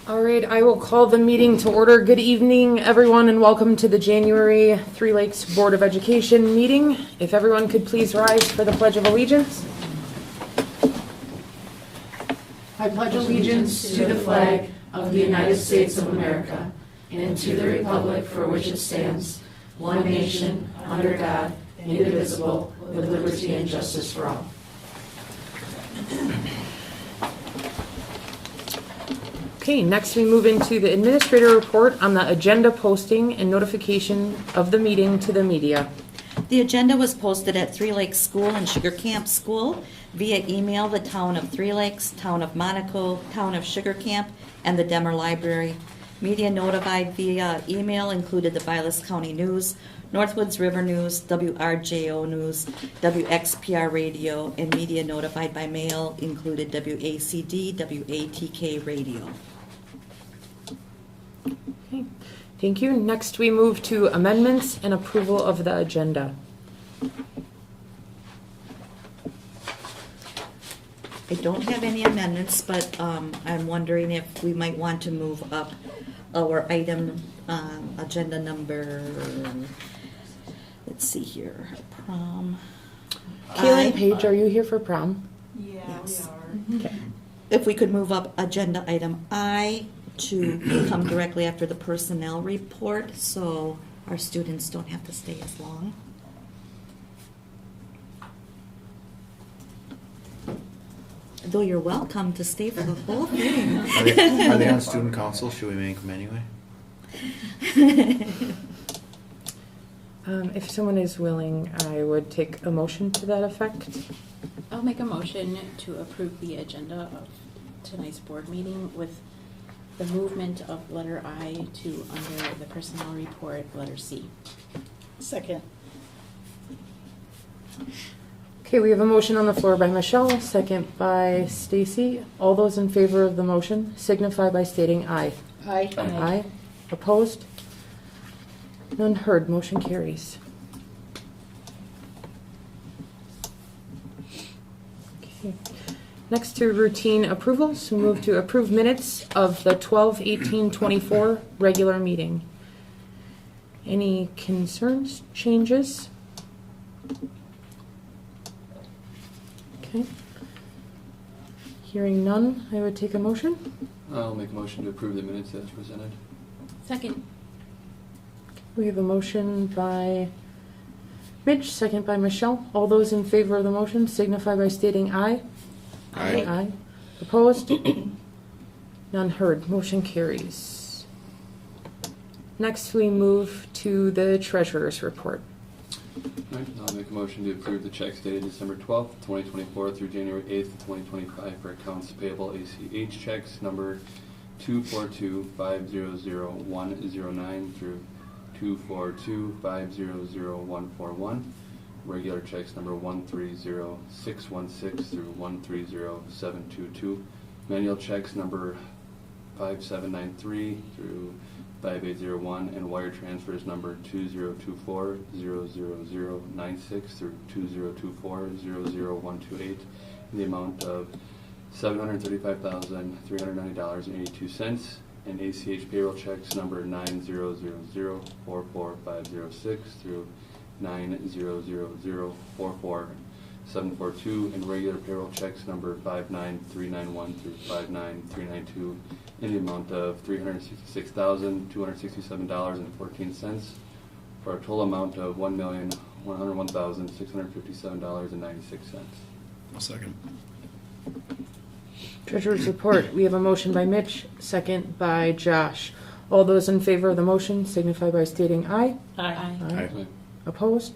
All right, I will call the meeting to order. Good evening, everyone, and welcome to the January Three Lakes Board of Education meeting. If everyone could please rise for the Pledge of Allegiance. I pledge allegiance to the flag of the United States of America and to the republic for which it stands, one nation, under God, indivisible, with liberty and justice for all. Okay, next we move into the administrator report on the agenda posting and notification of the meeting to the media. The agenda was posted at Three Lakes School and Sugar Camp School via email, the Town of Three Lakes, Town of Monaco, Town of Sugar Camp, and the Demer Library. Media notified via email included the Vilas County News, Northwoods River News, WRJO News, WXPR Radio, and media notified by mail included WACD, WATK Radio. Okay, thank you. Next we move to amendments and approval of the agenda. I don't have any amendments, but I'm wondering if we might want to move up our item, agenda number, let's see here, prom. Kaylin Page, are you here for prom? Yeah, Yes. we are. Okay. If we could move up agenda item I to come directly after the personnel report, so our students don't have to stay as long. Though you're welcome to stay for the whole thing. Are they on student council? Should we make them anyway? If someone is willing, I would take a motion to that effect. I'll make a motion to approve the agenda of tonight's board meeting with the movement of letter I to under the personnel report, letter C. Second. Okay, we have a motion on the floor by Michelle, second by Stacy. All those in favor of the motion signify by stating aye. Aye. Aye. Opposed? None heard. Motion carries. Okay. Next to routine approvals, we move to approve minutes of the 12/18/24 regular meeting. Any concerns, changes? Okay. Hearing none, I would take a motion. I'll make a motion to approve the minutes as presented. Second. We have a motion by Mitch, second by Michelle. All those in favor of the motion signify by stating aye. Aye. Aye. Opposed? None heard. Motion carries. Next, we move to the treasurer's report. All right, I'll make a motion to approve the checks dated December 12th, 2024 through January 8th, 2025 for accounts payable ACH checks number 242500109 through 242500141. Regular checks number 130616 through 130722. Manual checks number 5793 through 5801, and wire transfers number 2024-00096 through 2024-00128 in the amount of $735,390.82, and ACH payroll checks number 9000-44506 through 9000-44742, and regular payroll checks number 59391 through 59392 in the amount of $366,267.14 for a total amount of $1,101,657.96. I'll second. Treasurer's report. We have a motion by Mitch, second by Josh. All those in favor of the motion signify by stating aye. Aye. Aye. Opposed?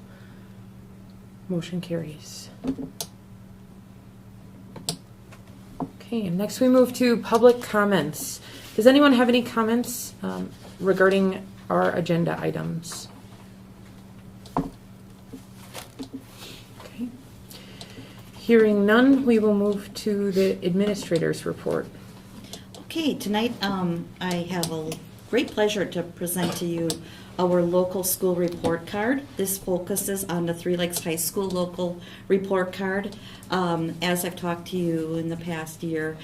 Motion carries. Okay, and next we move to public comments. Does anyone have any comments regarding our agenda items? Okay. Hearing none, we will move to the administrator's report. Okay, tonight I have a great pleasure to present to you our local school report card. This focuses on the Three Lakes High School local report card. As I've talked to you in the past year,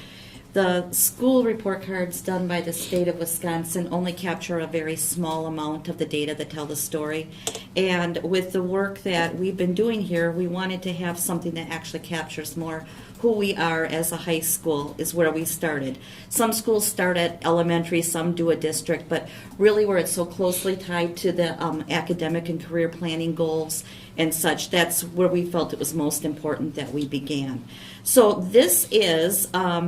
The school report cards done by the state of Wisconsin only capture a very small amount of the data that tell the story. And with the work that we've been doing here, we wanted to have something that actually captures more who we are as a high school, is where we started. Some schools start at elementary, some do a district, but really where it's so closely tied to the academic and career planning goals and such, that's where we felt it was most important that we began. So this is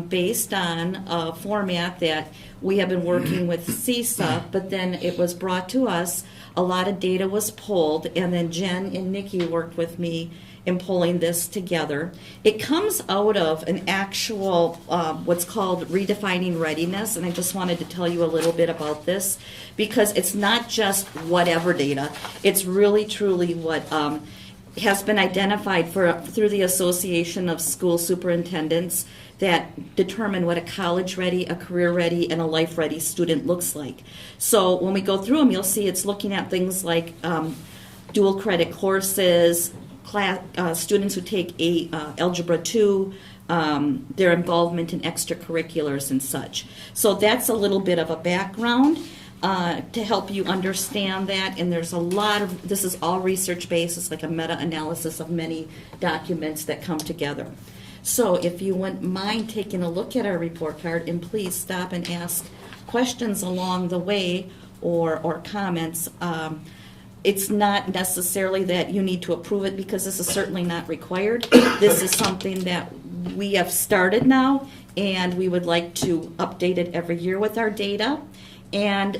based on a format that we have been working with CISA, but then it was brought to us, a lot of data was pulled, and then Jen and Nikki worked with me in pulling this together. It comes out of an actual, what's called redefining readiness, and I just wanted to tell you a little bit about this, because it's not just whatever data, it's really truly what has been identified through the Association of School Superintendents that determine what a college-ready, a career-ready, and a life-ready student looks like. So when we go through them, you'll see it's looking at things like dual credit courses, students who take Algebra 2, their involvement in extracurriculars and such. So that's a little bit of a background to help you understand that. And there's a lot of, this is all research-based. It's like a meta-analysis of many documents that come together. So if you wouldn't mind taking a look at our report card, and please stop and ask questions along the way or comments. It's not necessarily that you need to approve it, because this is certainly not required. This is something that we have started now, and we would like to update it every year with our data, and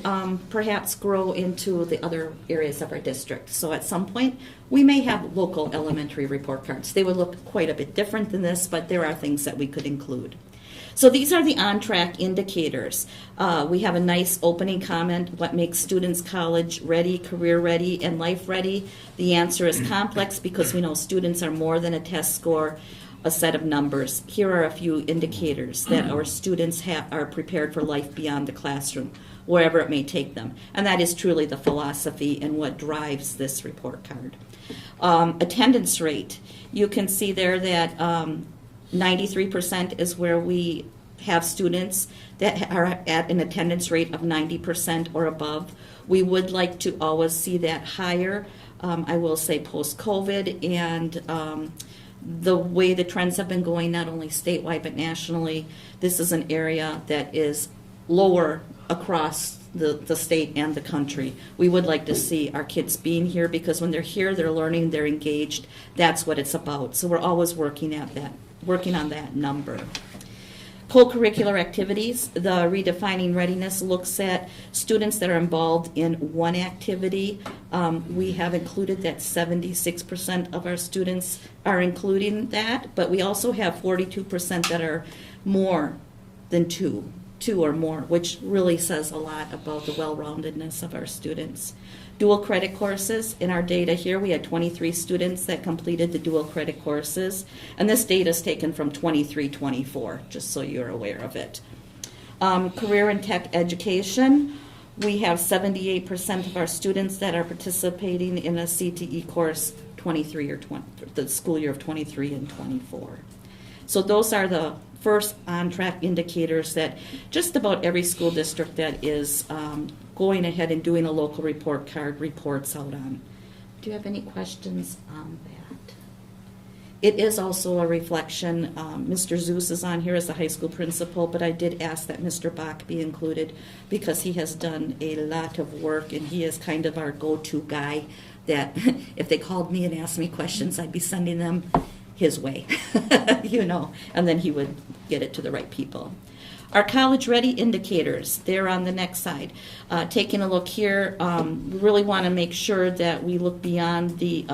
perhaps grow into the other areas of our district. So at some point, we may have local elementary report cards. They would look quite a bit different than this, but there are things that we could include. So these are the on-track indicators. We have a nice opening comment, what makes students college ready, career ready, and life ready? The answer is complex, because we know students are more than a test score, a set of numbers. Here are a few indicators that our students are prepared for life beyond the classroom, wherever it may take them. And that is truly the philosophy and what drives this report card. Attendance rate. You can see there that 93% is where we have students that are at an attendance rate of 90% or above. We would like to always see that higher. I will say post-COVID and the way the trends have been going, not only statewide but nationally, this is an area that is lower across the state and the country. We would like to see our kids being here, because when they're here, they're learning, they're engaged. That's what it's about. So we're always working on that number. Co-curricular activities, the Redefining Readiness looks at students that are involved in one activity. We have included that 76% of our students are including that, but we also have 42% that are more than two or more, which really says a lot about the well-roundedness of our students. Dual credit courses, in our data here, we had 23 students that completed the dual credit courses, and this data is taken from 23-24, just so you're aware of it. Career and tech education, we have 78% of our students that are participating in a CTE course 23 or 20, the school year of 23 and 24. So those are the first on-track indicators that just about every school district that is going ahead and doing a local report card reports out on. Do you have any questions on that? It is also a reflection, Mr. Zeus is on here as the high school principal, but I did ask that Mr. Bach be included, because he has done a lot of work, and he is kind of our go-to guy that if they called me and asked me questions, I'd be sending them his way, and then he would get it to the right people. Our college-ready indicators, they're on the next side. Taking a look here, we really want to make sure that we look beyond the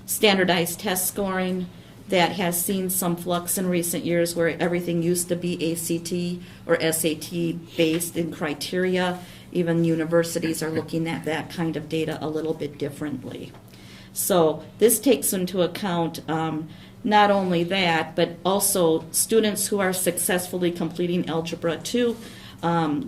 standardized test scoring that has seen some flux in recent years, where everything used to be ACT or SAT based in criteria. Even universities are looking at that kind of data a little bit differently. So this takes into account not only that, but also students who are successfully completing Algebra 2,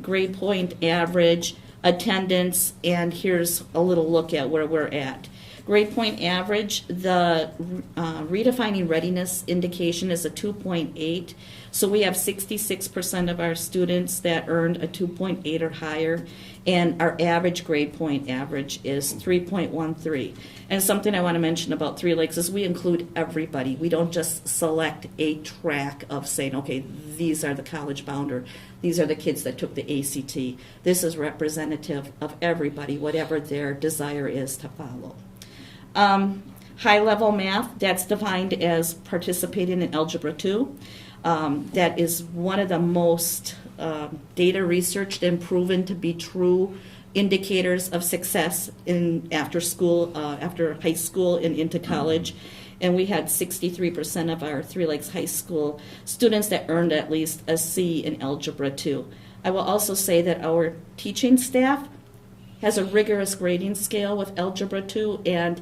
grade point average, attendance, and here's a little look at where we're at. Grade point average, the redefining readiness indication is a 2.8. So we have 66% of our students that earned a 2.8 or higher, and our average grade point average is 3.13. And something I want to mention about Three Lakes is we include everybody. We don't just select a track of saying, okay, these are the college bound, or these are the kids that took the ACT. This is representative of everybody, whatever their desire is to follow. High-level math, that's defined as participating in Algebra 2. That is one of the most data researched and proven to be true indicators of success in after high school and into college. And we had 63% of our Three Lakes High School students that earned at least a C in Algebra 2. I will also say that our teaching staff has a rigorous grading scale with Algebra 2, and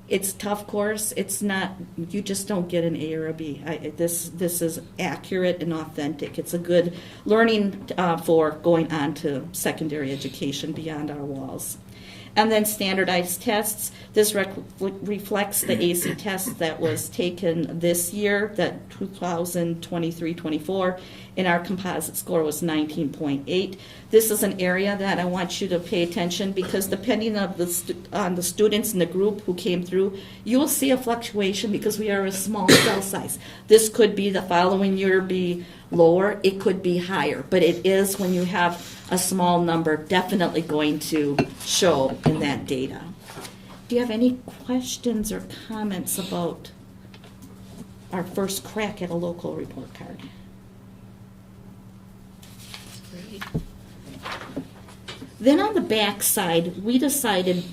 it's a tough course. It's not, you just don't get an A or a B. This is accurate and authentic. It's a good learning for going on to secondary education beyond our walls. And then standardized tests. This reflects the AC test that was taken this year, that 2023-24, and our composite score was 19.8. This is an area that I want you to pay attention, because depending on the students in the group who came through, you will see a fluctuation because we are a small cell size. This could be the following year be lower, it could be higher, but it is, when you have a small number, definitely going to show in that data. Do you have any questions or comments about our first crack at a local report card? Great. Then on the back side, we decided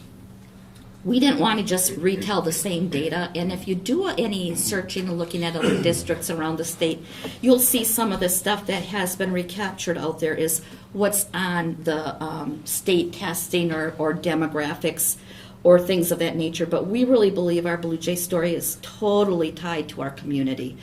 we didn't want to just retell the same data, and if you do any searching and looking at other districts around the state, you'll see some of the stuff that has been recaptured out there is what's on the state testing or demographics or things of that nature. But we really believe our Blue Jay story is totally tied to our community.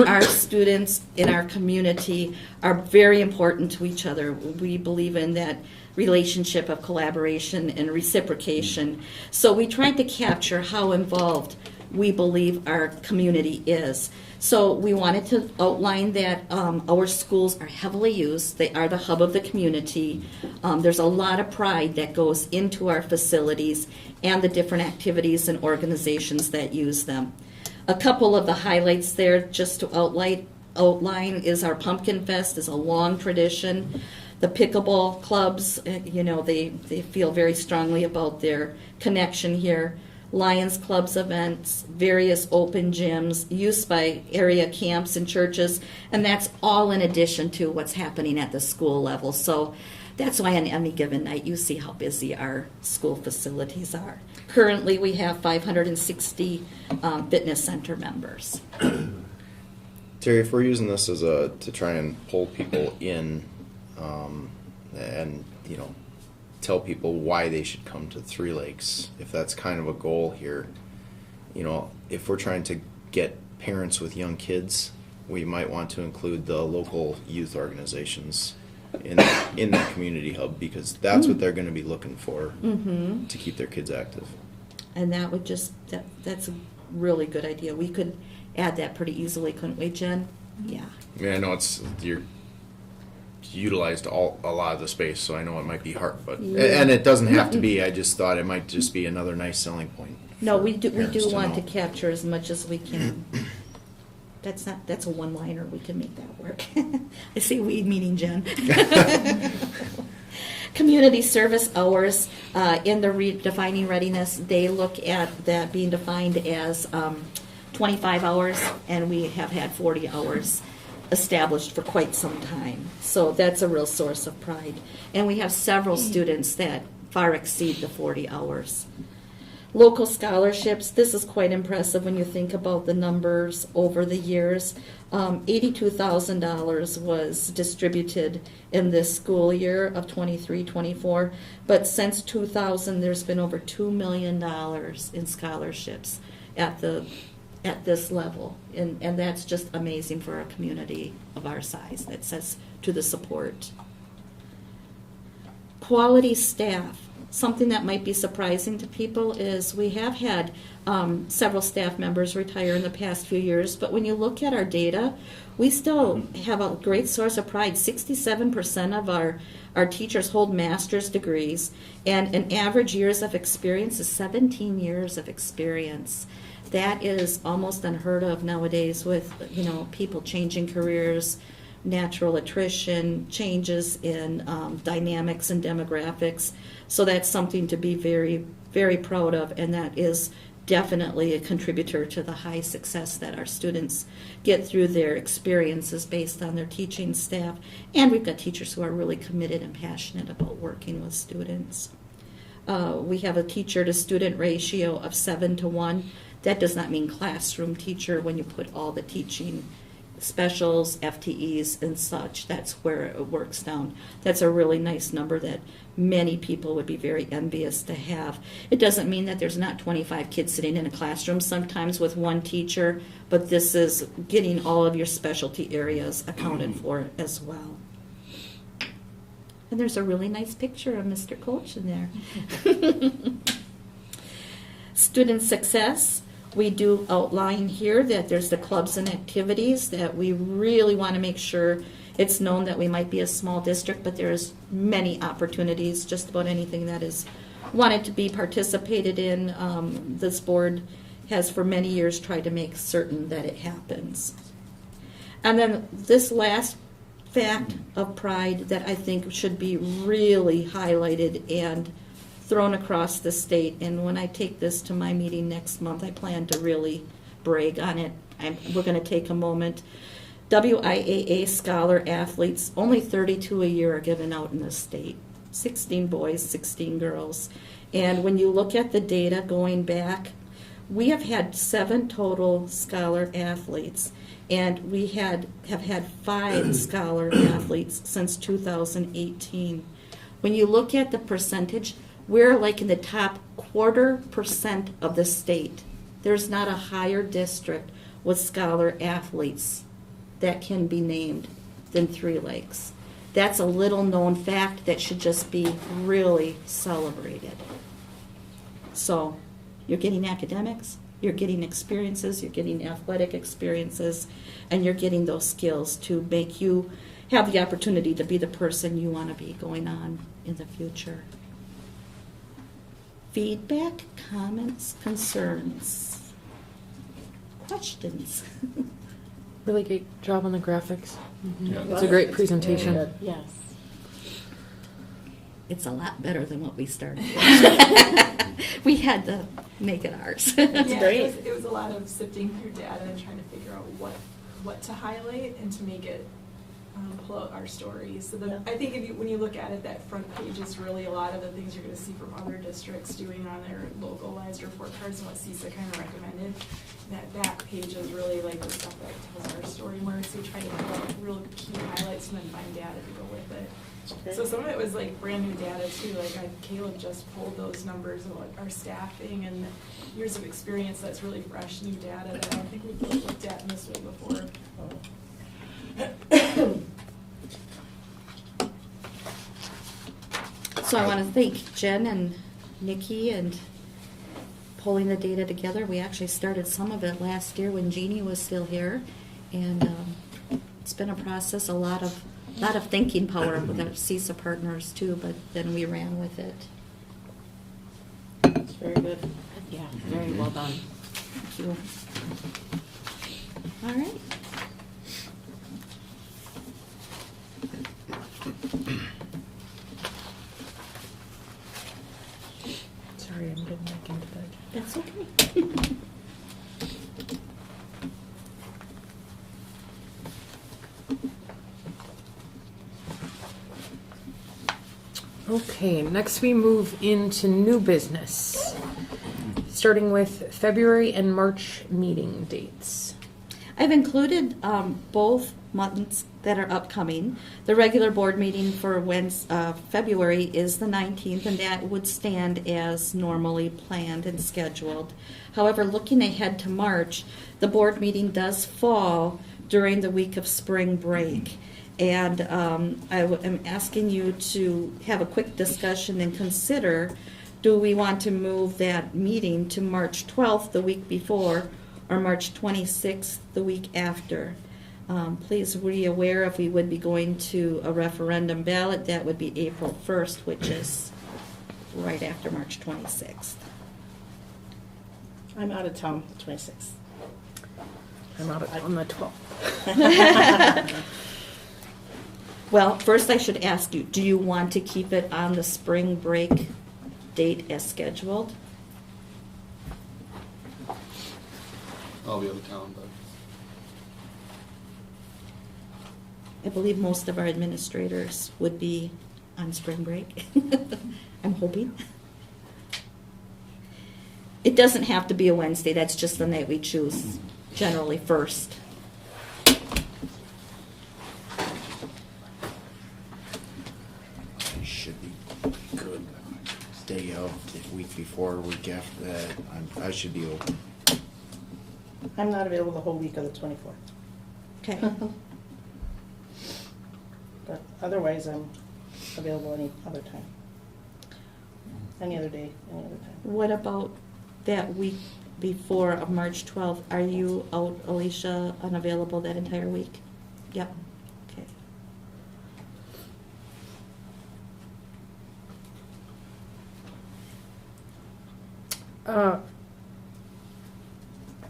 Our students in our community are very important to each other. We believe in that relationship of collaboration and reciprocation. So we tried to capture how involved we believe our community is. So we wanted to outline that our schools are heavily used. They are the hub of the community. There's a lot of pride that goes into our facilities and the different activities and organizations that use them. A couple of the highlights there, just to outline is our Pumpkin Fest is a long tradition. The pickleball clubs, they feel very strongly about their connection here. Lions Club's events, various open gyms, use by area camps and churches, and that's all in addition to what's happening at the school level. So that's why on any given night you see how busy our school facilities are. Currently we have 560 fitness center members. Terry, if we're using this as to try and pull people in, and tell people why they should come to Three Lakes, if that's kind of a goal here, if we're trying to get parents with young kids, we might want to include the local youth organizations in that community hub, because that's what they're going to be looking for to keep their kids active. And that would that's a really good idea. We could add that pretty easily, couldn't we, Jen? Yeah. I mean, I know you're utilized a lot of the space, so I know it might be hard, but and it doesn't have to be. I just thought it might just be another nice selling point. No, we do parents to want know. to capture as much as we can. That's a one-liner. We can make that work. I see we meaning Jen. Community service hours in the redefining readiness, they look at that being defined as 25 hours, and we have had 40 hours established for quite some time. So that's a real source of pride. And we have several students that far exceed the 40 hours. Local scholarships, this is quite impressive when you think about the numbers over the years. $82,000 was distributed in this school year of 23-24, but since 2000 there's been over $2 million in scholarships at this level, and that's just amazing for a community of our size. That says to the support. Quality staff. something that might be surprising to people is we have had several staff members retire in the past few years, but when you look at our data, we still have a great source of pride. 67% of our teachers hold master's degrees, and an average years of experience is 17 years of experience. That is almost unheard of nowadays with, people changing careers, natural attrition, changes in dynamics and demographics. So that's something to be very, very proud of, and that is definitely a contributor to the high success that our students get through their experiences based on their teaching staff. And we've got teachers who are really committed and passionate about working with students. We have a teacher-to-student ratio of 7-to-1. That does not mean classroom teacher when you put all the teaching specials, FTEs, and such. That's where it works down. That's a really nice number that many people would be very envious to have. It doesn't mean that there's not 25 kids sitting in a classroom sometimes with one teacher, but this is getting all of your specialty areas accounted for as well. And there's a really nice picture of Mr. Coach in there. Student success. We do outline here that there's the clubs and activities that we really want to make sure it's known that we might be a small district, but there's many opportunities, just about anything that is wanted to be participated in. This board has for many years tried to make certain that it happens. And then this last fact of pride that I think should be really highlighted and thrown across the state, and when I take this to my meeting next month, I plan to really brag on it. We're going to take a moment. WIAA scholar athletes, only 32 a year are given out in the state. 16 boys, 16 girls. And when you look at the data going back, we have had 7 total scholar athletes, and we have had 5 scholar athletes since 2018. When you look at the percentage, we're like in the top 0.25% of the state. There's not a higher district with scholar athletes that can be named than Three Lakes. That's a little known fact that should just be really celebrated. So you're getting academics, you're getting experiences, you're getting athletic experiences, and you're getting those skills to make you have the opportunity to be the person you want to be going on in the future. Feedback, comments, concerns, questions. Really great job on the graphics. Yeah. It's a great presentation. Yes. It's a lot better than what we started with. We had to make it ours. Yeah, great. it was a lot of sifting through data and trying to figure out what to highlight and to make it pull out our stories. So I think when you look at it, that front page is really a lot of the things you're going to see from other districts doing on their localized report cards and what CISA kind of recommended. That page is really like the stuff that tells our story more. So you try to pull out real key highlights and then find data to go with it. So some of it was like brand new data too. Like Caleb just pulled those numbers about our staffing and years of experience. That's really fresh new data that I don't think we've looked at in this way before. So I want to thank Jen and Nikki and pulling the data together. We actually started some of it last year when Jeannie was still here, and it's been a process, a lot of thinking power with our CISA partners too, but then we ran with it. It's very good. Yeah, very well done. Thank you. All right. Sorry, I'm getting back into bed. That's okay. Okay, next we move into new business, starting with February and March meeting dates. I've included both months that are upcoming. The regular board meeting for February is the 19th, and that would stand as normally planned and scheduled. However, looking ahead to March, the board meeting does fall during the week of spring break. And am asking you to have a quick discussion and consider, do we want to move that meeting to March 12th, the week before, or March 26th, the week after? Please be aware if we would be going to a referendum ballot, that would be April 1st, which is right after March 26th. I'm out of town the 26th. I'm out on the 12th. Well, first I should ask you, do you want to keep it on the spring break date as scheduled? I'll be out of town, but I believe most of our administrators would be on spring break. I'm hoping. It doesn't have to be a Wednesday, that's just the night we choose, generally first. Should be good. Day of, the week before, week after that, I should be open. I'm not available the whole week of the 24th. Okay. But otherwise, I'm available any other time. Any other day, any other time. What about that week before of March 12th? Are you out, Alicia, unavailable that entire week? Yep. Okay.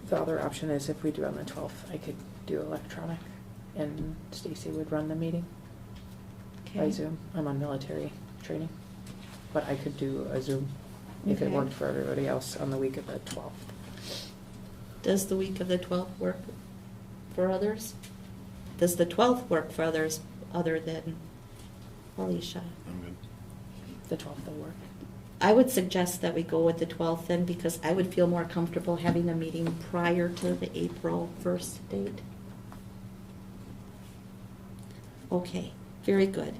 The other option is if we do on the 12th, I could do electronic and Stacy would run the meeting by Okay. Zoom. I'm on military training, but I could do a Zoom if it Okay. worked for everybody else on the week of the 12th. Does the week of the 12th work for others? Does the 12th work for others other than Alicia? I'm good. The 12th will work. I would suggest that we go with the 12th then, because I would feel more comfortable having a meeting prior to the April 1st date. Okay, very good.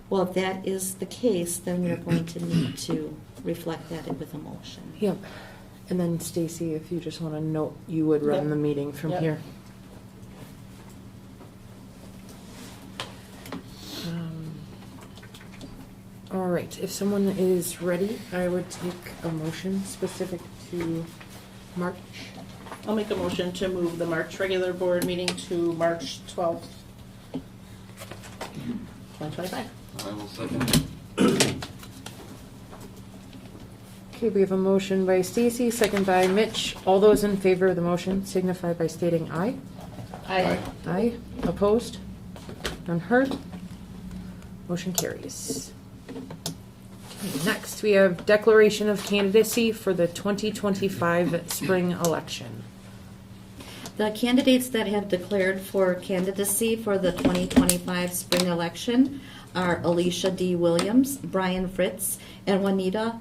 Well, if that is the case, then we're going to need to reflect that with a motion. Yep. And then Stacy, if you just want to note, you would run Yep. the meeting from Yep. here. All right, if someone is ready, I would take a motion specific to March. I'll make a motion to move the March regular board meeting to March 12th, 2025. I will second. Okay, we have a motion by Stacy, second by Mitch. All those in favor of the motion signify by stating aye. Aye. Aye. Opposed? None heard? Motion carries. Okay, next, we have declaration of candidacy for the 2025 spring election. The candidates that have declared for candidacy for the 2025 spring election are Alicia D. Williams, Brian Fritz, and Juanita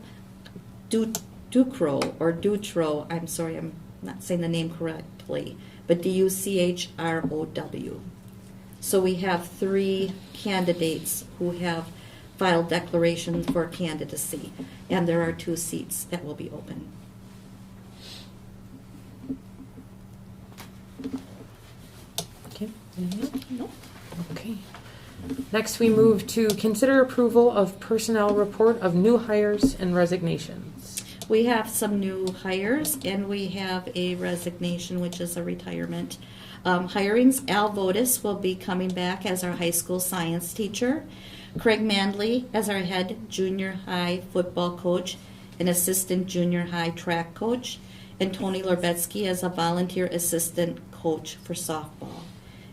Dutro. I'm sorry, I'm not saying the name correctly, but Duchrow. So we have 3 candidates who have filed declarations for candidacy, and there are 2 seats that will be open. Okay. anything else? No? Okay. Next, we move to consider approval of personnel report of new hires and resignations. We have some new hires, and we have a resignation, which is a retirement. Hirings, Al Votis will be coming back as our high school science teacher. Craig Mandley as our head junior high football coach and assistant junior high track coach. And Tony Lorbetsky as a volunteer assistant coach for softball.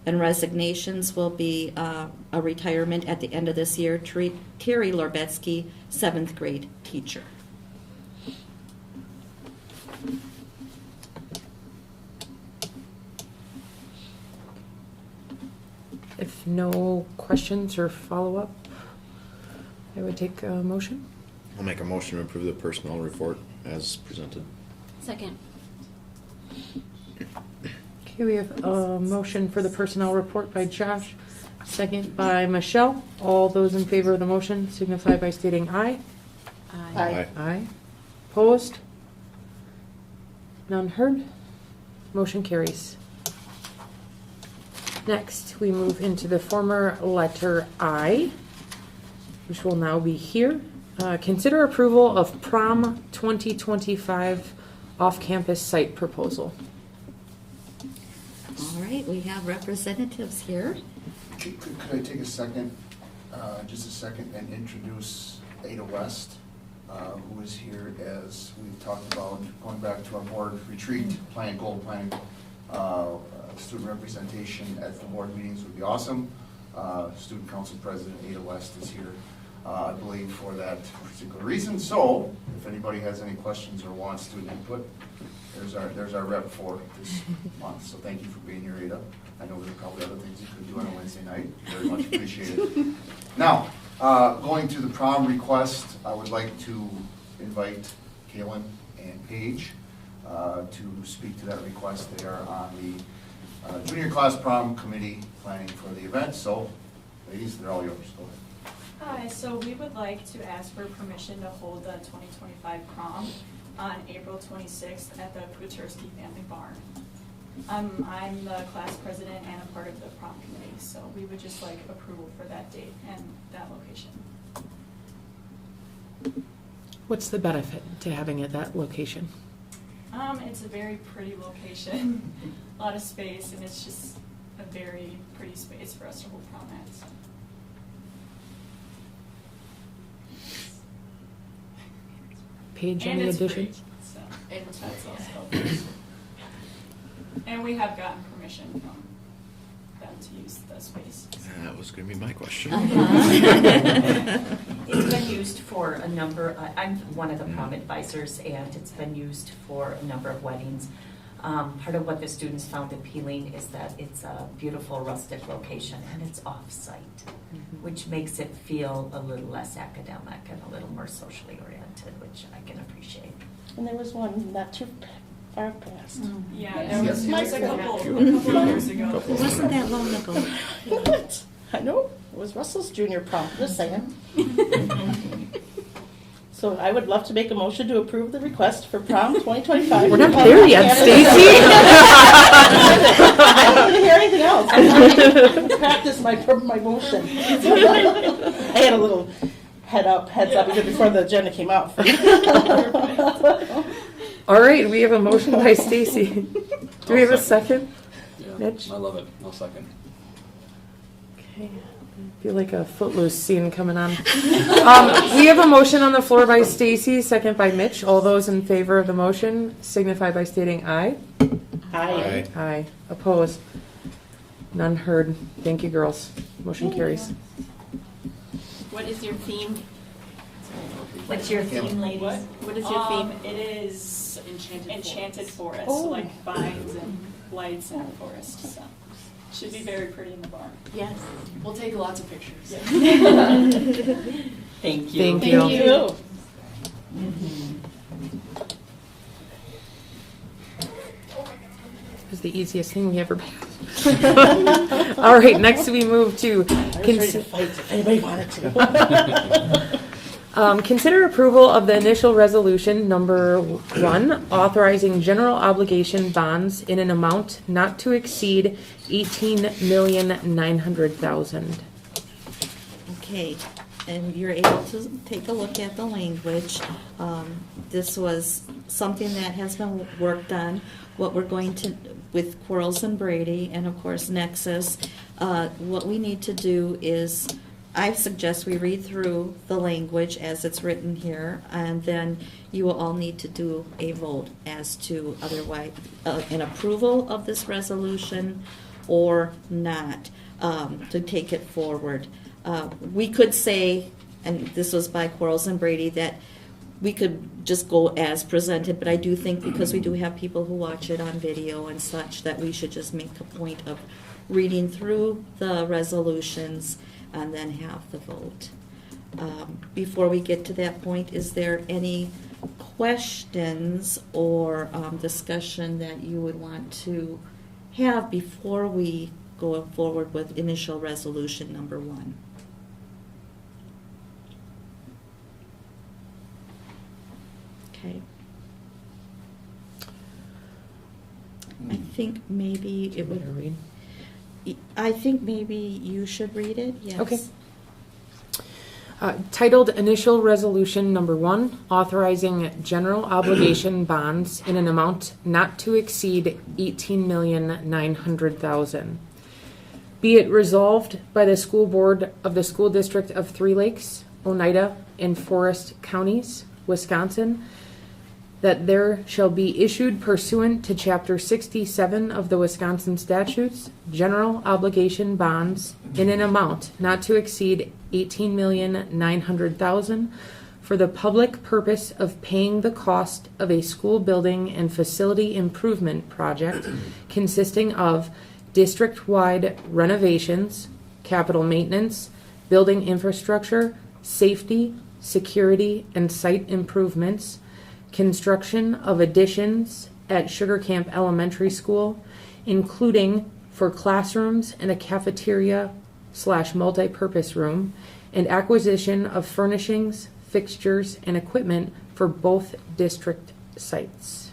And resignations will be a retirement at the end of this year. Terry Lorbetsky, 7th grade teacher. If no questions or follow-up, I would take a motion. I'll make a motion to approve the personnel report as presented. Second. Okay, we have a motion for the personnel report by Josh, second by Michelle. All those in favor of the motion signify by stating aye. Aye. Aye. Opposed? None heard? Motion carries. Next, we move into the former letter I, which will now be here. Consider approval of prom 2025 off-campus site proposal. All right, we have representatives here. Could I take a second, just a second, and introduce Ada West, who is here as we've talked about going back to our board retreat, goal planning, student representation at the board meetings would be awesome. Student Council President Ada West is here, I believe, for that particular reason. So, if anybody has any questions or wants student input, there's our rep for this month. So thank you for being here, Ada. I know there are probably other things you could do on a Wednesday night. Very much appreciated. Now, going to the prom request, I would like to invite Kaylin and Paige to speak to that request. They are on the junior class prom committee planning for the event. So, ladies, they're all yours. Go ahead. Hi, so we would like to ask for permission to hold the 2025 prom on April 26th at the Kuchersky Family Barn. I'm the class president and a part of the prom committee, so we would just like approval for that date and that location. What's the benefit to having it at that location? It's a very pretty location, a lot of space, and it's just a very pretty space for us to hold prom at. So. Paige, And any it's free, additions? so, and that's also. And we have gotten permission from them to use the space. That was going to be my question. It's been used for a number, I'm one of the prom advisors, and it's been used for a number of weddings. Part of what the students found appealing is that it's a beautiful rustic location and it's off-site, which makes it feel a little less academic and a little more socially oriented, which I can appreciate. And there was one not too far past. Yeah, Yes. there was a couple of years ago. It wasn't that long ago. What? I know, it was Russell's junior prom, just saying. So I would love to make a motion to approve the request for prom 2025. We're not there yet, Stacy. I don't want to hear anything else. I'm trying to practice my motion. I had a little heads up even before the agenda came out. All right, we have a motion by Stacy. Do we have a second? Yeah, Mitch? I love it. I'll second. Okay. I feel like a Footloose scene coming on. We have a motion on the floor by Stacy, second by Mitch. All those in favor of the motion signify by stating aye. Aye. Aye. Opposed? None heard. Thank you, girls. Motion carries. What is your theme? What's your theme, ladies? What is your theme? It is Enchanted Forest, Oh. like vines and lights and forest. So should be very pretty in the barn. Yes. We'll take lots of pictures. Thank you. Thank you. Thank you. It was the easiest thing we ever passed. All right, next we move to I was ready to fight if anybody wanted to. consider approval of the initial resolution number 1, authorizing general obligation bonds in an amount not to exceed $18,900,000. Okay, and you're able to take a look at the language. This was something that has been worked on. What we're going to, with Quarles and Brady, and of course Nexus, what we need to do is, I suggest we read through the language as it's written here, and then you will all need to do a vote as to otherwise an approval of this resolution or not, to take it forward. We could say, and this was by Quarles and Brady, that we could just go as presented, but I do think because we do have people who watch it on video and such, that we should just make a point of reading through the resolutions and then have the vote. Before we get to that point, is there any questions or discussion that you would want to have before we go forward with initial resolution number 1? Okay. I think maybe it would read. I think maybe you should read it, yes. Okay. Titled Initial Resolution Number 1, authorizing general obligation bonds in an amount not to exceed $18,900,000. Be it resolved by the school board of the School District of Three Lakes, Oneida, and Forest Counties, Wisconsin, that there shall be issued pursuant to Chapter 67 of the Wisconsin statutes, general obligation bonds in an amount not to exceed $18,900,000 for the public purpose of paying the cost of a school building and facility improvement project consisting of district-wide renovations, capital maintenance, building infrastructure, safety, security, and site improvements, construction of additions at Sugar Camp Elementary School, including for classrooms and a cafeteria/multi-purpose room, and acquisition of furnishings, fixtures, and equipment for both district sites.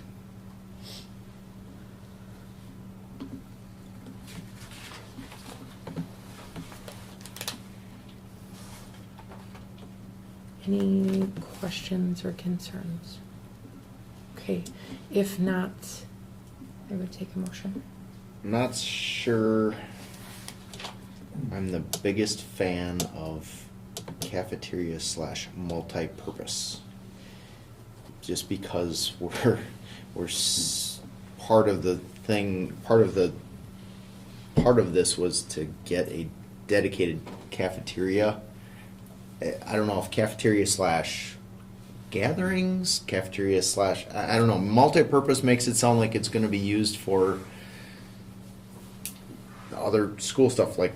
Any questions or concerns? Okay, if not, I would take a motion. I'm not sure I'm the biggest fan of cafeteria / multi-purpose. Just because part of this was to get a dedicated cafeteria. I don't know if cafeteria / gatherings, cafeteria / I don't know. Multi-purpose makes it sound like it's going to be used for other school stuff, like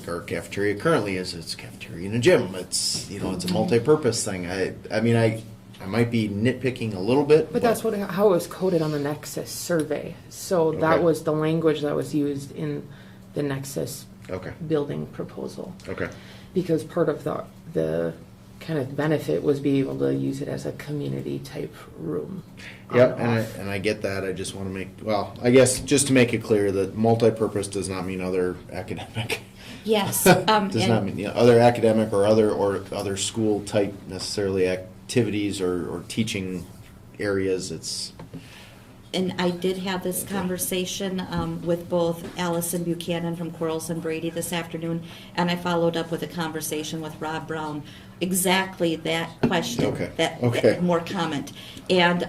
our cafeteria currently is. It's a cafeteria in a gym. It's it's a multi-purpose thing. I might be nitpicking a little bit, But that's how it was coded on the Nexus survey. So that Okay. was the language that was used in the Nexus okay. building proposal. Okay. Because part of the kind of benefit was being able to use it as a community type room. Yep, on and off. I get that. I just want to make, I guess just to make it clear that multi-purpose does not mean other academic. Yes. Does not and- mean other academic or other school type necessarily activities or teaching areas. It's And I did have this conversation with both Allison Buchanan from Quarles and Brady this afternoon, and I followed up with a conversation with Rob Brown. Exactly that question, Okay. that Okay. more comment. And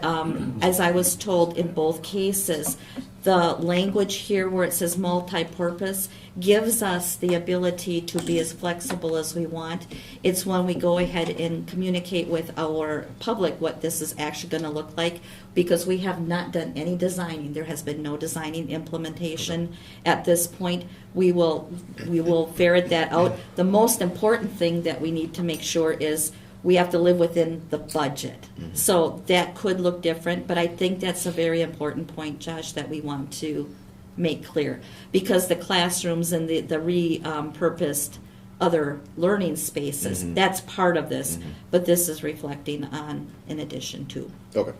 as I was told in both cases, the language here where it says multi-purpose gives us the ability to be as flexible as we want. It's when we go ahead and communicate with our public what this is actually going to look like, because we have not done any designing. There has been no designing implementation at this point. We will ferret that out. The most important thing that we need to make sure is we have to live within the budget. Mhm. So that could look different, but I think that's a very important point, Josh, that we want to make clear. Because the classrooms and the repurposed other learning spaces, Mhm. that's part of this. Mhm. But this is reflecting on in addition to. okay.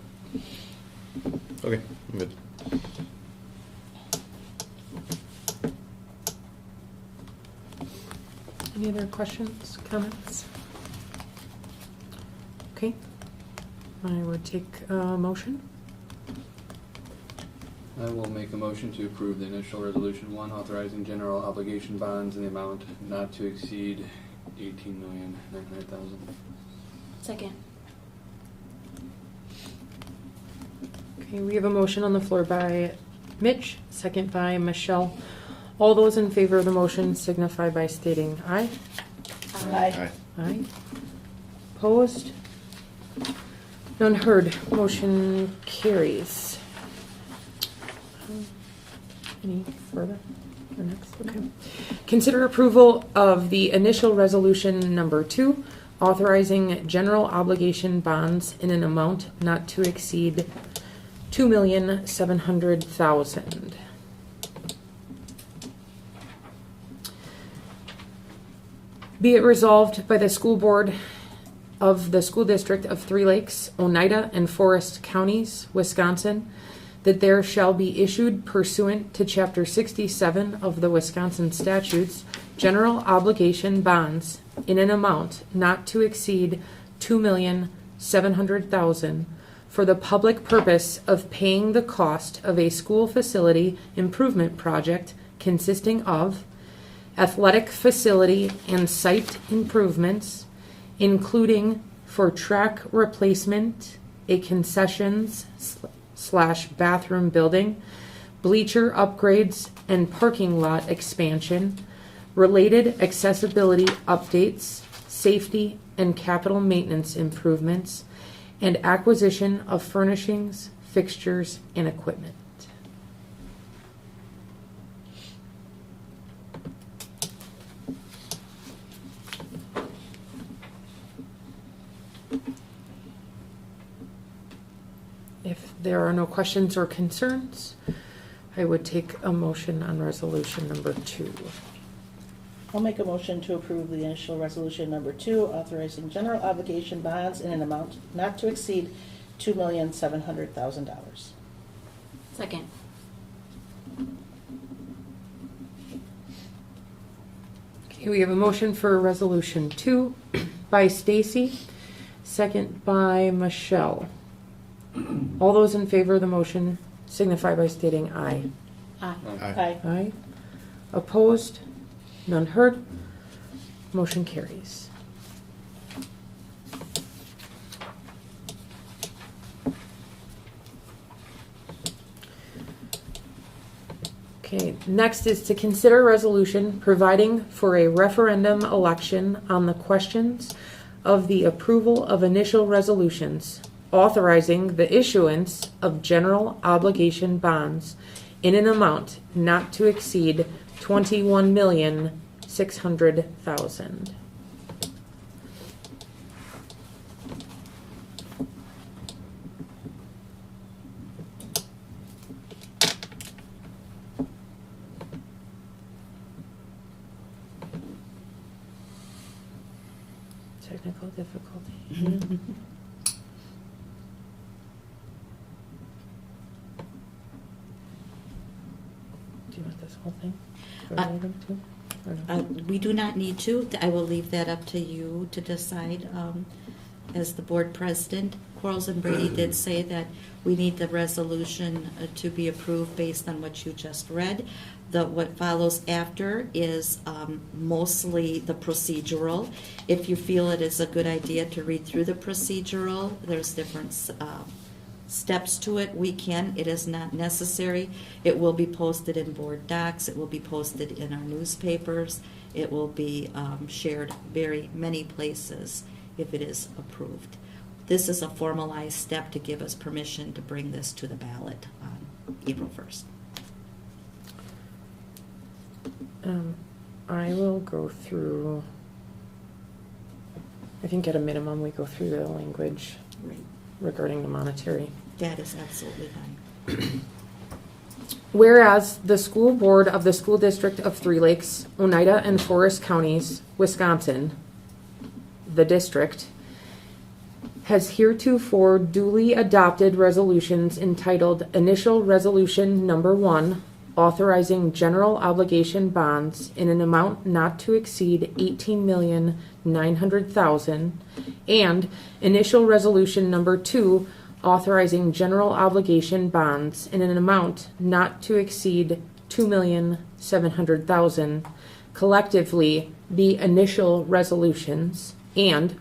Okay, I'm good. Any other questions, comments? Okay, I would take a motion. I will make a motion to approve the initial resolution 1, authorizing general obligation bonds in the amount not to exceed $18,900,000. Second. Okay, we have a motion on the floor by Mitch, second by Michelle. All those in favor of the motion signify by stating aye. Aye. Aye. Opposed? None heard. Motion carries. Any further? Or next? Okay. Consider approval of the initial resolution number 2, authorizing general obligation bonds in an amount not to exceed $2,700,000. Be it resolved by the school board of the School District of Three Lakes, Oneida, and Forest Counties, Wisconsin, that there shall be issued pursuant to Chapter 67 of the Wisconsin statutes general obligation bonds in an amount not to exceed $2,700,000 for the public purpose of paying the cost of a school facility improvement project consisting of athletic facility and site improvements, including for track replacement, a concessions/bathroom building, bleacher upgrades and parking lot expansion, related accessibility updates, safety and capital maintenance improvements, and acquisition of furnishings, fixtures, and equipment. If there are no questions or concerns, I would take a motion on resolution number 2. I'll make a motion to approve the initial resolution number 2, authorizing general obligation bonds in an amount not to exceed $2,700,000. Second. Okay, we have a motion for resolution 2 by Stacy, second by Michelle. All those in favor of the motion signify by stating aye. Aye. Aye. Aye. Opposed? None heard. Motion carries. Okay, next is to consider resolution providing for a referendum election on the questions of the approval of initial resolutions, authorizing the issuance of general obligation bonds in an amount not to exceed $21,600,000. Technical difficulty. Do you want this whole thing? Related to, or no? We do not need to. I will leave that up to you to decide. As the board president, Quarles and Brady did say that we need the resolution to be approved based on what you just read. What follows after is mostly the procedural. If you feel it is a good idea to read through the procedural, there's different steps to it. We can. It is not necessary. It will be posted in board docs. It will be posted in our newspapers. It will be shared very many places if it is approved. This is a formalized step to give us permission to bring this to the ballot on April 1st. I will go through, I think at a minimum, we go through the language regarding the monetary. That is absolutely fine. Whereas the school board of the school district of Three Lakes, Oneida, and Forest Counties, Wisconsin, the district, has heretofore duly adopted resolutions entitled Initial Resolution Number 1, authorizing general obligation bonds in an amount not to exceed $18,900,000, and Initial Resolution Number 2, authorizing general obligation bonds in an amount not to exceed $2,700,000, collectively the initial resolutions. And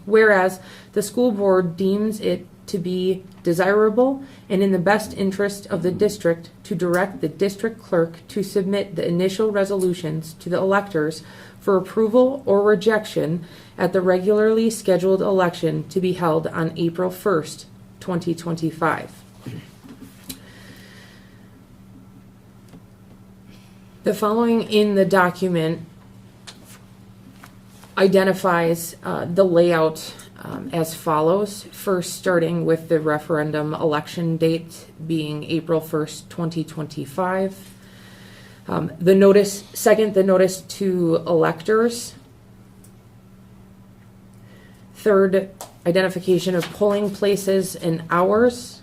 whereas the school board deems it to be desirable and in the best interest of the district to direct the district clerk to submit the initial resolutions to the electors for approval or rejection at the regularly scheduled election to be held on April 1st, 2025. The following in the document identifies the layout as follows. First, starting with the referendum election date being April 1st, 2025. The notice to electors. Third, identification of polling places and hours.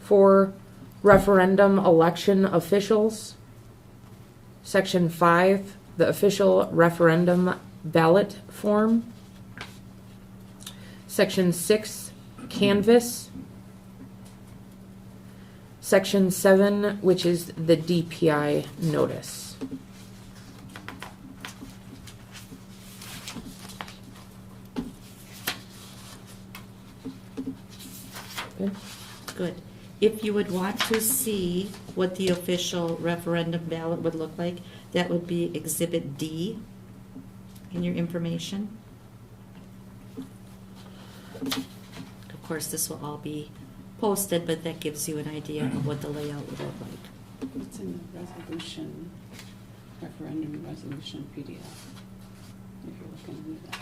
4, referendum election officials. Section 5, the official referendum ballot form. Section 6, canvass. Section 7, which is the DPI notice. Good. Good. If you would want to see what the official referendum ballot would look like, that would be Exhibit D in your information. Of course, this will all be posted, but that gives you an idea of what the layout would look like. It's in the resolution, referendum resolution PDF, if you're looking at that.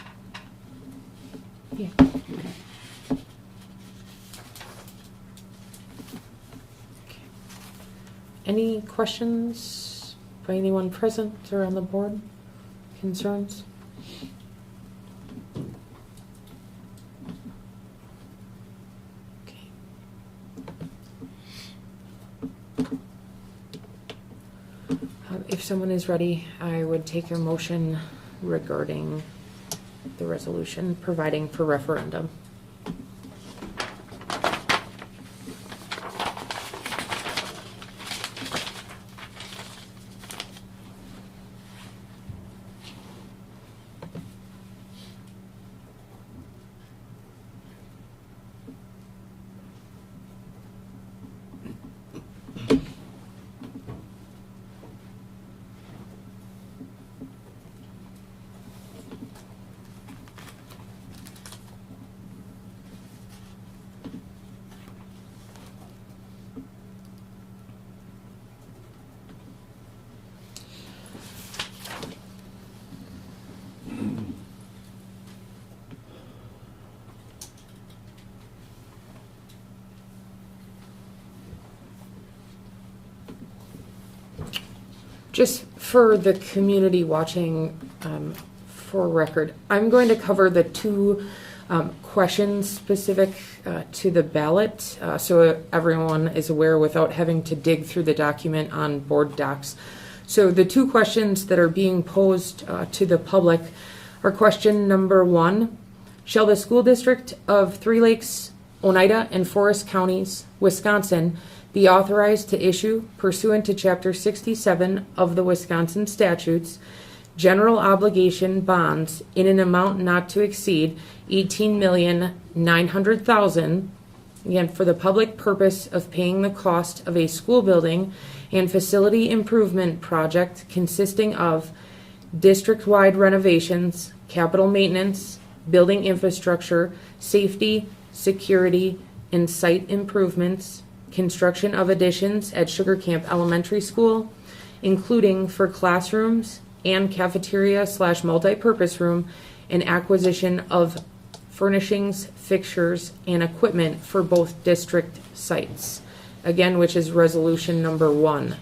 Yeah. Okay. Any questions by anyone present or on the board? Concerns? Okay. If someone is ready, I would take a motion regarding the resolution providing for referendum. Just for the community watching, for record, I'm going to cover the two questions specific to the ballot, so everyone is aware without having to dig through the document on board docs. So the two questions that are being posed to the public are question number 1, shall the school district of Three Lakes, Oneida, and Forest Counties, Wisconsin, be authorized to issue, pursuant to Chapter 67 of the Wisconsin statutes, general obligation bonds in an amount not to exceed $18,900,000, again, for the public purpose of paying the cost of a school building and facility improvement project consisting of district-wide renovations, capital maintenance, building infrastructure, safety, security, and site improvements, construction of additions at Sugar Camp Elementary School, including for classrooms and cafeteria/multi-purpose room, and acquisition of furnishings, fixtures, and equipment for both district sites. Again, which is resolution number 1.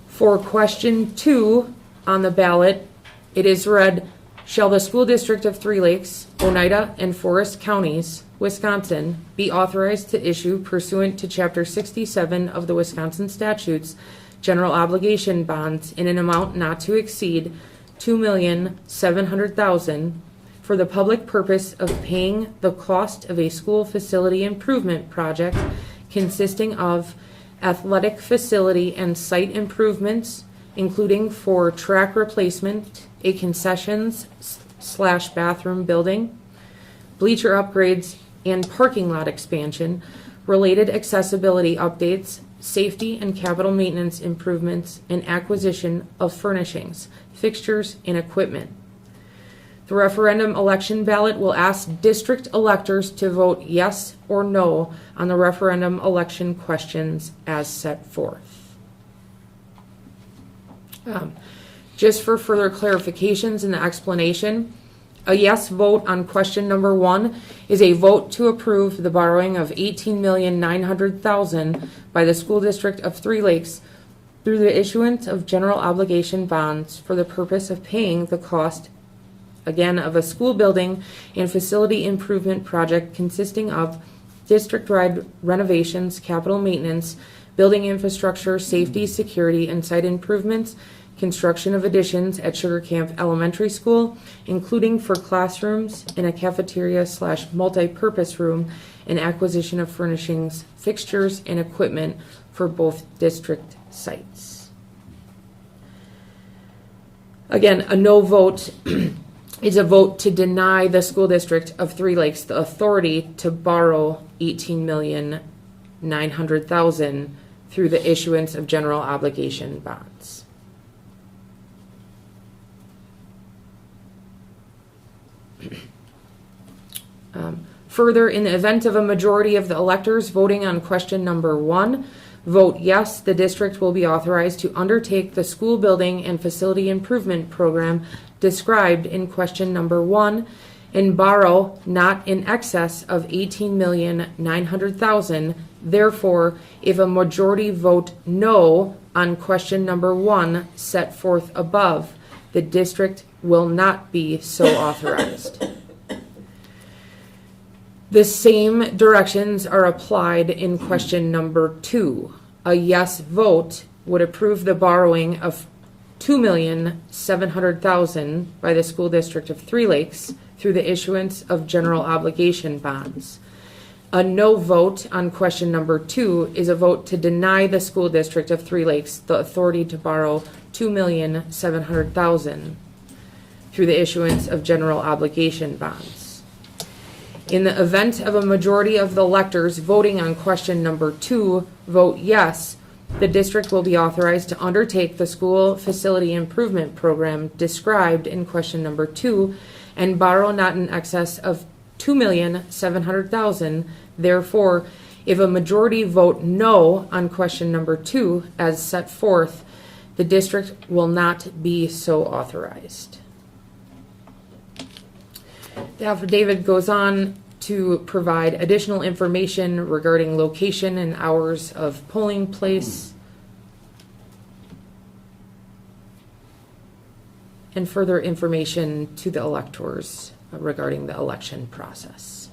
For question 2 on the ballot, it is read, shall the school district of Three Lakes, Oneida, and Forest Counties, Wisconsin, be authorized to issue, pursuant to Chapter 67 of the Wisconsin statutes, general obligation bonds in an amount not to exceed $2,700,000 for the public purpose of paying the cost of a school facility improvement project consisting of athletic facility and site improvements, including for track replacement, a concessions/bathroom building, bleacher upgrades, and parking lot expansion, related accessibility updates, safety and capital maintenance improvements, and acquisition of furnishings, fixtures, and equipment. The referendum election ballot will ask district electors to vote yes or no on the referendum election questions as set forth. Just for further clarifications in the explanation, a yes vote on question number 1 is a vote to approve the borrowing of $18,900,000 by the school district of Three Lakes through the issuance of general obligation bonds for the purpose of paying the cost, again, of a school building and facility improvement project consisting of district-wide renovations, capital maintenance, building infrastructure, safety, security, and site improvements, construction of additions at Sugar Camp Elementary School, including for classrooms and a cafeteria/multi-purpose room, and acquisition of furnishings, fixtures, and equipment for both district sites. Again, a no vote is a vote to deny the school district of Three Lakes the authority to borrow $18,900,000 through the issuance of general obligation bonds. Further, in the event of a majority of the electors voting on question number 1, vote yes, the district will be authorized to undertake the school building and facility improvement program described in question number 1 and borrow not in excess of $18,900,000. Therefore, if a majority vote no on question number 1 set forth above, the district will not be so authorized. The same directions are applied in question number 2. A yes vote would approve the borrowing of $2,700,000 by the school district of Three Lakes through the issuance of general obligation bonds. A no vote on question number 2 is a vote to deny the school district of Three Lakes the authority to borrow $2,700,000 through the issuance of general obligation bonds. In the event of a majority of the electors voting on question number 2 vote yes, the district will be authorized to undertake the school facility improvement program described in question number 2 and borrow not in excess of $2,700,000. Therefore, if a majority vote no on question number 2 as set forth, the district will not be so authorized. The affidavit goes on to provide additional information regarding location and hours of polling place, and further information to the electors regarding the election process.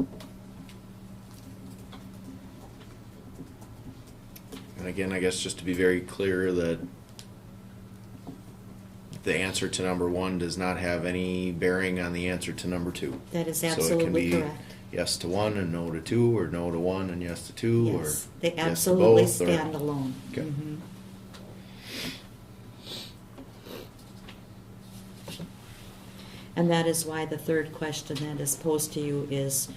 And again, I guess just to be very clear that the answer to number 1 does not have any bearing on the answer to number 2. That is So it can absolutely be correct. yes to 1 and no to 2, or no to 1 and yes to 2, Yes, or they yes to absolutely both, or- stand alone. Okay. Mhm. And that is why the third question that is posed to you is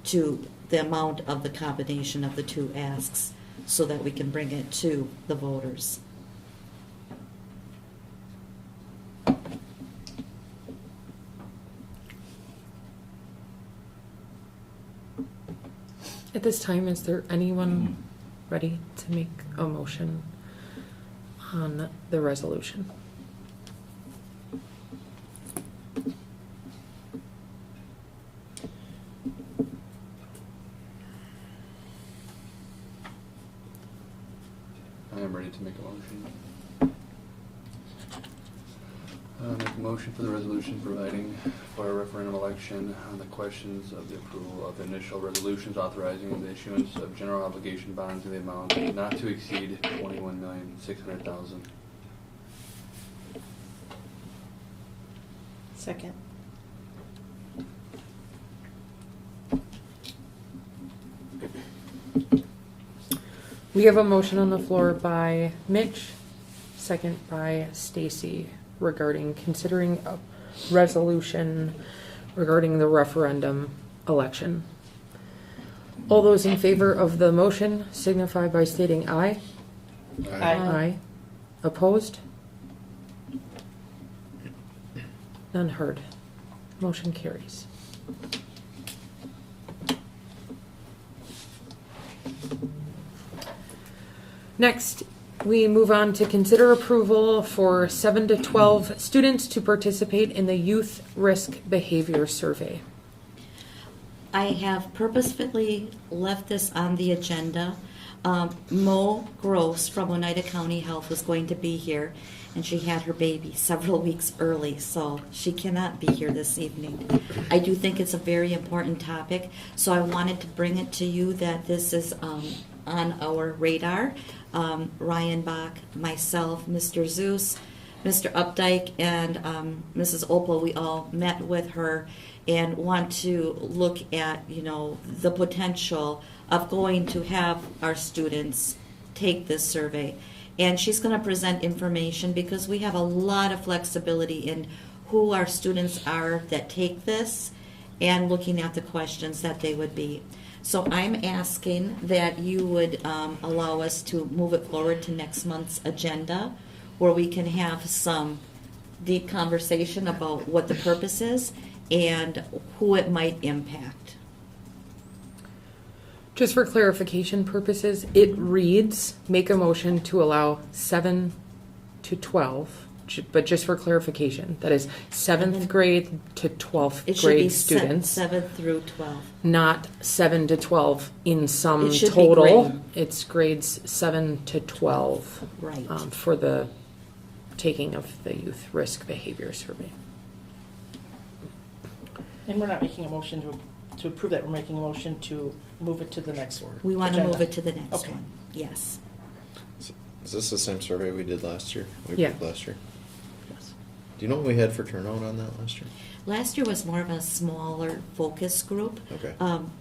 to the amount of the combination of the two asks, so that we can bring it to the voters. At this time, is there anyone ready to make a motion on the resolution? I am ready to make a motion. Make a motion for the resolution providing for a referendum election on the questions of the approval of initial resolutions authorizing the issuance of general obligation bonds in the amount not to exceed $21,600,000. Second. We have a motion on the floor by Mitch, second by Stacy, regarding considering a resolution regarding the referendum election. All those in favor of the motion signify by stating aye. Aye. Aye. Opposed? None heard. Motion carries. Next, we move on to consider approval for 7 to 12 students to participate in the Youth Risk Behavior Survey. I have purposefully left this on the agenda Mo Gross from Oneida County Health was going to be here, and she had her baby several weeks early, so she cannot be here this evening. I do think it's a very important topic, so I wanted to bring it to you that this is on our radar. Ryan Bach, myself, Mr. Zeus, Mr. Updike, and Mrs. Opal, we all met with her and want to look at, the potential of going to have our students take this survey. And she's going to present information because we have a lot of flexibility in who our students are that take this and looking at the questions that they would be. So I'm asking that you would allow us to move it forward to next month's agenda where we can have some deep conversation about what the purpose is and who it might impact. Just for clarification purposes, it reads, make a motion to allow 7 to 12, but just for clarification, that is 7th grade to 12th It should be grade students. 7th through 12th. Not 7 to 12 in some It should be total. grade. It's grades 7 to 12. Right. For the taking of the youth risk behavior survey. And we're not making a motion to approve that, we're making a motion to move it to the next one. We want to move it to the next Okay. one. Yes. Is this the same survey we did last year? We Yeah. approved last year. Do you know what we had for turnout on that last year? Last year was more of a smaller focus group. Okay.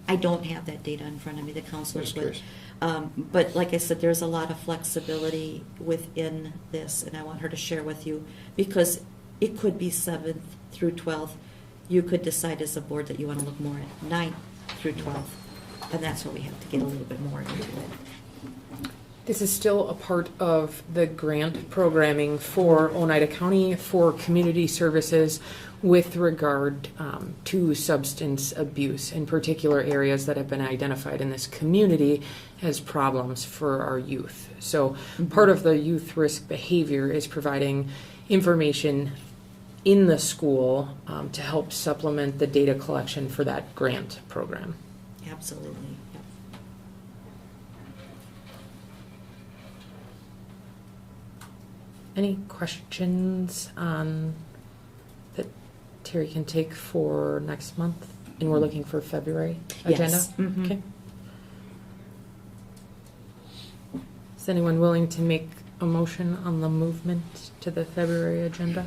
I don't have that data in front of me, the counselors Just would. curious. But like I said, there's a lot of flexibility within this, and I want her to share with you, because it could be 7th through 12th. You could decide as a board that you want to look more at 9th through 12th, and that's where we have to get a little bit more into it. This is still a part of the grant programming for Oneida County for community services with regard to substance abuse, in particular areas that have been identified in this community as problems for our youth. So part of the youth risk behavior is providing information in the school to help supplement the data collection for that grant program. Absolutely. Yep. Any questions on that Terry can take for next month? And we're looking for February agenda? Yes. Mhm. Okay. Is anyone willing to make a motion on the movement to the February agenda?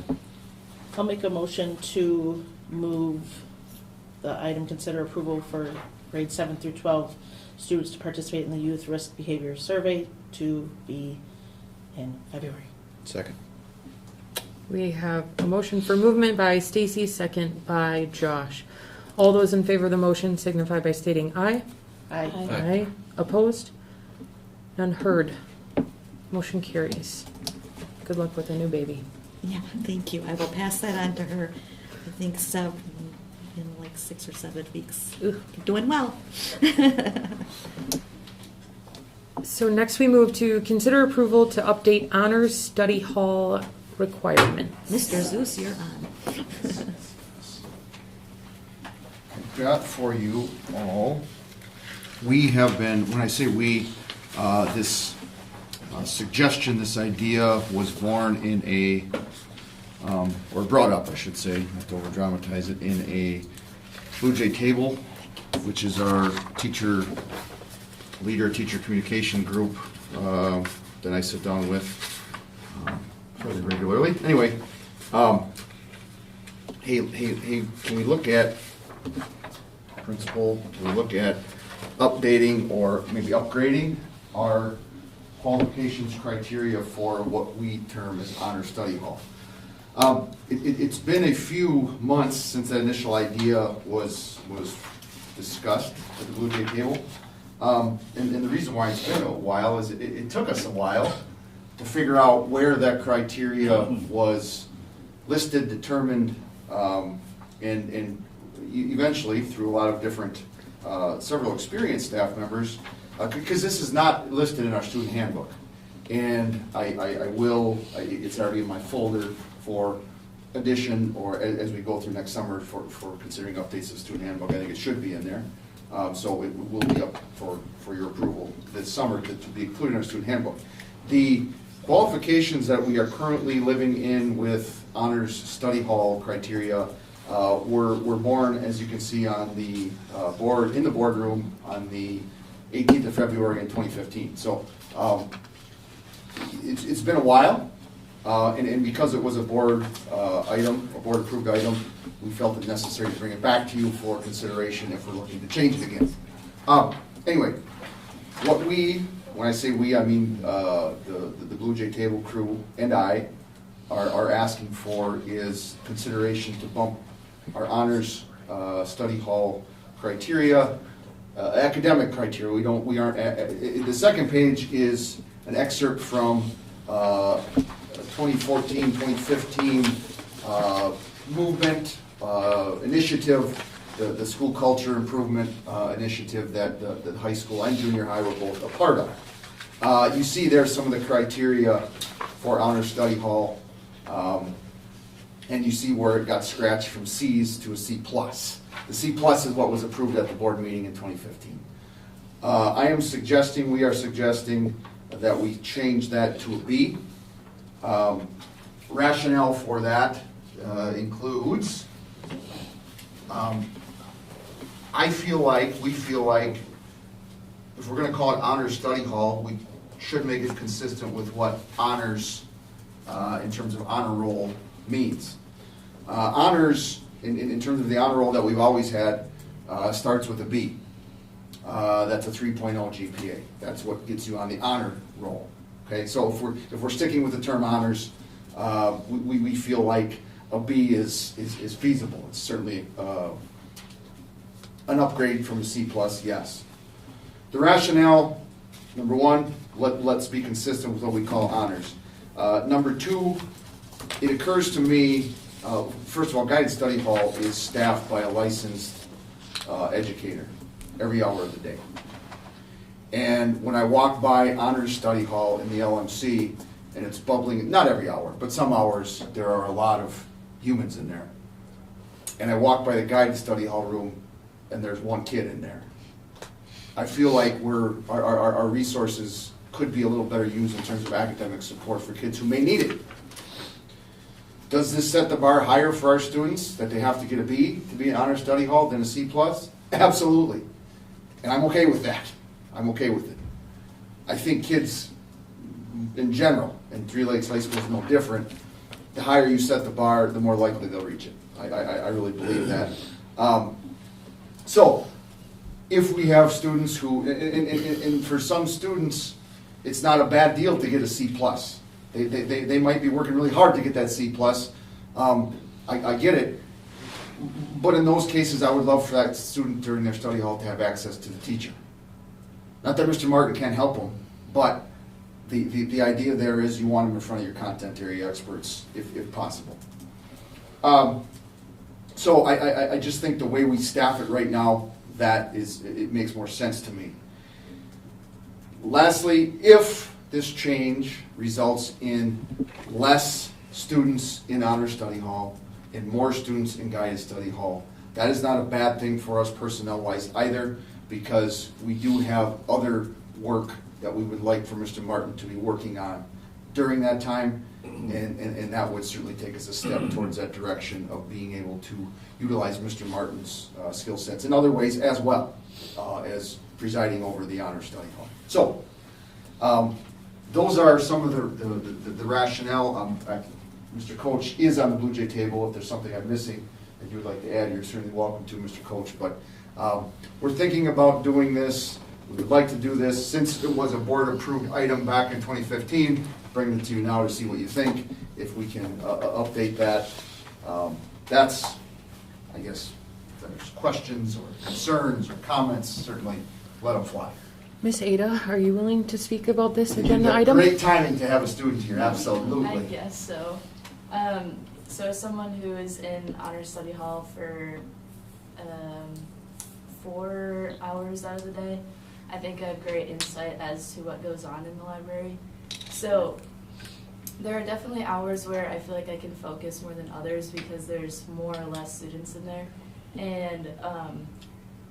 I'll make a motion to move the item, consider approval for grade 7 through 12 students to participate in the youth risk behavior survey to be in February. Second. We have a motion for movement by Stacy, second by Josh. All those in favor of the motion signify by stating aye. Aye. Aye. Opposed? None heard. Motion carries. Good luck with the new baby. Yeah, thank you. I will pass that on to her. I think so, in like 6 or 7 weeks. Ooh, doing well. So next we move to consider approval to update honors study hall requirements. Mr. Zeus, you're on. I've got for you all, we have been, when I say we, this suggestion, this idea was born in a, or brought up, I should say, not to over dramatize it, in a Blue Jay table, which is our teacher communication group that I sit down with fairly regularly. Anyway, hey, can we look at, principal, can we look at updating or maybe upgrading our qualifications criteria for what we term as honor study hall? It's been a few months since that initial idea was discussed at the Blue Jay table. And the reason why it's been a while is it took us a while to figure out where that criteria was listed, determined, and eventually through a lot of different, several experienced staff members, because this is not listed in our student handbook. And it's already in my folder for addition, or as we go through next summer for considering updates to the student handbook. I think it should be in there. So it will be up for your approval this summer to be included in our student handbook. The qualifications that we are currently living in with honors study hall criteria were born, as you can see on the board, in the boardroom on the 18th of February in 2015. So it's been a while, and because it was a board item, a board approved item, we felt it necessary to bring it back to you for consideration if we're looking to change it again. Anyway, when I say we, I mean the Blue Jay Table crew and I are asking for is consideration to bump our honors study hall criteria, academic criteria. We aren't. The second page is an excerpt from 2014-2015 movement initiative, the school culture improvement initiative that the high school and junior high were both a part of. You see there some of the criteria for honor study hall, and you see where it got scratched from C's to a C+. The C+ is what was approved at the board meeting in 2015. We are suggesting that we change that to a B. Rationale for that includes, we feel like, if we're going to call it honors study hall, we should make it consistent with what honors, in terms of honor roll, means. Honors, in terms of the honor roll that we've always had, starts with a B. That's a 3.0 GPA. That's what gets you on the honor roll. Okay, so if we're sticking with the term honors, we feel like a B is feasible. It's certainly an upgrade from a C+, yes. The rationale, number one, let's be consistent with what we call honors. Number two, it occurs to me, first of all, guided study hall is staffed by a licensed educator every hour of the day. And when I walk by honors study hall in the LMC, and it's bubbling, not every hour, but some hours, there are a lot of humans in there. And I walk by the guided study hall room, and there's one kid in there. I feel like our resources could be a little better used in terms of academic support for kids who may need it. Does this set the bar higher for our students, that they have to get a B to be an honor study hall than a C+? Absolutely. And I'm okay with that. I'm okay with it. I think kids in general, and Three Lakes High School is no different, the higher you set the bar, the more likely they'll reach it. I really believe that. So, if we have students who, and for some students, it's not a bad deal to get a C+. They might be working really hard to get that C+. I get it. But in those cases, I would love for that student during their study hall to have access to the teacher. Not that Mr. Martin can't help them, but the idea there is you want them in front of your content area experts if possible. So I just think the way we staff it right now, it makes more sense to me. Lastly, if this change results in less students in honor study hall and more students in guided study hall, that is not a bad thing for us personnel-wise either, because we do have other work that we would like for Mr. Martin to be working on during that time, and that would certainly take us a step towards that direction of being able to utilize Mr. Martin's skill sets in other ways as well as presiding over the honor study hall. So, those are some of the rationale. Mr. Coach is on the Blue Jay table. If there's something I'm missing that you would like to add, you're certainly welcome to, Mr. Coach. But we're thinking about doing this. We would like to do this since it was a board-approved item back in 2015. Bring it to you now to see what you think. If we can update that, that's, I guess, if there's questions or concerns or comments, certainly let them fly. Miss Ada, are you willing to speak about this agenda item? Great timing to have a student here, absolutely. I guess so. So as someone who is in honor study hall for 4 hours out of the day, I think I have great insight as to what goes on in the library. So there are definitely hours where I feel like I can focus more than others because there's more or less students in there. And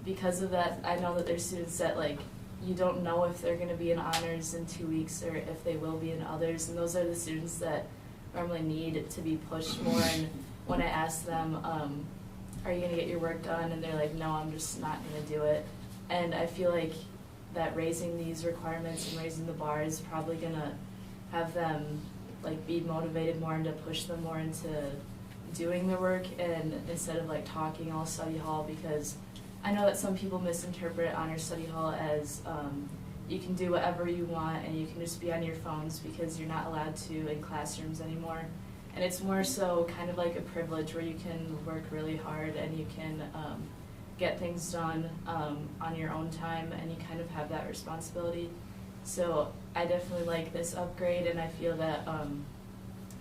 because of that, I know that there's students that like you don't know if they're going to be in honors in 2 weeks or if they will be in others, and those are the students that normally need to be pushed more. And when I ask them, are you going to get your work done? And they're like, no, I'm just not going to do it. And I feel like that raising these requirements and raising the bar is probably going to have them like be motivated more and to push them more into doing the work, and instead of like talking all study hall, because I know that some people misinterpret honor study hall as you can do whatever you want and you can just be on your phones because you're not allowed to in classrooms anymore. And it's more so kind of like a privilege where you can work really hard and you can get things done on your own time, and you kind of have that responsibility. So I definitely like this upgrade, and I feel that,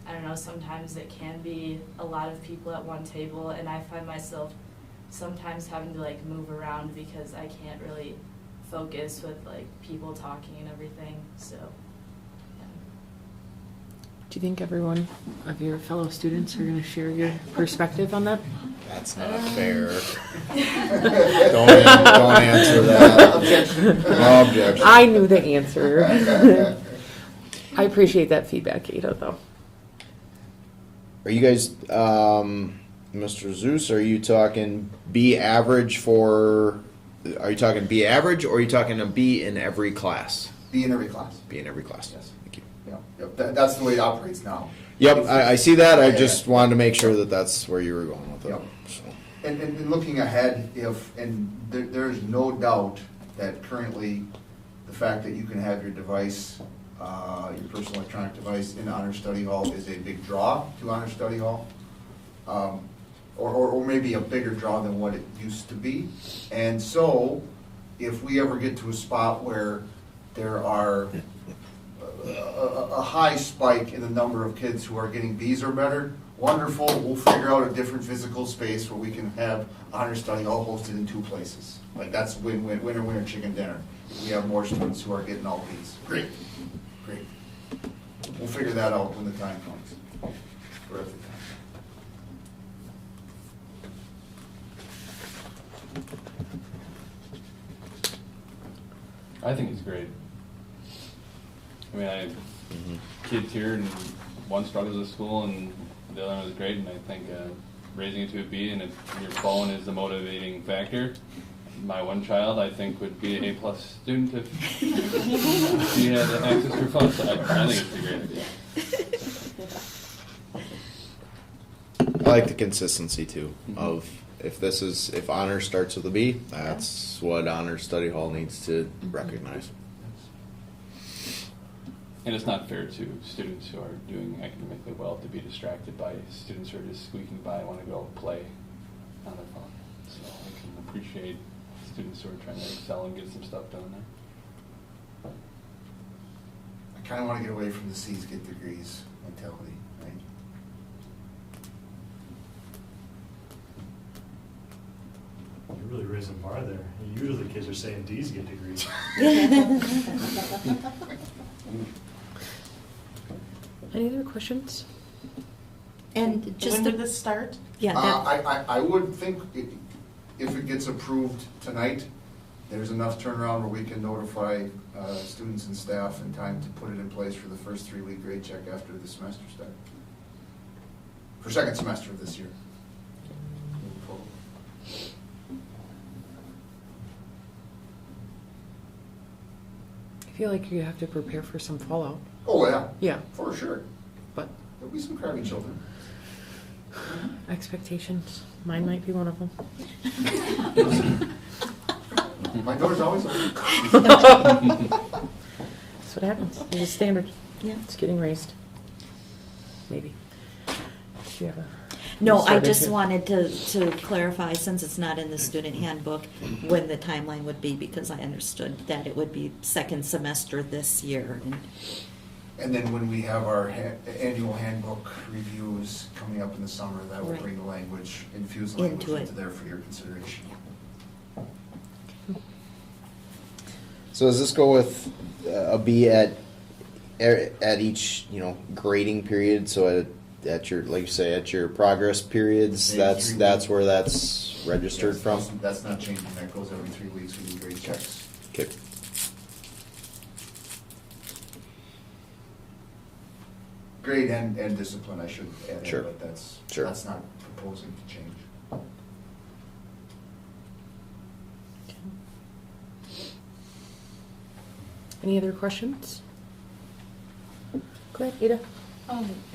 I don't know, sometimes it can be a lot of people at one table, and I find myself sometimes having to like move around because I can't really focus with like people talking and everything. So yeah. Do you think everyone of your fellow students are going to share your perspective on that? That's not fair. Don't answer that. Objection. No objection. I knew the answer. I appreciate that feedback, Ada, though. Are you guys, Mr. Zeus, are you talking B average for, are you talking B average, or are you talking a B in every class? Be in every class. B in every class. Yes. Thank you. Yeah, yep. That's the way it operates now. Yep, I see that. I Yeah, just wanted to make sure that that's where you were going with it. Yep. So. And looking ahead, there's no doubt that currently the fact that you can have your device, your personal electronic device in Honor Study Hall is a big draw to Honor Study Hall. Or maybe a bigger draw than what it used to be. And so, if we ever get to a spot where there are a high spike in the number of kids who are getting Bs or better, wonderful, we'll figure out a different physical space where we can have Honor Study Hall hosted in 2 places. Like, that's win-win, winner, chicken dinner. We have more students who are getting all Bs. Great, great. We'll figure that out when the time comes. Or if the time comes. I think it's great. I mean, kids here, and one struggles at school and the other one is great, and I think raising it to a B, and if your phone is the motivating factor, my one child, I think, would be an A+ student if she had access to her phone, so I think it's a great idea. I like the consistency too of if honor starts with a B, that's what Honor Study Hall needs to recognize. And it's not fair to students who are doing academically well to be distracted by students who are just squeaking by and want to go play on their phone. So I can appreciate students who are trying to excel and get some stuff done there. I kind of want to get away from the C's get degrees mentality, right? You really raised the bar there. Usually kids are saying D's get degrees. Any other questions? And just When to, did this start? yeah, that, I would think if it gets approved tonight, there's enough turnaround where we can notify students and staff in time to put it in place for the first 3-week grade check after the semester start. For second semester of this year. Moving forward. I feel like you have to prepare for some fallout. Oh, yeah. Yeah, For sure. but There'll be some crabby children. expectations, mine might be one of them. My daughter's always open. That's what happens. It's a standard. yeah. It's getting raised. Maybe. Do you have a? No, I started just here? wanted to clarify, since it's not in the student handbook, when the timeline would be, because I understood that it would be second semester this year. And then when we have our annual handbook reviews coming up in the summer, that will Right. bring the language, infuse the language Into it. into there for your consideration. So does this go with a B at each grading period? So at at your, like you say, at your progress periods, Maybe that's 3 that's weeks. where that's registered Yes, from. That's not changing, that goes every 3 weeks, we do grade checks. Okay. Grade and discipline, I should add, Sure. but that's Sure. not proposing to change. Any other questions? Go ahead, Ada.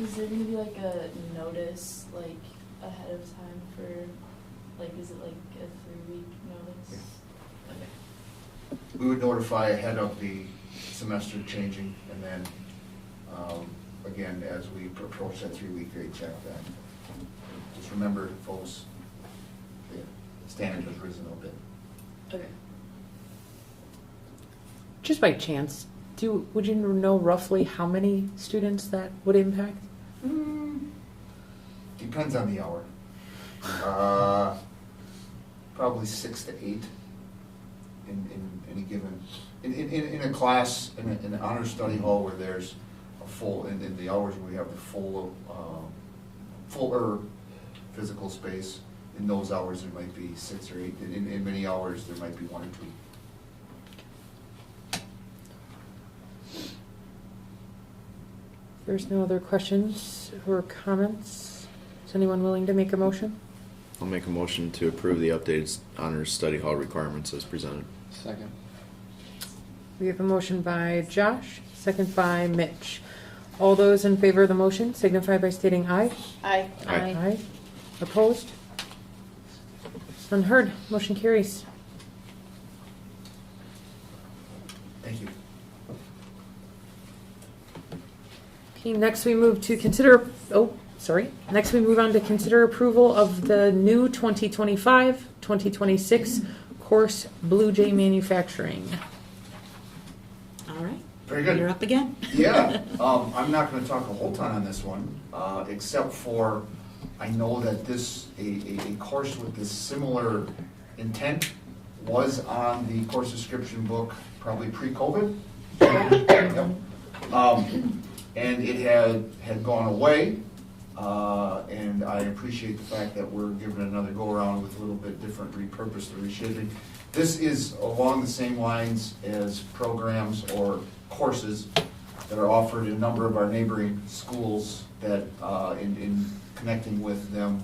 Is there gonna be like a notice, like, ahead of time for, like, is it like a 3-week notice? Okay. We would notify ahead of the semester changing, and then, again, as we approach that 3-week grade check, then, just remember, folks, the standard has risen a bit. Okay. Just by chance, would you know roughly how many students that would impact? Depends on the hour. Probably 6 to 8 in any given, in a class, in an honor study hall where there's a full, in the hours where we have the fuller physical space, in those hours there might be 6 or 8, in many hours there might be 1 or 2. There's no other questions or comments. Is anyone willing to make a motion? I'll make a motion to approve the updated honors study hall requirements as presented. Second. We have a motion by Josh, second by Mitch. All those in favor of the motion signify by stating aye. Aye. Aye. Opposed? Unheard. Motion carries. Thank you. Okay, next we move to Next we move on to consider approval of the new 2025-2026 course Blue Jay Manufacturing. All right. Very good. You're up again. Yeah, I'm not gonna talk a whole ton on this one, except for, I know that a course with this similar intent was on the course description book probably pre-COVID. Yep. And it had gone away, and I appreciate the fact that we're giving it another go-around with a little bit different repurposed or reshaping. This is along the same lines as programs or courses that are offered in a number of our neighboring schools that, in connecting with them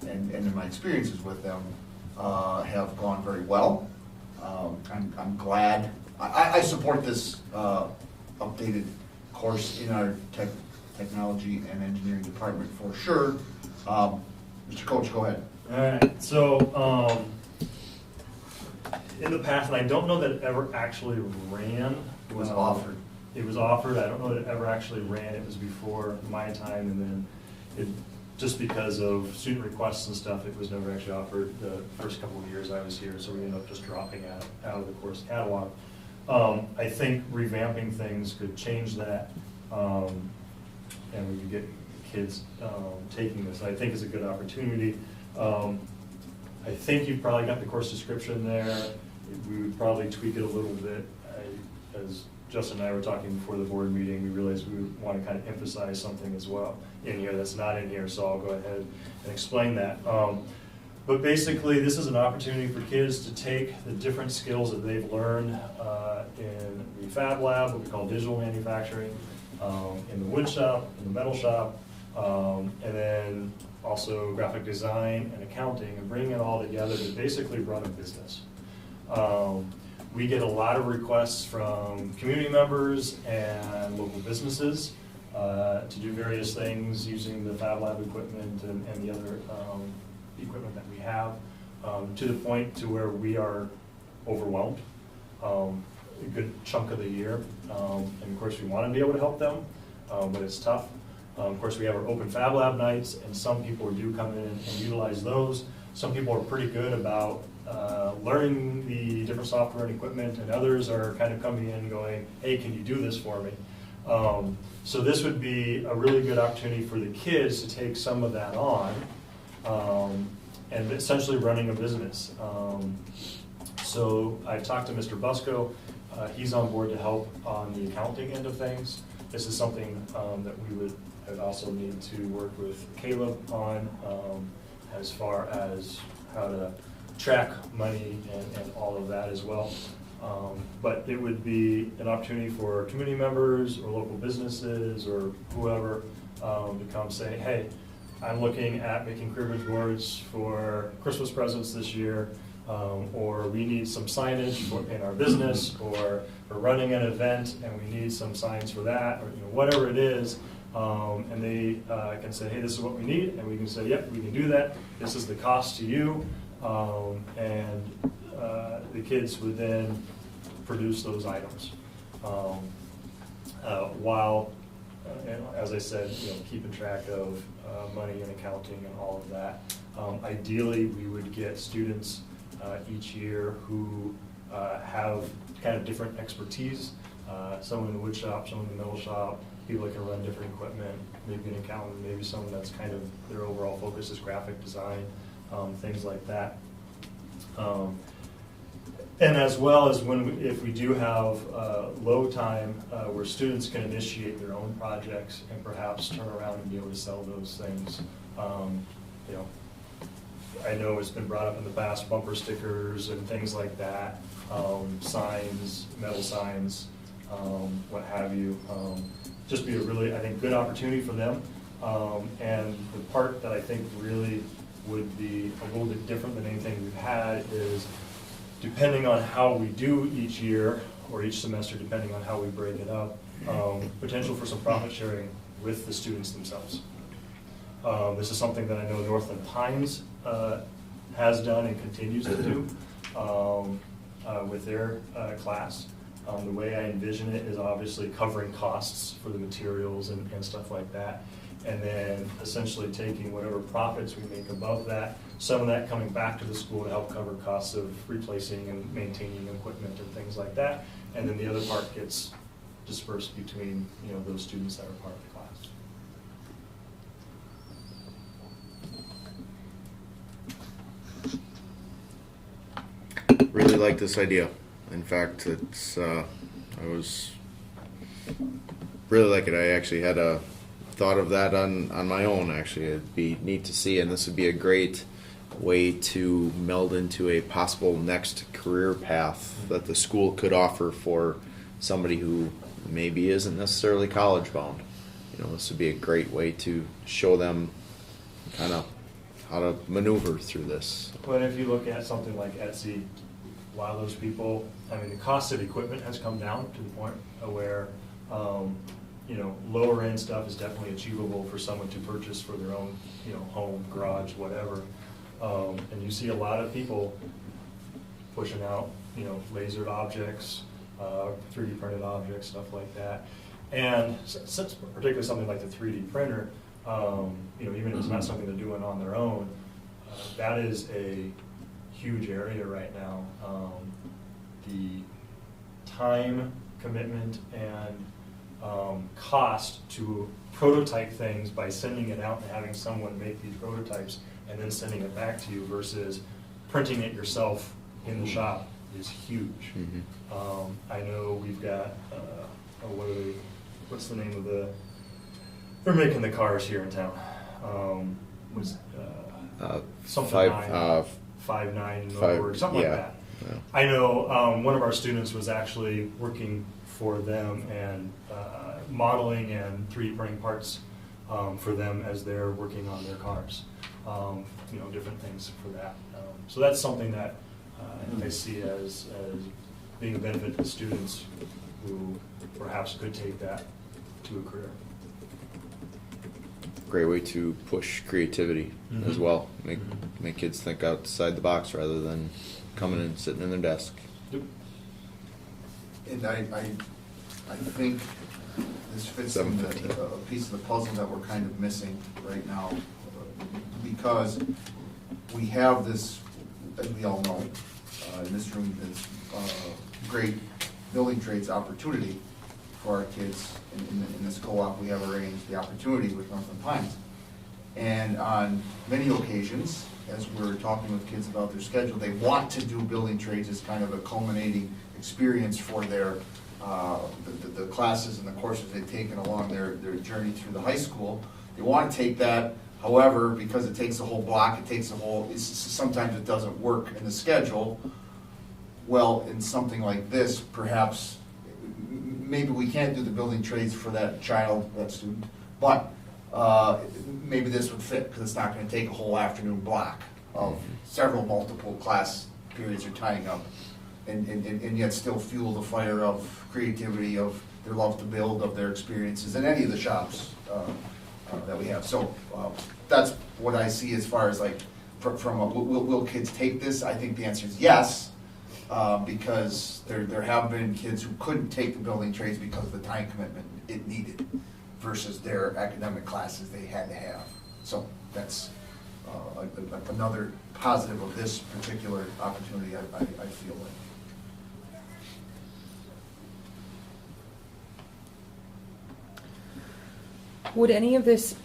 and in my experiences with them, have gone very well. I'm glad, I support this updated course in our technology and engineering department for sure. Mr. Coach, go ahead. All right, so, in the past, and I don't know that it ever actually ran. It was offered. It was offered, I don't know that it ever actually ran, it was before my time, and then it, just because of student requests and stuff, it was never actually offered the first couple of years I was here, so we ended up just dropping out of the course catalog. I think revamping things could change that, and we could get kids taking this. I think it's a good opportunity. I think you've probably got the course description there. We would probably tweak it a little bit. As Justin and I were talking before the board meeting, we realized we would want to kind of emphasize something as well in here that's not in here, so I'll go ahead and explain that. But basically, this is an opportunity for kids to take the different skills that they've learned in the Fab Lab, what we call digital manufacturing, in the wood shop, in the metal shop, and then also graphic design and accounting, and bring it all together to basically run a business. We get a lot of requests from community members and local businesses to do various things using the Fab Lab equipment and the other equipment that we have, to the point to where we are overwhelmed a good chunk of the year. And of course, we want to be able to help them, but it's tough. Of course, we have our open Fab Lab nights, and some people do come in and utilize those. Some people are pretty good about learning the different software and equipment, and others are kind of coming in going, hey, can you do this for me? So this would be a really good opportunity for the kids to take some of that on, and essentially running a business. So I talked to Mr. Busco. He's on board to help on the accounting end of things. this is something that I would also need to work with Caleb on as far as how to track money and all of that as well. But it would be an opportunity for community members or local businesses or whoever to come say, hey, I'm looking at making cribbage boards for Christmas presents this year, or we need some signage in our business, or we're running an event and we need some signs for that, or whatever it is. And they can say, hey, this is what we need, and we can say, yep, we can do that. This is the cost to you, and the kids would then produce those items. While, as I said, keeping track of money and accounting and all of that. Ideally, we would get students each year who have kind of different expertise. Someone in the wood shop, someone in the metal shop, people that can run different equipment, maybe an accountant, maybe someone that's kind of their overall focus is graphic design, things like that. And as well as if we do have low time where students can initiate their own projects and perhaps turn around and be able to sell those things. I know it's been brought up in the past, bumper stickers and things like that, signs, metal signs, what have you. Just be a really, I think, good opportunity for them. And the part that I think really would be a little bit different than anything we've had is, depending on how we do each year or each semester, depending on how we break it up, potential for some profit sharing with the students themselves. This is something that I know Northland Pines has done and continues to do with their class. The way I envision it is obviously covering costs for the materials and stuff like that, and then essentially taking whatever profits we make above that, some of that coming back to the school to help cover costs of replacing and maintaining equipment and things like that, and then the other part gets dispersed between those students that are part of the class. Really like this idea. In fact, it's I was really like it. I actually had a thought of that on my own. Actually, it'd be neat to see, and this would be a great way to meld into a possible next career path that the school could offer for somebody who maybe isn't necessarily college bound. This would be a great way to show them kind of how to maneuver through this. But if you look at something like Etsy, a lot of those people, the cost of equipment has come down to the point where, lower end stuff is definitely achievable for someone to purchase for their own, home, garage, whatever. And you see a lot of people pushing out, lasered objects, 3D printed objects, stuff like that. And since particularly something like the 3D printer, even if it's not something they're doing on their own, that is a huge area right now. The time commitment and cost to prototype things by sending it out and having someone make these prototypes and then sending it back to you versus printing it yourself in the shop is huge. Mm-hmm. I know we've got, what's the name of they're making the cars here in town. Something 5.9, something like that. Yeah. I know one of our students was actually working for them and modeling and 3D printing parts for them as they're working on their cars. Different things for that. So that's something that I see as being a benefit to the students who perhaps could take that to a career. Great way to push creativity as well. Make kids think outside the box rather than coming and sitting in their desk. Yep. And I think this fits in a piece of the puzzle that we're kind of missing right now, because we have this, as we all know, in this room, this great building trades opportunity for our kids in this co-op. We have arranged the opportunity with Northland Pines. And on many occasions, as we're talking with kids about their schedule, they want to do building trades as kind of a culminating experience for their the classes and the courses they've taken along their journey through the high school. They want to take that, however, because it takes a whole block, sometimes it doesn't work in the schedule. Well, in something like this, perhaps, maybe we can't do the building trades for that child, that student, but maybe this would fit, because it's not going to take a whole afternoon block of several multiple class periods are tying up, and yet still fuel the fire of creativity, of their love to build, of their experiences in any of the shops that we have. So that's what I see as far as like, will kids take this? I think the answer is yes, because there have been kids who couldn't take the building trades because of the time commitment it needed versus their academic classes they had to have. So that's another positive of this particular opportunity, I feel like. Would any of this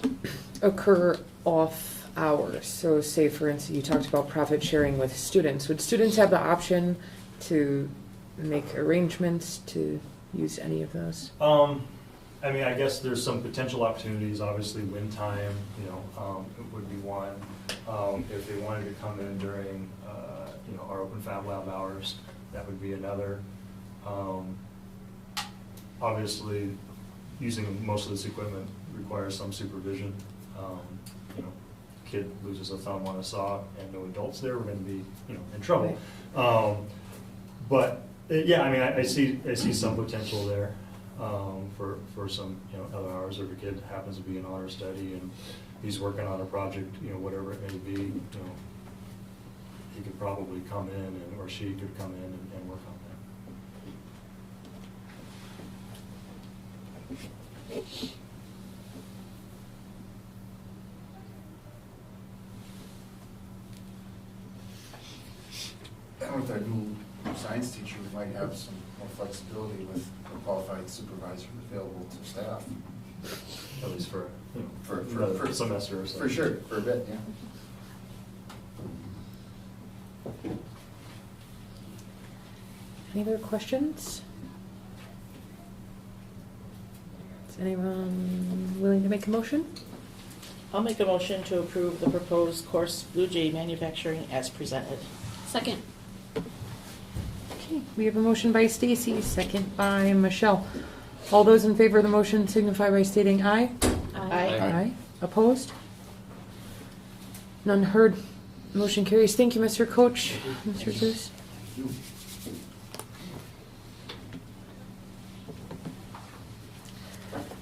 occur off hours? So say, for instance, you talked about profit sharing with students. Would students have the option to make arrangements to use any of those? I mean, I guess there's some potential opportunities, obviously wind time, it would be one. If they wanted to come in during, our open Fab Lab hours, that would be another. Obviously, using most of this equipment requires some supervision. Kid loses a thumb on a saw and no adults there, we're going to be, in trouble. Right. But yeah, I mean, I see some potential there for some, other hours. If a kid happens to be in honor study and he's working on a project, whatever it may be, he could probably come in or she could come in and work on that. And with our new science teacher, we might have some more flexibility with a qualified supervisor available to staff. At least for For a semester or so. For sure, for a bit, yeah. Any other questions? Is anyone willing to make a motion? I'll make a motion to approve the proposed course Blue Jay Manufacturing as presented. Second. Okay, we have a motion by Stacy, second by Michelle. All those in favor of the motion signify by stating aye. Aye. Aye. Opposed? None heard. Motion carries. Thank you, Mr. Coach. Mr. Zeus.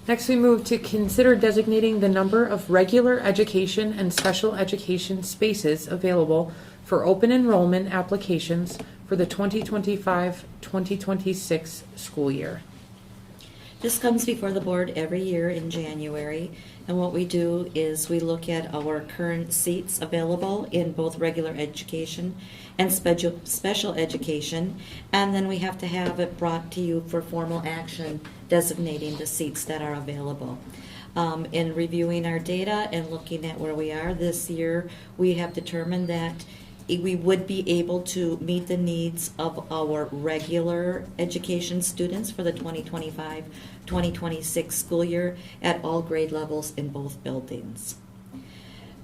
Next, we move to consider designating the number of regular education and special education spaces available for open enrollment applications for the 2025-2026 school year. This comes before the board every year in January, and what we do is we look at our current seats available in both regular education and special education, and then we have to have it brought to you for formal action designating the seats that are available. In reviewing our data and looking at where we are this year, we have determined that we would be able to meet the needs of our regular education students for the 2025-2026 school year at all grade levels in both buildings.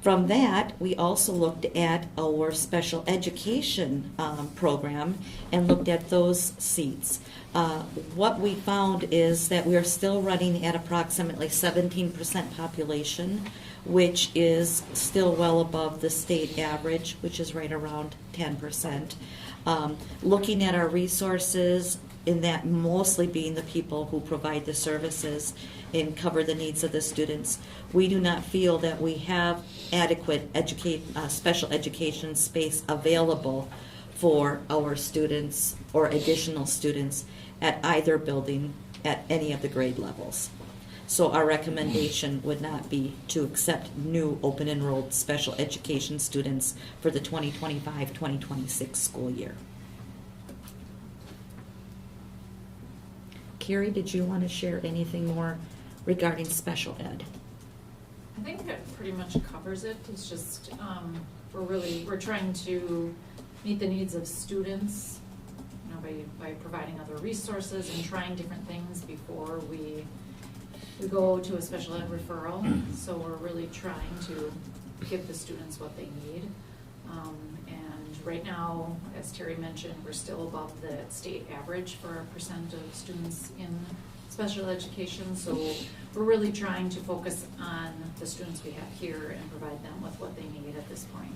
From that, we also looked at our special education program and looked at those seats. What we found is that we are still running at approximately 17% population, which is still well above the state average, which is right around 10%. Looking at our resources, in that mostly being the people who provide the services and cover the needs of the students, we do not feel that we have adequate special education space available for our students or additional students at either building at any of the grade levels. So our recommendation would not be to accept new open enrolled special education students for the 2025-2026 school year. Carrie, did you want to share anything more regarding special ed? I think that pretty much covers it. It's just, we're trying to meet the needs of students, by providing other resources and trying different things before we go to a special ed referral. So we're really trying to give the students what they need. And right now, as Terry mentioned, we're still above the state average for a percent of students in special education. So we're really trying to focus on the students we have here and provide them with what they need at this point.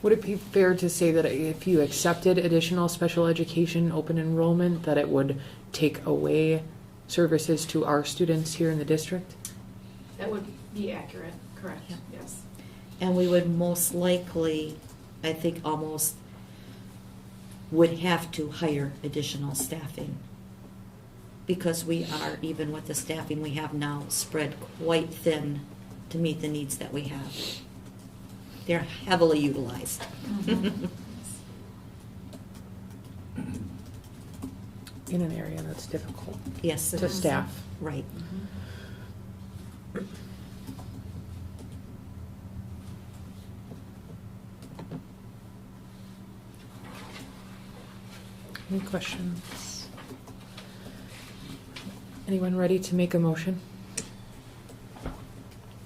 Would it be fair to say that if you accepted additional special education open enrollment, that it would take away services to our students here in the district? That would be accurate, correct, Yeah. yes. And we would most likely, I think almost, would have to hire additional staffing. Because we are, even with the staffing we have now, spread quite thin to meet the needs that we have. They're heavily utilized. Mhm. In an area that's difficult Yes. it to is. staff. Right. Any questions? Anyone ready to make a motion? Do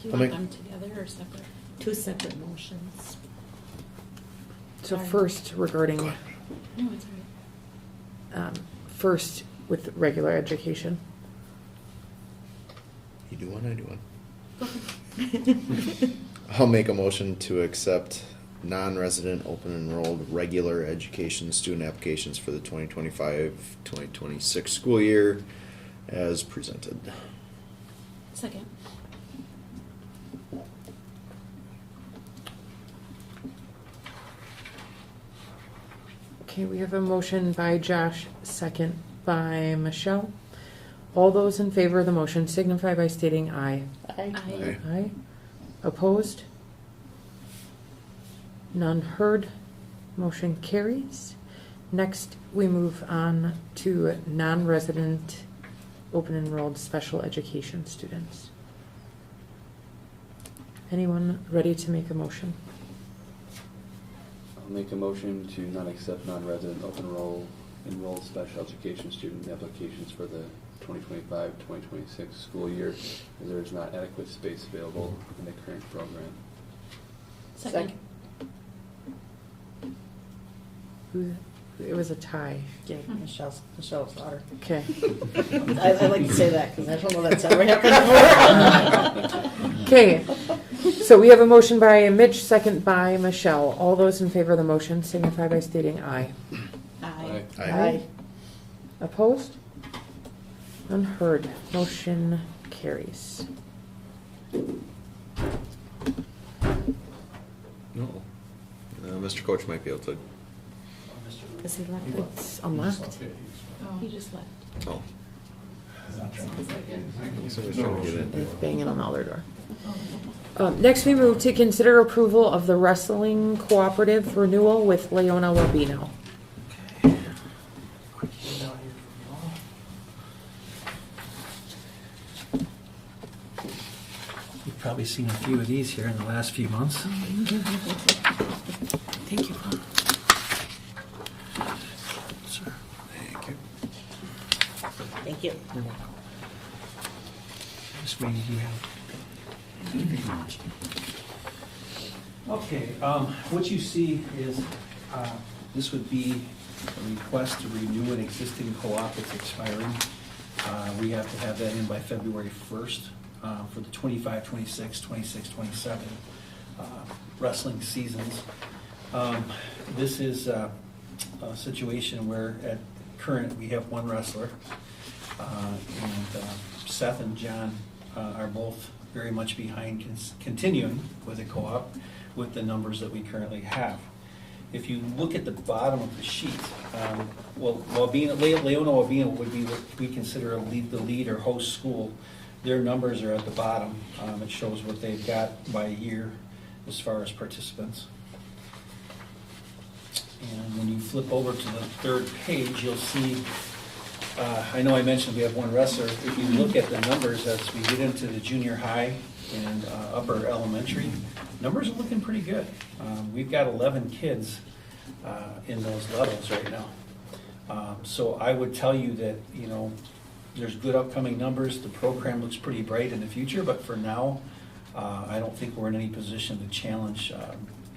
you I'll want make- them together or separate? Two separate motions. So Sorry. first regarding, No, it's all right. first with regular education. You do one, I do one. I'll make a motion to accept non-resident open enrolled regular education student applications for the 2025-2026 school year as presented. Second. Okay, we have a motion by Josh, second by Michelle. All those in favor of the motion signify by stating aye. Aye. Aye. Aye. Opposed? None heard. Motion carries. Next, we move on to non-resident open enrolled special education students. Anyone ready to make a motion? I'll make a motion to not accept non-resident enrolled special education student applications for the 2025-2026 school year, as there is not adequate space available in the current program. Second. Who- It was a tie. Yeah, Michelle's daughter. Okay. I like to say that because I don't know that's ever happened before. Okay, so we have a motion by Mitch, second by Michelle. All those in favor of the motion signify by stating aye. Aye. Aye. Opposed? Unheard. Motion carries. No. Mr. Coach might be able to. Is he left? It's unlocked. Oh, he just left. Oh. Sounds like it. Somebody's trying to get in. It's banging on the other door. Next, we move to consider approval of the wrestling cooperative renewal with Leona Wabino. You've probably seen a few of these here in the last few months. Thank you. Sir. Thank you. Thank you. You're welcome. Ms. Rainey, do you have? Okay, what you see is, this would be a request to renew an existing co-op that's expiring. We have to have that in by February 1st for the 25, 26, 26, 27 wrestling seasons. This is a situation where at current, we have one wrestler. And Seth and John are both very much behind continuing with the co-op with the numbers that we currently have. If you look at the bottom of the sheet, Leona Wabino would be what we consider the lead or host school. Their numbers are at the bottom. It shows what they've got by year as far as participants. And when you flip over to the third page, you'll see, I know I mentioned we have one wrestler. If you look at the numbers as we get into the junior high and upper elementary, numbers are looking pretty good. We've got 11 kids in those levels right now. So I would tell you that, you know, there's good upcoming numbers. The program looks pretty bright in the future, but for now, I don't think we're in any position to challenge,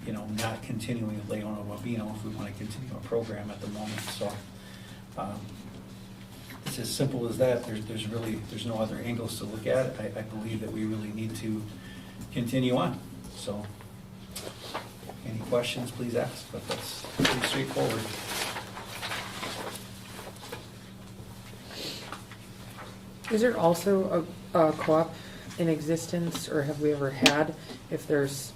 you know, not continuing with Leona Wabeno if we want to continue a program at the moment. So it's as simple as that. There's no other angles to look at. I believe that we really need to continue on. So any questions, please ask, but that's pretty straightforward. Is there also a co-op in existence, or have we ever had, if there's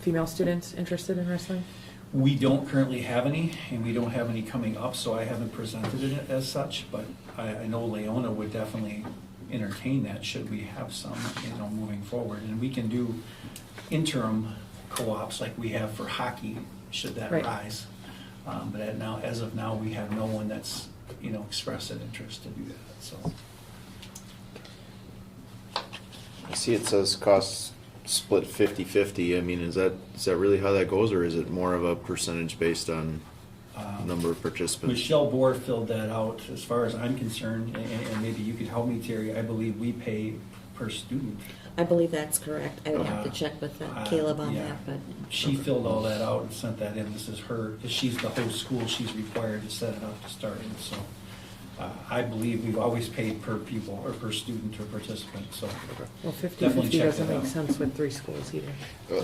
female students interested in wrestling? We don't currently have any, and we don't have any coming up, so I haven't presented it as such, but I know Leona would definitely entertain that should we have some, you know, moving forward. And we can do interim co-ops like we have for hockey, should that Right. arise. But as of now, we have no one that's, you know, expressed an interest to do that, so. I see it says costs split 50-50. I mean, is that really how that goes, or is it more of a percentage based on number of participants? Michelle Bohr filled that out. As far as I'm concerned, and maybe you could help me, Terry, I believe we pay per student. I believe that's correct. I would have to check with Caleb on Yeah. that, but. She filled all that out and sent that in. This is her, because she's the host school, she's required to set it up to start in, so. I believe we've always paid per pupil, or per student or participant, so. Well, Definitely 50-50 check doesn't that make out. sense with 3 schools either.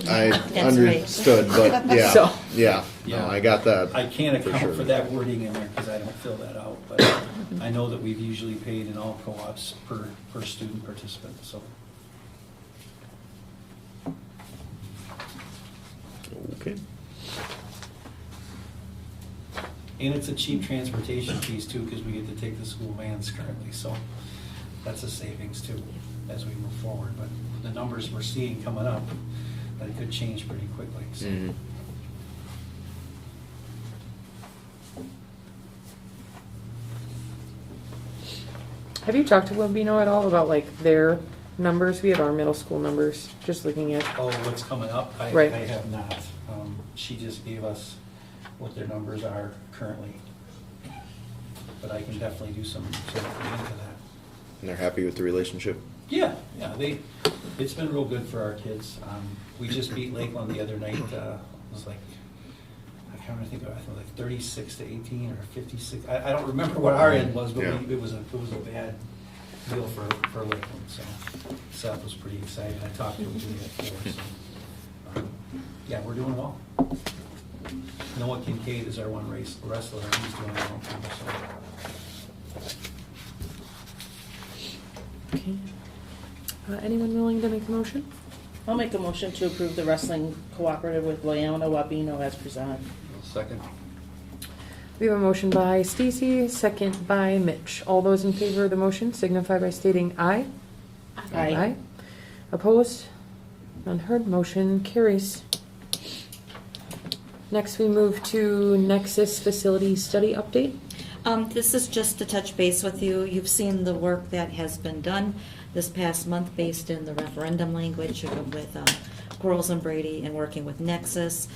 I That's understood, but yeah, So- yeah, no, I got that. I can't for account sure. for that wording in there because I don't fill that out, but I know that we've usually paid in all co-ops per student participant, so. Okay. And it's a cheap transportation piece too, because we get to take the school vans currently, so that's a savings too as we move forward. But the numbers we're seeing coming up, that could change pretty quickly, so. Mhm. Have you talked to Wabeno at all about like their numbers? We have our middle school numbers, just looking at. Oh, what's coming up? I Right. have not. She just gave us what their numbers are currently. But I can definitely do some looking into that. And they're happy with the relationship? Yeah, it's been real good for our kids. We just beat Lakeland the other night, it was like, I can't remember, I think like 36-18 or 56. I don't remember what our end was, but Yeah. it was a bad deal for Lakeland, so Seth was pretty excited. I talked to him before, so. Yeah, we're doing well. Noah Kincaid is our one wrestler, and he's doing well too, so. Okay. Anyone willing to make a motion? I'll make a motion to approve the wrestling cooperative with Leona Wabeno as presented. Second. We have a motion by Stacy, second by Mitch. All those in favor of the motion signify by stating aye. Aye. Opposed? None heard. Motion carries. Next, we move to Nexus Facility Study Update. This is just to touch base with you. You've seen the work that has been done this past month based in the referendum language with Quarles and Brady and working with Nexus.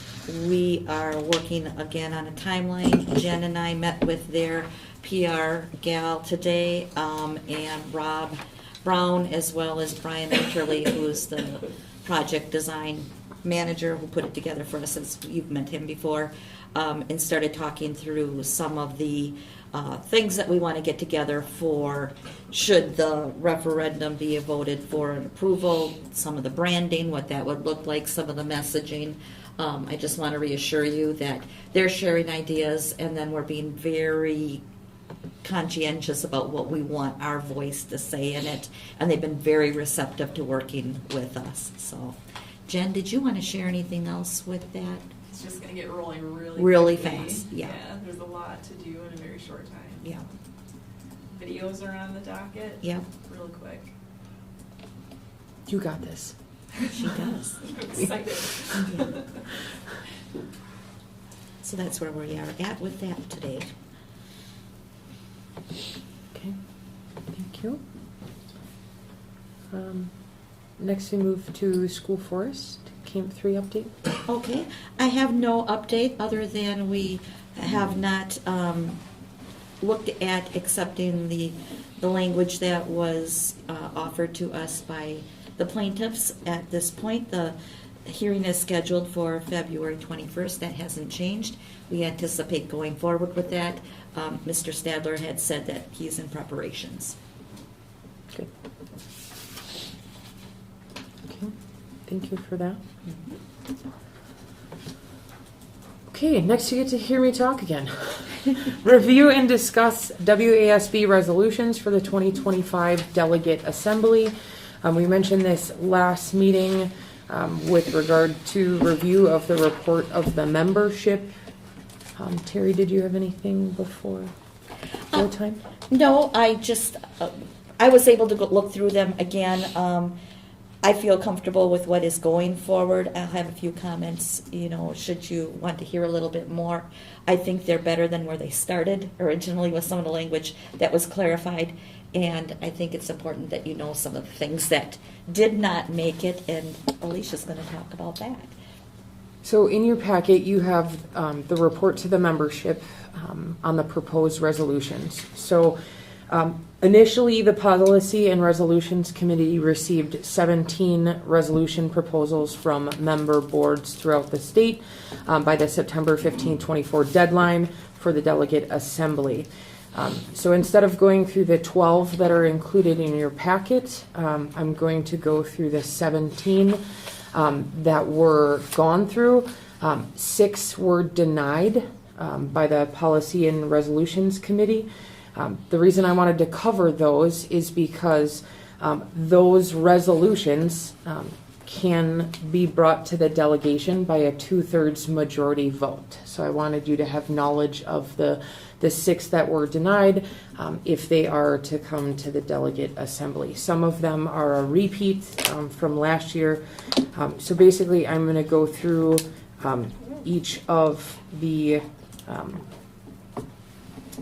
We are working again on a timeline. Jen and I met with their PR gal today, and Rob Brown, as well as Brian Winterly, who's the project design manager who put it together for us, as you've met him before, and started talking through some of the things that we want to get together for should the referendum be voted for an approval, some of the branding, what that would look like, some of the messaging. I just want to reassure you that they're sharing ideas, and then we're being very conscientious about what we want our voice to say in it, and they've been very receptive to working with us. So, Jen, did you want to share anything else with that? It's just gonna get rolling Really quickly. fast, yeah. There's a lot to do in a very short time. Yeah. Videos are on the docket. Yeah. Real quick. You got this. She does. I'm excited. So that's where we are at with that today. Okay, thank you. Next, we move to School Forest Camp 3 update. Okay, I have no update other than we have not looked at accepting the language that was offered to us by the plaintiffs. At this point, the hearing is scheduled for February 21st. That hasn't changed. We anticipate going forward with that. Mr. Stadler had said that he's in preparations. Good. Okay, thank you for that. Okay, next you get to hear me talk again. Review and discuss WASB resolutions for the 2025 Delegate Assembly. We mentioned this last meeting with regard to review of the report of the membership. Terry, did you have anything before your time? No, I just, I was able to look through them again. I feel comfortable with what is going forward. I'll have a few comments, should you want to hear a little bit more. I think they're better than where they started originally with some of the language that was clarified. And I think it's important that you know some of the things that did not make it, and Alicia's going to talk about that. So in your packet, you have the report to the membership on the proposed resolutions. So initially, the Policy and Resolutions Committee received 17 resolution proposals from member boards throughout the state by the September 15, 24 deadline for the Delegate Assembly. So instead of going through the 12 that are included in your packet, I'm going to go through the 17 that were gone through. 6 were denied by the Policy and Resolutions Committee. The reason I wanted to cover those is because those resolutions can be brought to the delegation by a 2/3 majority vote. So I wanted you to have knowledge of the 6 that were denied if they are to come to the Delegate Assembly. Some of them are a repeat from last year. So basically, I'm going to go through each of the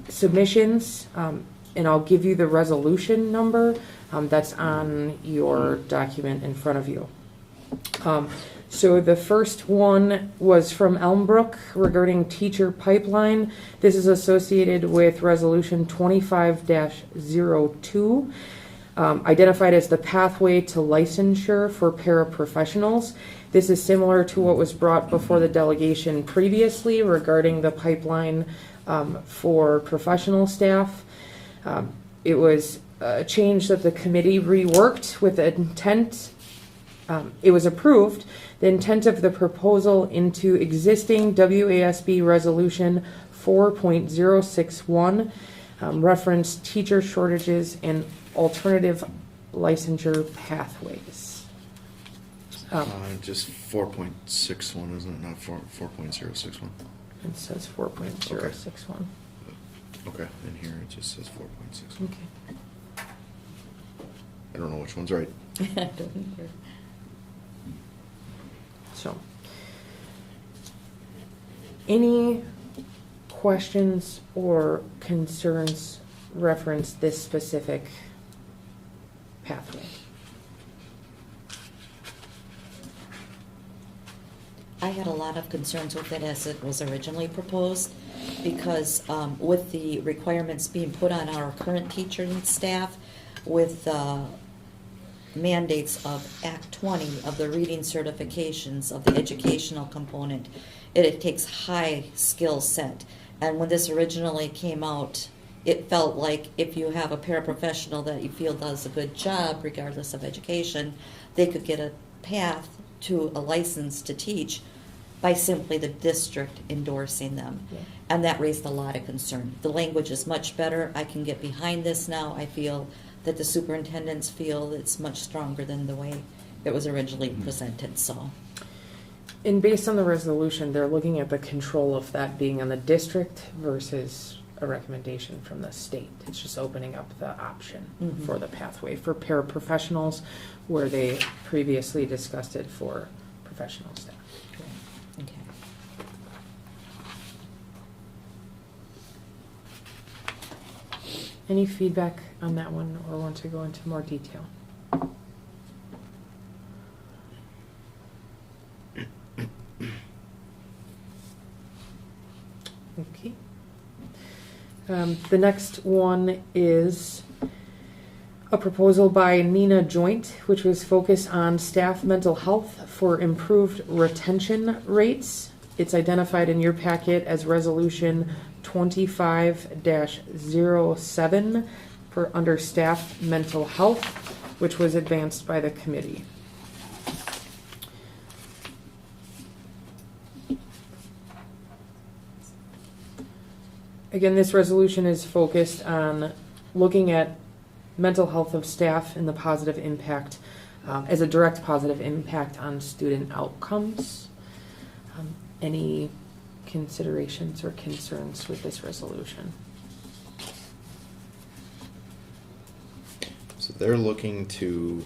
submissions, and I'll give you the resolution number that's on your document in front of you. So the first one was from Elmbrook regarding teacher pipeline. This is associated with resolution 25-02, identified as the pathway to licensure for paraprofessionals. This is similar to what was brought before the delegation previously regarding the pipeline for professional staff. It was a change that the committee reworked with the intent. It was approved, the intent of the proposal into existing WASB resolution 4.061, reference teacher shortages and alternative licensure pathways. Just 4.61, isn't it? Not 4.061. It says 4.061. Okay, in here it just says 4.61. Okay. I don't know which one's right. I don't either. So, any questions or concerns reference this specific pathway? I had a lot of concerns with it as it was originally proposed, because with the requirements being put on our current teacher and staff, with the mandates of Act 20, of the reading certifications, of the educational component, it takes high skill set. And when this originally came out, it felt like if you have a paraprofessional that you feel does a good job, regardless of education, they could get a path to a license to teach by simply the district endorsing them. Yeah. And that raised a lot of concern. The language is much better. I can get behind this now. I feel that the superintendents feel it's much stronger than the way it was originally presented, so. And based on the resolution, they're looking at the control of that being on the district versus a recommendation from the state. It's just opening up the option for the pathway for paraprofessionals, where they previously discussed it for professional staff. Okay. Any feedback on that one, or want to go into more detail? Okay. The next one is a proposal by Nina Joint, which was focused on staff mental health for improved retention rates. It's identified in your packet as Resolution 25-07 for under staff mental health, which was advanced by the committee. Again, this resolution is focused on looking at mental health of staff and the positive impact, as a direct positive impact on student outcomes. Any considerations or concerns with this resolution? So they're looking to,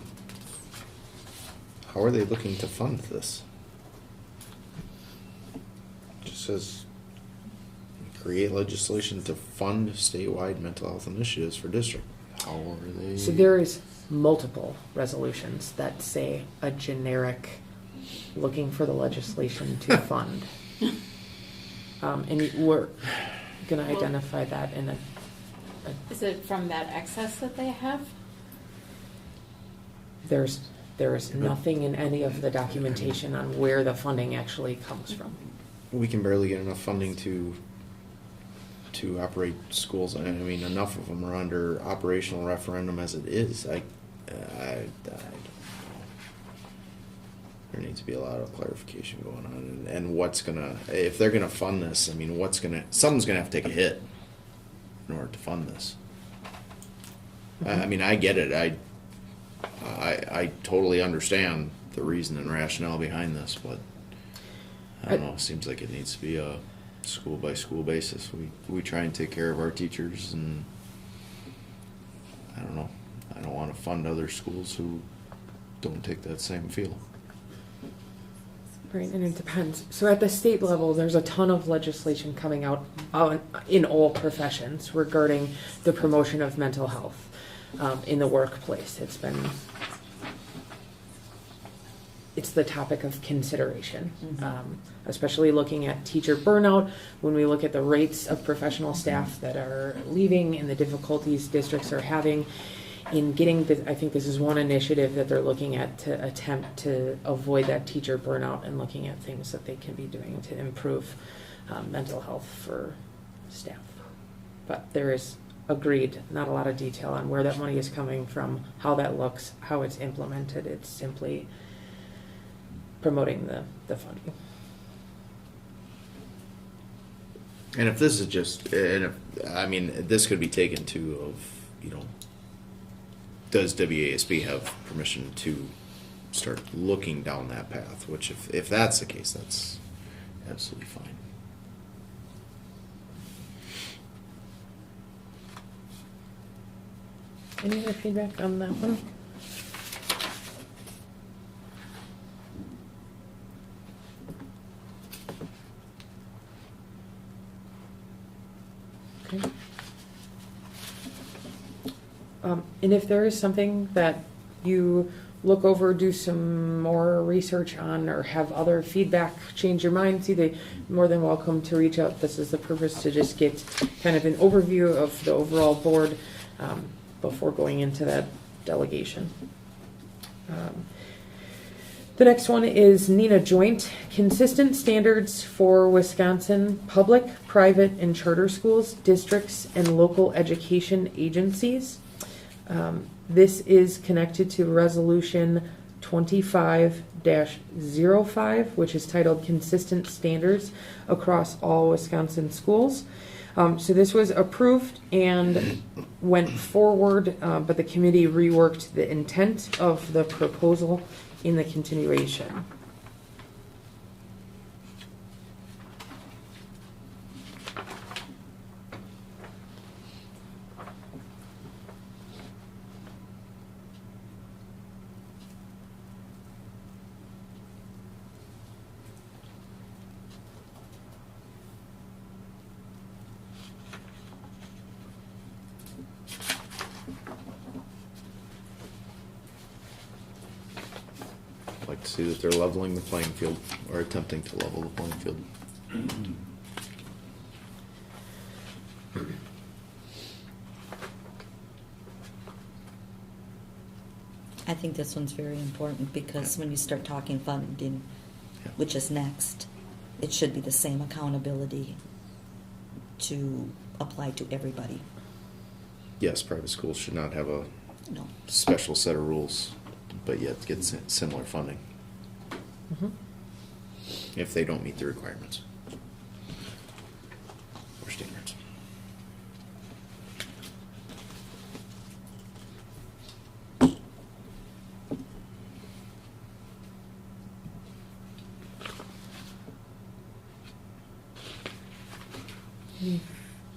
how are they looking to fund this? Just says, create legislation to fund statewide mental health initiatives for district. How are they? So there is multiple resolutions that say a generic looking for the legislation to fund. And we're gonna identify that in a Is it from that excess that they have? there is nothing in any of the documentation on where the funding actually comes from. We can barely get enough funding to operate schools. I mean, enough of them are under operational referendum as it is. I don't know. There needs to be a lot of clarification going on, and what's gonna, if they're gonna fund this, I mean, someone's gonna have to take a hit in order to fund this. I mean, I get it. I totally understand the reason and rationale behind this, but I don't know. It seems like it needs to be a school by school basis. We try and take care of our teachers, and I don't know. I don't want to fund other schools who don't take that same field. Right, and it depends. So at the state level, there's a ton of legislation coming out in all professions regarding the promotion of mental health in the workplace. It's the topic of consideration, especially looking at teacher burnout. When we look at the rates of professional staff that are leaving and the difficulties districts are having in getting this, I think this is one initiative that they're looking at to attempt to avoid that teacher burnout and looking at things that they can be doing to improve mental health for staff. But there is, agreed, not a lot of detail on where that money is coming from, how that looks, how it's implemented. It's simply promoting the funding. And if this is just, I mean, this could be taken too of, does WASB have permission to start looking down that path? Which, if that's the case, that's absolutely fine. Any other feedback on that one? Okay. And if there is something that you look over, do some more research on, or have other feedback, change your mind, you're more than welcome to reach out. This is the purpose, to just get kind of an overview of the overall board before going into that delegation. The next one is Nina Joint, consistent standards for Wisconsin public, private, and charter schools, districts, and local education agencies. This is connected to Resolution 25-05, which is titled Consistent Standards Across All Wisconsin Schools. So this was approved and went forward, but the committee reworked the intent of the proposal in the continuation. I'd like to see that they're leveling the playing field, or attempting to level the playing field. think this one's very important because when you start talking funding, Yeah. which is next, it should be the same accountability to apply to everybody. Yes, private schools should not have a No. special set of rules, but yet get similar funding Mhm. if they don't meet the requirements or standards. Any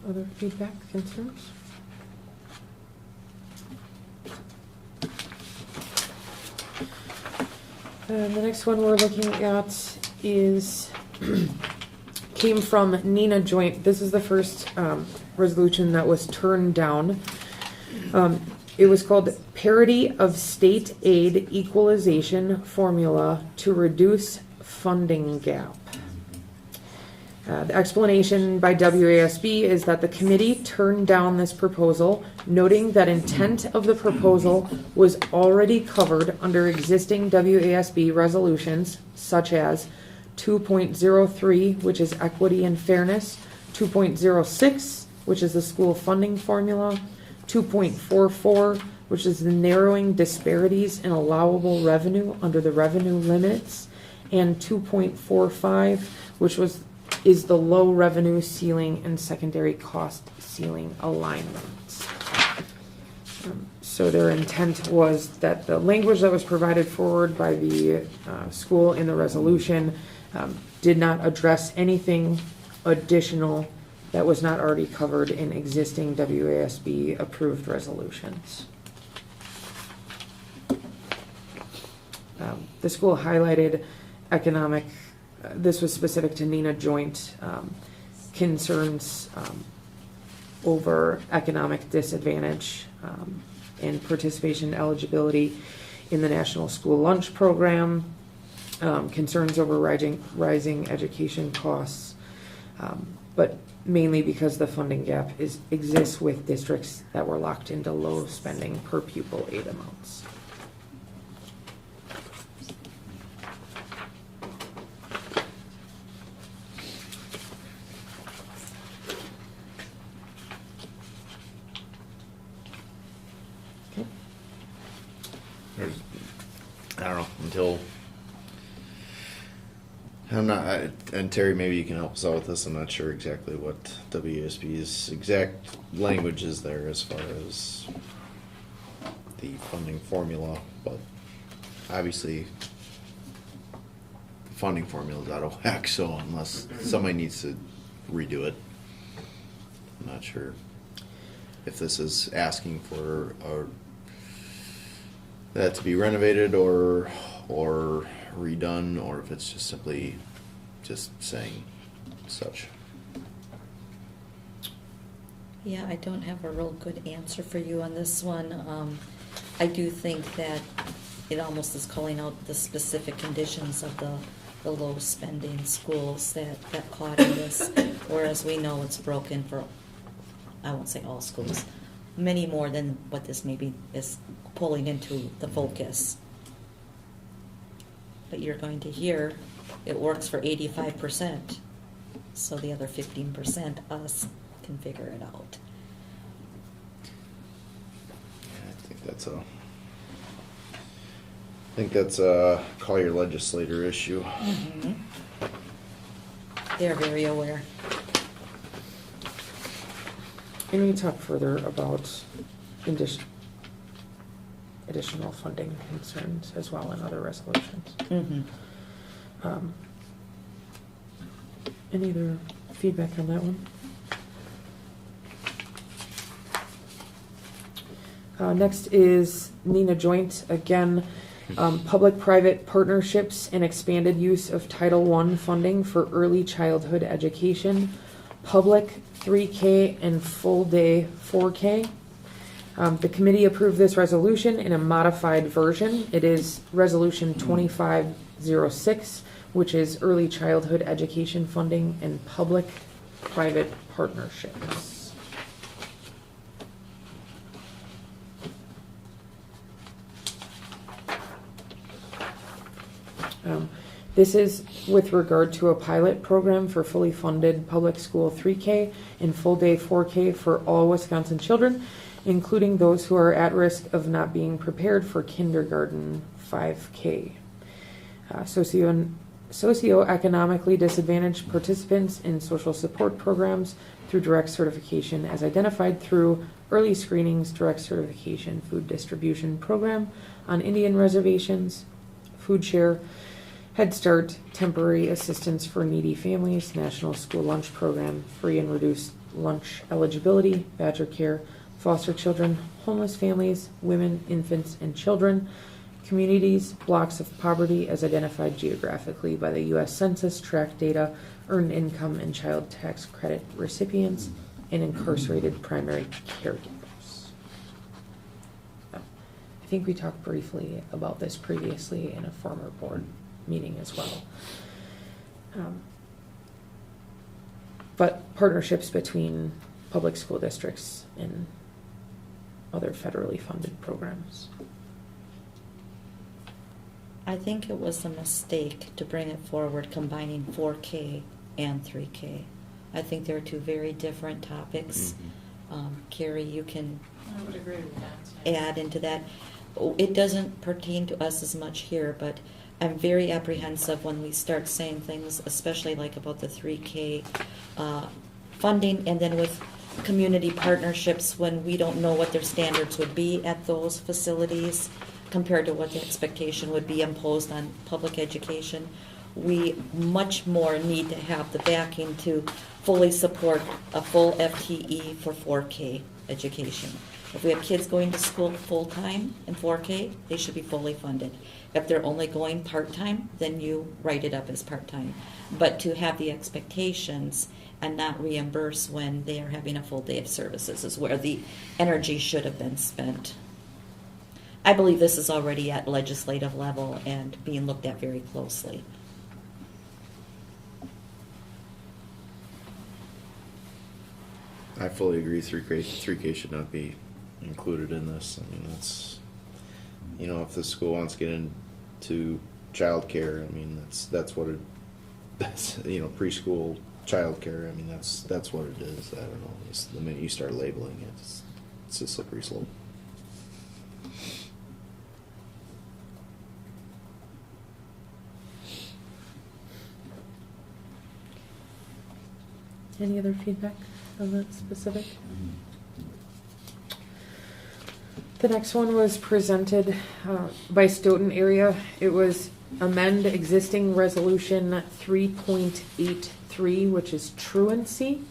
other feedback, concerns? The next one we're looking at is, came from Nina Joint. This is the first resolution that was turned down. It was called Parity of State Aid Equalization Formula to Reduce Funding Gap. The explanation by WASB is that the committee turned down this proposal, noting that intent of the proposal was already covered under existing WASB resolutions, such as 2.03, which is equity and fairness, 2.06, which is the school funding formula, 2.44, which is the narrowing disparities in allowable revenue under the revenue limits, and 2.45, which is the low revenue ceiling and secondary cost ceiling alignments. So their intent was that the language that was provided forward by the school in the resolution did not address anything additional that was not already covered in existing WASB approved resolutions. The school highlighted economic, this was specific to Nina Joint, concerns over economic disadvantage and participation eligibility in the National School Lunch Program, concerns over rising education costs, but mainly because the funding gap exists with districts that were locked into low spending per pupil aid amounts. There's, I don't know, until, I'm not, and Terry, maybe you can help us out with this, I'm not sure exactly what WSB's exact language is there as far as the funding formula, but obviously the funding formula is out of whack, so unless somebody needs to redo it, I'm not sure if this is asking for that to be renovated or redone, or if it's just simply just saying such. Yeah, I don't have a real good answer for you on this one. I do think that it almost is calling out the specific conditions of the low spending schools that caught in this, whereas we know it's broken for, I won't say all schools, many more than what this maybe is pulling into the focus. But you're going to hear it works for 85%, so the other 15% us can figure it out. Yeah, I think that's a call your legislator issue. Mm-hmm. They're very aware. And we talk further about additional funding concerns as well in other resolutions. Mm-hmm. Any other feedback on that one? Next is Nina Joint, again, public-private partnerships and expanded use of Title I funding for early childhood education, public 3K and full day 4K. The committee approved this resolution in a modified version. It is Resolution 2506, which is early childhood education funding and public-private partnerships. This is with regard to a pilot program for fully funded public school 3K and full day 4K for all Wisconsin children, including those who are at risk of not being prepared for kindergarten 5K. Socioeconomically disadvantaged participants in social support programs through direct certification as identified through early screenings, direct certification, food distribution program on Indian reservations, food share, Head Start, temporary assistance for needy families, National School Lunch Program, free and reduced lunch eligibility, Badger Care, foster children, homeless families, women, infants, and children, communities, blocks of poverty as identified geographically by the U.S. Census tract data, earned income and child tax credit recipients, and incarcerated primary caregivers. I think we talked briefly about this previously in a former board meeting as well. But partnerships between public school districts and other federally funded programs. I think it was a mistake to bring it forward combining 4K and 3K. I think they're two very different topics. Carrie, you can I would agree with that. add into that. It doesn't pertain to us as much here, but I'm very apprehensive when we start saying things, especially like about the 3K funding, and then with community partnerships when we don't know what their standards would be at those facilities compared to what the expectation would be imposed on public education. We much more need to have the backing to fully support a full FTE for 4K education. If we have kids going to school full-time in 4K, they should be fully funded. If they're only going part-time, then you write it up as part-time. But to have the expectations and not reimburse when they are having a full day of services is where the energy should have been spent. I believe this is already at legislative level and being looked at very closely. I fully agree. 3K should not be included in this. I mean, that's, you know, if the school wants to get into childcare, I mean, that's what it. That's, you know, preschool childcare. I mean, that's what it is. I don't know. It's the minute you start labeling it, it's a slippery slope. Any other feedback on that specific? The next one was presented by Stoughton area. It was amend existing resolution 3.83, which is truancy.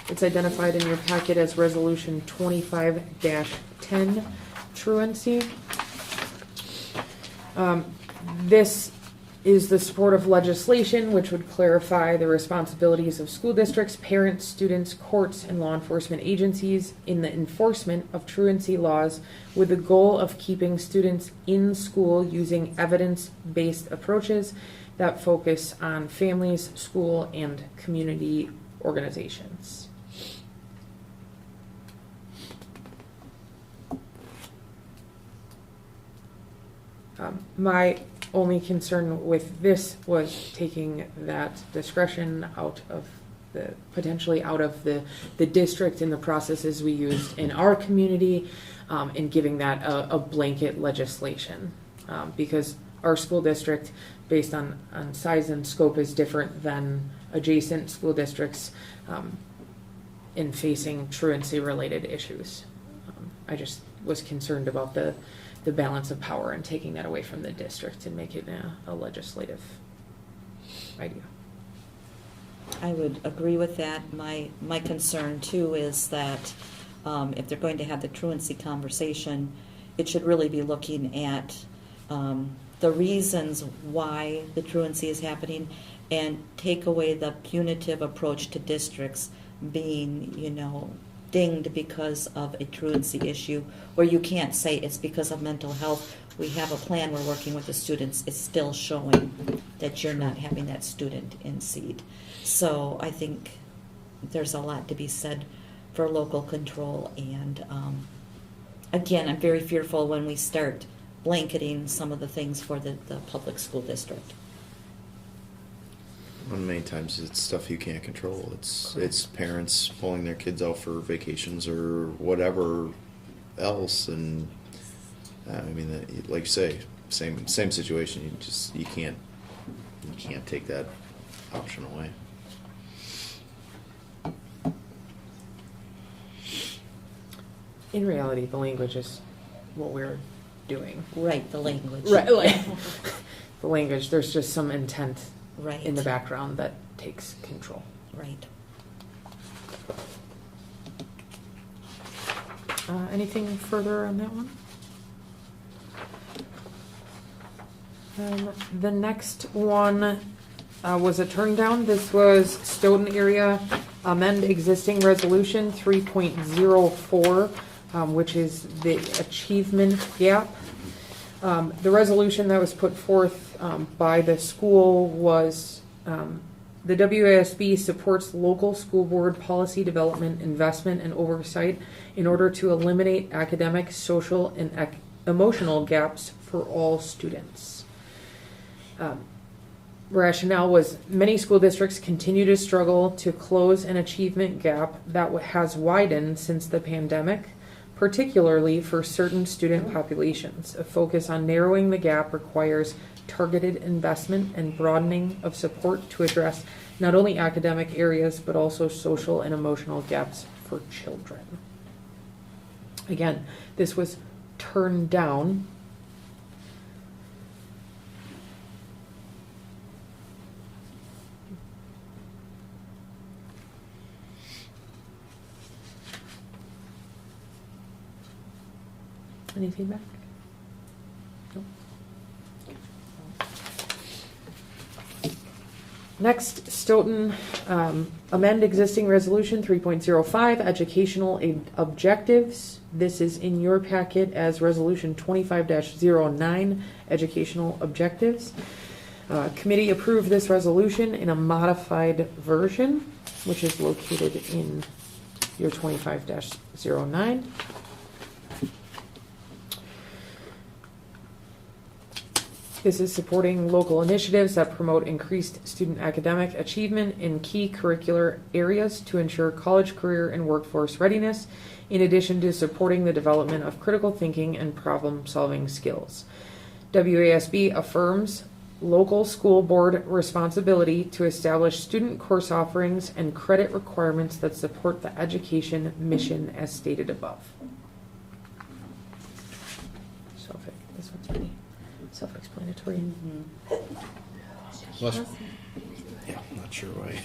It's identified in your packet as resolution 25-10 truancy. This is the support of legislation which would clarify the responsibilities of school districts, parents, students, courts, and law enforcement agencies in the enforcement of truancy laws with the goal of keeping students in school using evidence-based approaches that focus on families, school, and community organizations. My only concern with this was taking that discretion out of potentially out of the district and the processes we used in our community, and giving that a blanket legislation, because our school district, based on size and scope, is different than adjacent school districts in facing truancy related issues. I just was concerned about the balance of power and taking that away from the district and make it a legislative idea. I would agree with that. My concern too is that if they're going to have the truancy conversation, it should really be looking at the reasons why the truancy is happening and take away the punitive approach to districts being, dinged because of a truancy issue, where you can't say it's because of mental health. We have a plan, we're working with the students. It's still showing that you're not having that student in seat. So I think there's a lot to be said for local control. And again, I'm very fearful when we start blanketing some of the things for the public school district. And many times it's stuff you can't control. It's parents pulling their kids out for vacations or whatever else, and I mean, like you say, same situation. You can't take that option away. In reality, the language is what we're doing. Right, the language. Right, like the language. There's just some intent Right. in the background that takes control. Right. Anything further on that one? The next one was a turn down. This was Stoughton area amend existing resolution 3.04, which is the achievement gap. The resolution that was put forth by the school was the WASB supports local school board policy development, investment, and oversight in order to eliminate academic, social, and emotional gaps for all students. Rationale was many school districts continue to struggle to close an achievement gap that has widened since the pandemic, particularly for certain student populations. A focus on narrowing the gap requires targeted investment and broadening of support to address not only academic areas but also social and emotional gaps for children. Again, this was turned down. Any feedback? No. Next, Stoughton, amend existing resolution 3.05, educational objectives. This is in your packet as resolution 25-09, educational objectives. Committee approved this resolution in a modified version, which is located in your 25-09. This is supporting local initiatives that promote increased student academic achievement in key curricular areas to ensure college, career, and workforce readiness, in addition to supporting the development of critical thinking and problem-solving skills. WASB affirms local school board responsibility to establish student course offerings and credit requirements that support the education mission as stated above. So this one's pretty self-explanatory. Yeah, I'm not sure why.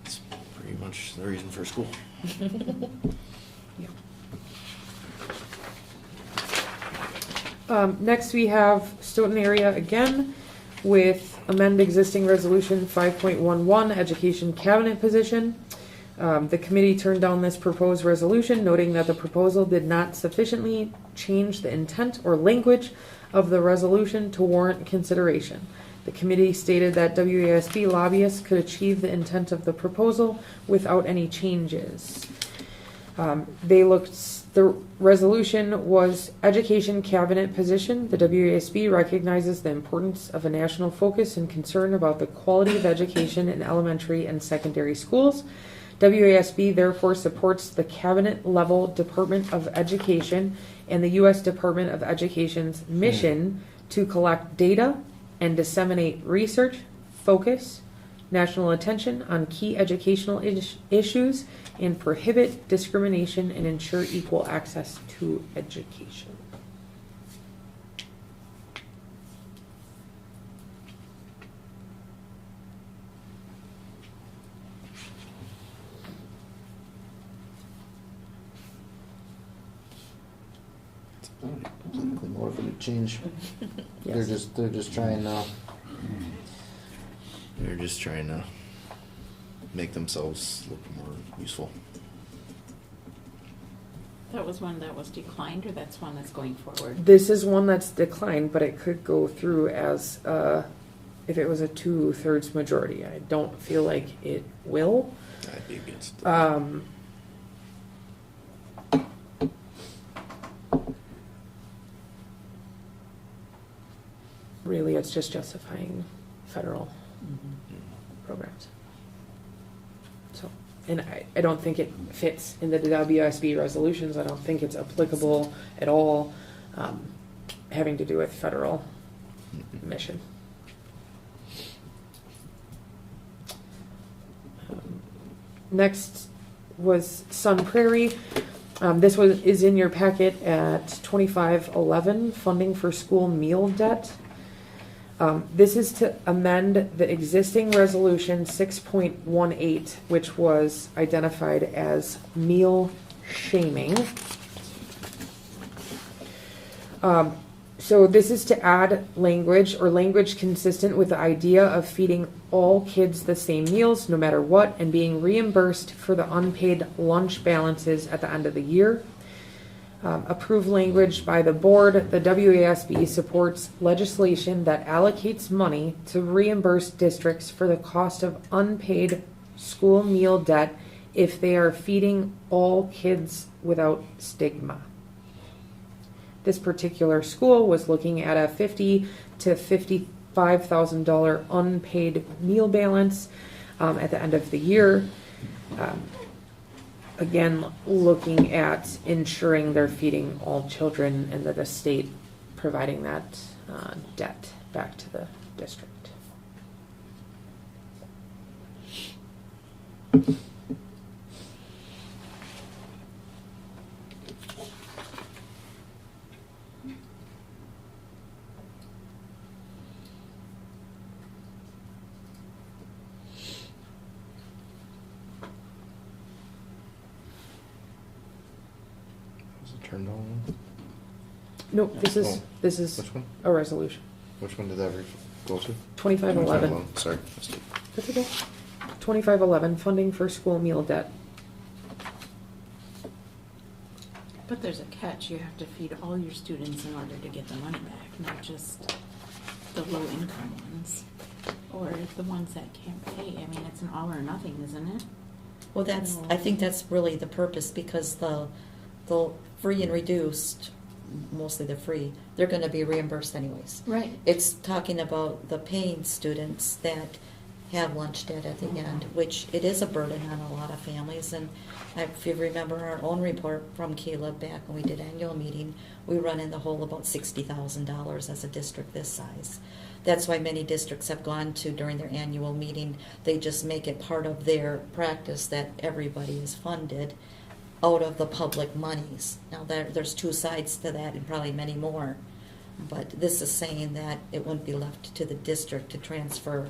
It's pretty much the reason for school. Next, we have Stoughton area again with amend existing resolution 5.11 education cabinet position. The committee turned down this proposed resolution, noting that the proposal did not sufficiently change the intent or language of the resolution to warrant consideration. The committee stated that WASB lobbyists could achieve the intent of the proposal without any changes. The resolution was education cabinet position. The WASB recognizes the importance of a national focus and concern about the quality of education in elementary and secondary schools. WASB therefore supports the cabinet level Department of Education and the U.S. Department of Education's mission to collect data and disseminate research, focus, national attention on key educational issues, and prohibit discrimination and ensure equal access to education. Politically motivated change. Yes. They're just trying to make themselves look more useful. That was one that was declined, or that's one that's going forward? This is one that's declined, but it could go through as if it was a 2/3 majority. I don't feel like it will. I'd be against it. Really, it's just justifying federal programs. So, and I don't think it fits in the WSB resolutions. I don't think it's applicable at all, having to do with federal mission. Next was Sun Prairie. This is in your packet at 2511, funding for school meal debt. This is to amend the existing resolution 6.18, which was identified as meal shaming. So this is to add language or language consistent with the idea of feeding all kids the same meals, no matter what, and being reimbursed for the unpaid lunch balances at the end of the year. Approved language by the board. The WASB supports legislation that allocates money to reimburse districts for the cost of unpaid school meal debt if they are feeding all kids without stigma. This particular school was looking at a $50,000 to $55,000 unpaid meal balance at the end of the year. Again, looking at ensuring they're feeding all children and that the state providing that debt back to the district. Turned on? No, this is Which one? a resolution. Which one did that go to? 2511. Sorry, missed it. That's okay. 2511, funding for school meal debt. But there's a catch, you have to feed all your students in order to get the money back, not just the low income ones. Or the ones that can't pay, I mean, it's an all or nothing, isn't it? Well, I think that's really the purpose, because the free and reduced, mostly the free, they're gonna be reimbursed anyways. Right. It's talking about the paying students that have lunch debt at the end, which it is a burden on a lot of families. And if you remember our own report from Caleb back when we did annual meeting, we run in the hole about $60,000 as a district this size. That's why many districts have gone to, during their annual meeting, they just make it part of their practice that everybody is funded out of the public monies. Now, there's two sides to that and probably many more. But this is saying that it wouldn't be left to the district to transfer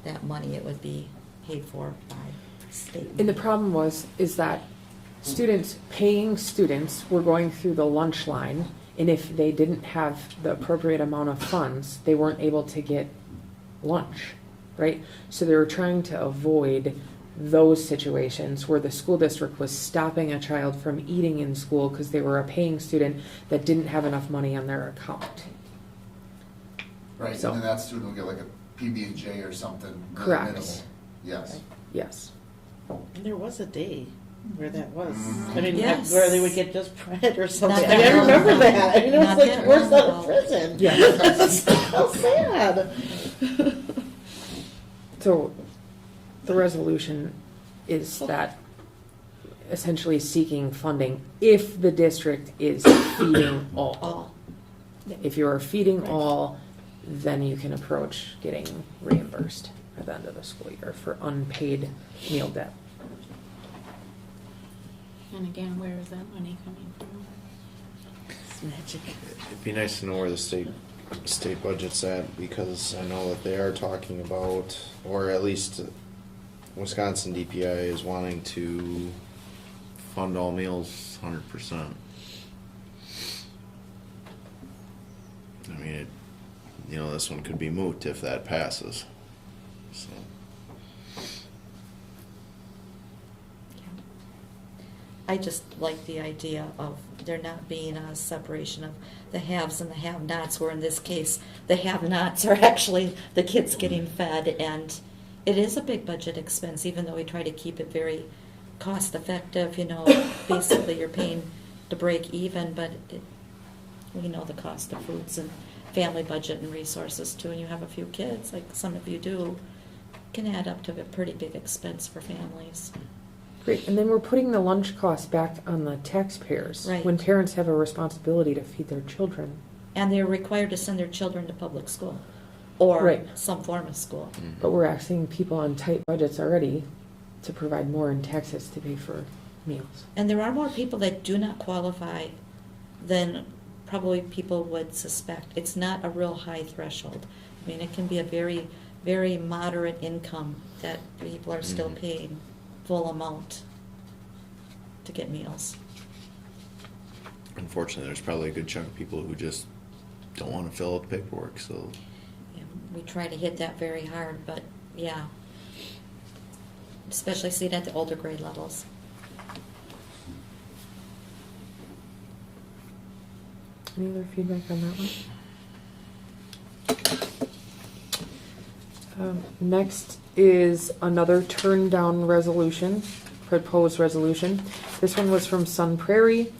that money. It would be paid for by state. And the problem is that paying students were going through the lunch line, and if they didn't have the appropriate amount of funds, they weren't able to get lunch, right? So they were trying to avoid those situations where the school district was stopping a child from eating in school because they were a paying student that didn't have enough money on their account. Right, So- and then that student will get like a PB&J or something. really Correct. minimal. Yes. Yes. There was a day where that was. Mhm. I mean, Yes. where they would get just bread or something. Not I mean, I that remember long that. I mean, it was Not like that worse long than a ago. prison. Yeah. It's so sad. So the resolution is that essentially seeking funding if the district is feeding all. All. If you are feeding all, then you can approach getting reimbursed at the end of the school year for unpaid meal debt. And again, where is that money coming from? It's magic. It'd be nice to know where the state budget's at, because I know that they are talking about, or at least Wisconsin DPI is wanting to fund all meals 100%. I mean, this one could be moot if that passes. So. I just like the idea of there not being a separation of the haves and the have-nots, where in this case, the have-nots are actually the kids getting fed, and it is a big budget expense, even though we try to keep it very cost-effective. Basically you're paying to break even, but we know the cost of foods and family budget and resources too, and you have a few kids, like some of you do. Can add up to a pretty big expense for families. Great, and then we're putting the lunch costs back on the taxpayers. Right. When parents have a responsibility to feed their children. And they're required to send their children to public school or Right. some form of school. But we're asking people on tight budgets already to provide more in taxes to pay for meals. And there are more people that do not qualify than probably people would suspect. It's not a real high threshold. I mean, it can be a very, very moderate income that people are still paying full amount to get meals. Unfortunately, there's probably a good chunk of people who just don't want to fill out the paperwork, so. And we try to hit that very hard, but yeah. Especially see it at the older grade levels. Any other feedback on that one? Next is another turn down resolution, proposed resolution. This one was from Sun Prairie.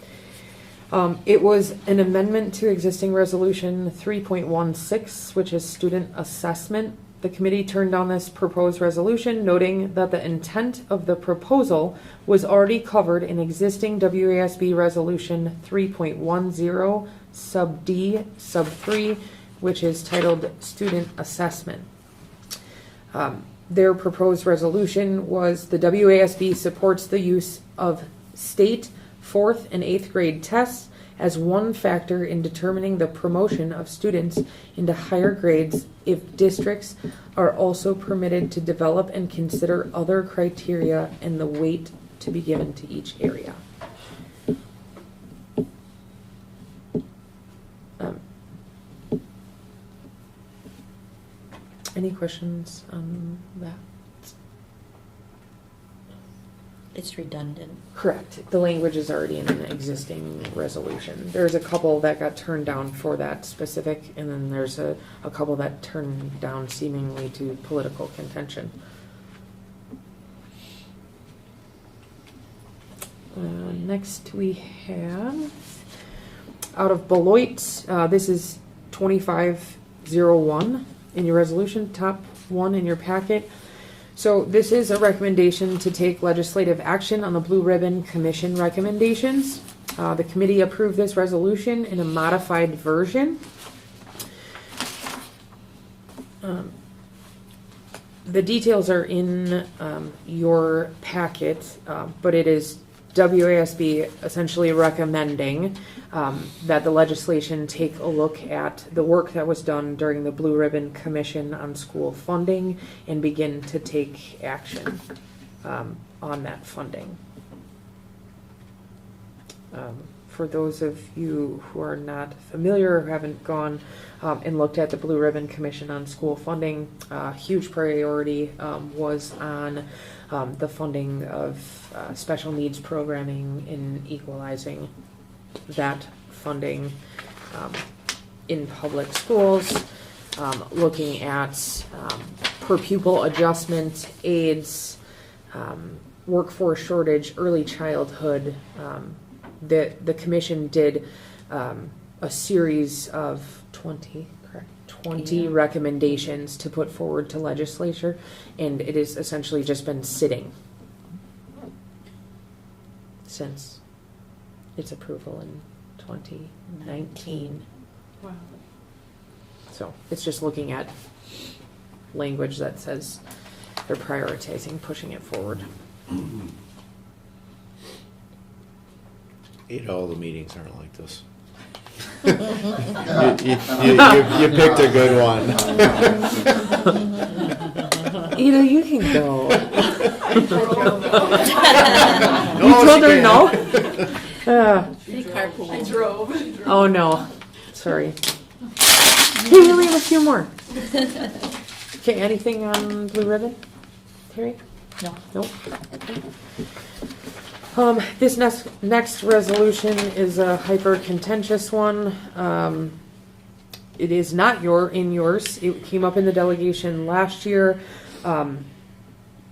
It was an amendment to existing resolution 3.16, which is student assessment. The committee turned down this proposed resolution, noting that the intent of the proposal was already covered in existing WASB resolution 3.10 sub D sub 3, which is titled student assessment. Their proposed resolution was the WASB supports the use of state 4th and 8th grade tests as one factor in determining the promotion of students into higher grades if districts are also permitted to develop and consider other criteria and the weight to be given to each area. Any questions on that? It's redundant. Correct. The language is already in an existing resolution. There's a couple that got turned down for that specific, and then there's a couple that turned down seemingly to political contention. Next we have, out of Beloit, this is 2501 in your resolution, top one in your packet. So this is a recommendation to take legislative action on the Blue Ribbon Commission recommendations. The committee approved this resolution in a modified version. The details are in your packet, but it is WASB essentially recommending that the legislation take a look at the work that was done during the Blue Ribbon Commission on school funding and begin to take action on that funding. For those of you who are not familiar or haven't gone and looked at the Blue Ribbon Commission on school funding, a huge priority was on the funding of special needs programming and equalizing that funding in public schools, looking at per pupil adjustment, AIDS, workforce shortage, early childhood. The commission did a series of 20 recommendations to put forward to legislature, and it has essentially just been sitting since its approval in 2019. Wow. So it's just looking at language that says they're prioritizing pushing it forward. 8 all the meetings aren't like this. you picked a good one. Either you can go. No, You told she her no? I drove. Oh no. Sorry. Hey, we only have a few more. Okay, anything on Blue Ribbon? Terry? No. Nope. This next resolution is a hyper contentious one. It is not in yours. It came up in the delegation last year.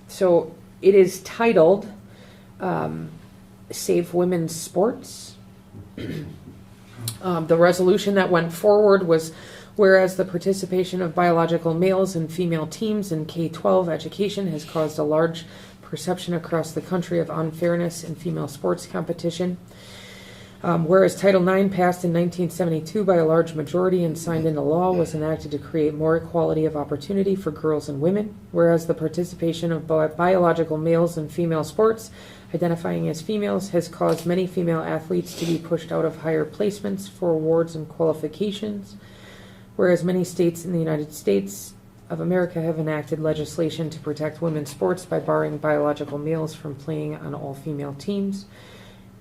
So it is titled Save Women's Sports. The resolution that went forward was Whereas the participation of biological males and female teams in K-12 education has caused a large perception across the country of unfairness in female sports competition. Whereas Title IX, passed in 1972 by a large majority and signed into law, was enacted to create more equality of opportunity for girls and women. Whereas the participation of biological males in female sports identifying as females has caused many female athletes to be pushed out of higher placements for awards and qualifications. Whereas many states in the United States of America have enacted legislation to protect women's sports by barring biological males from playing on all-female teams.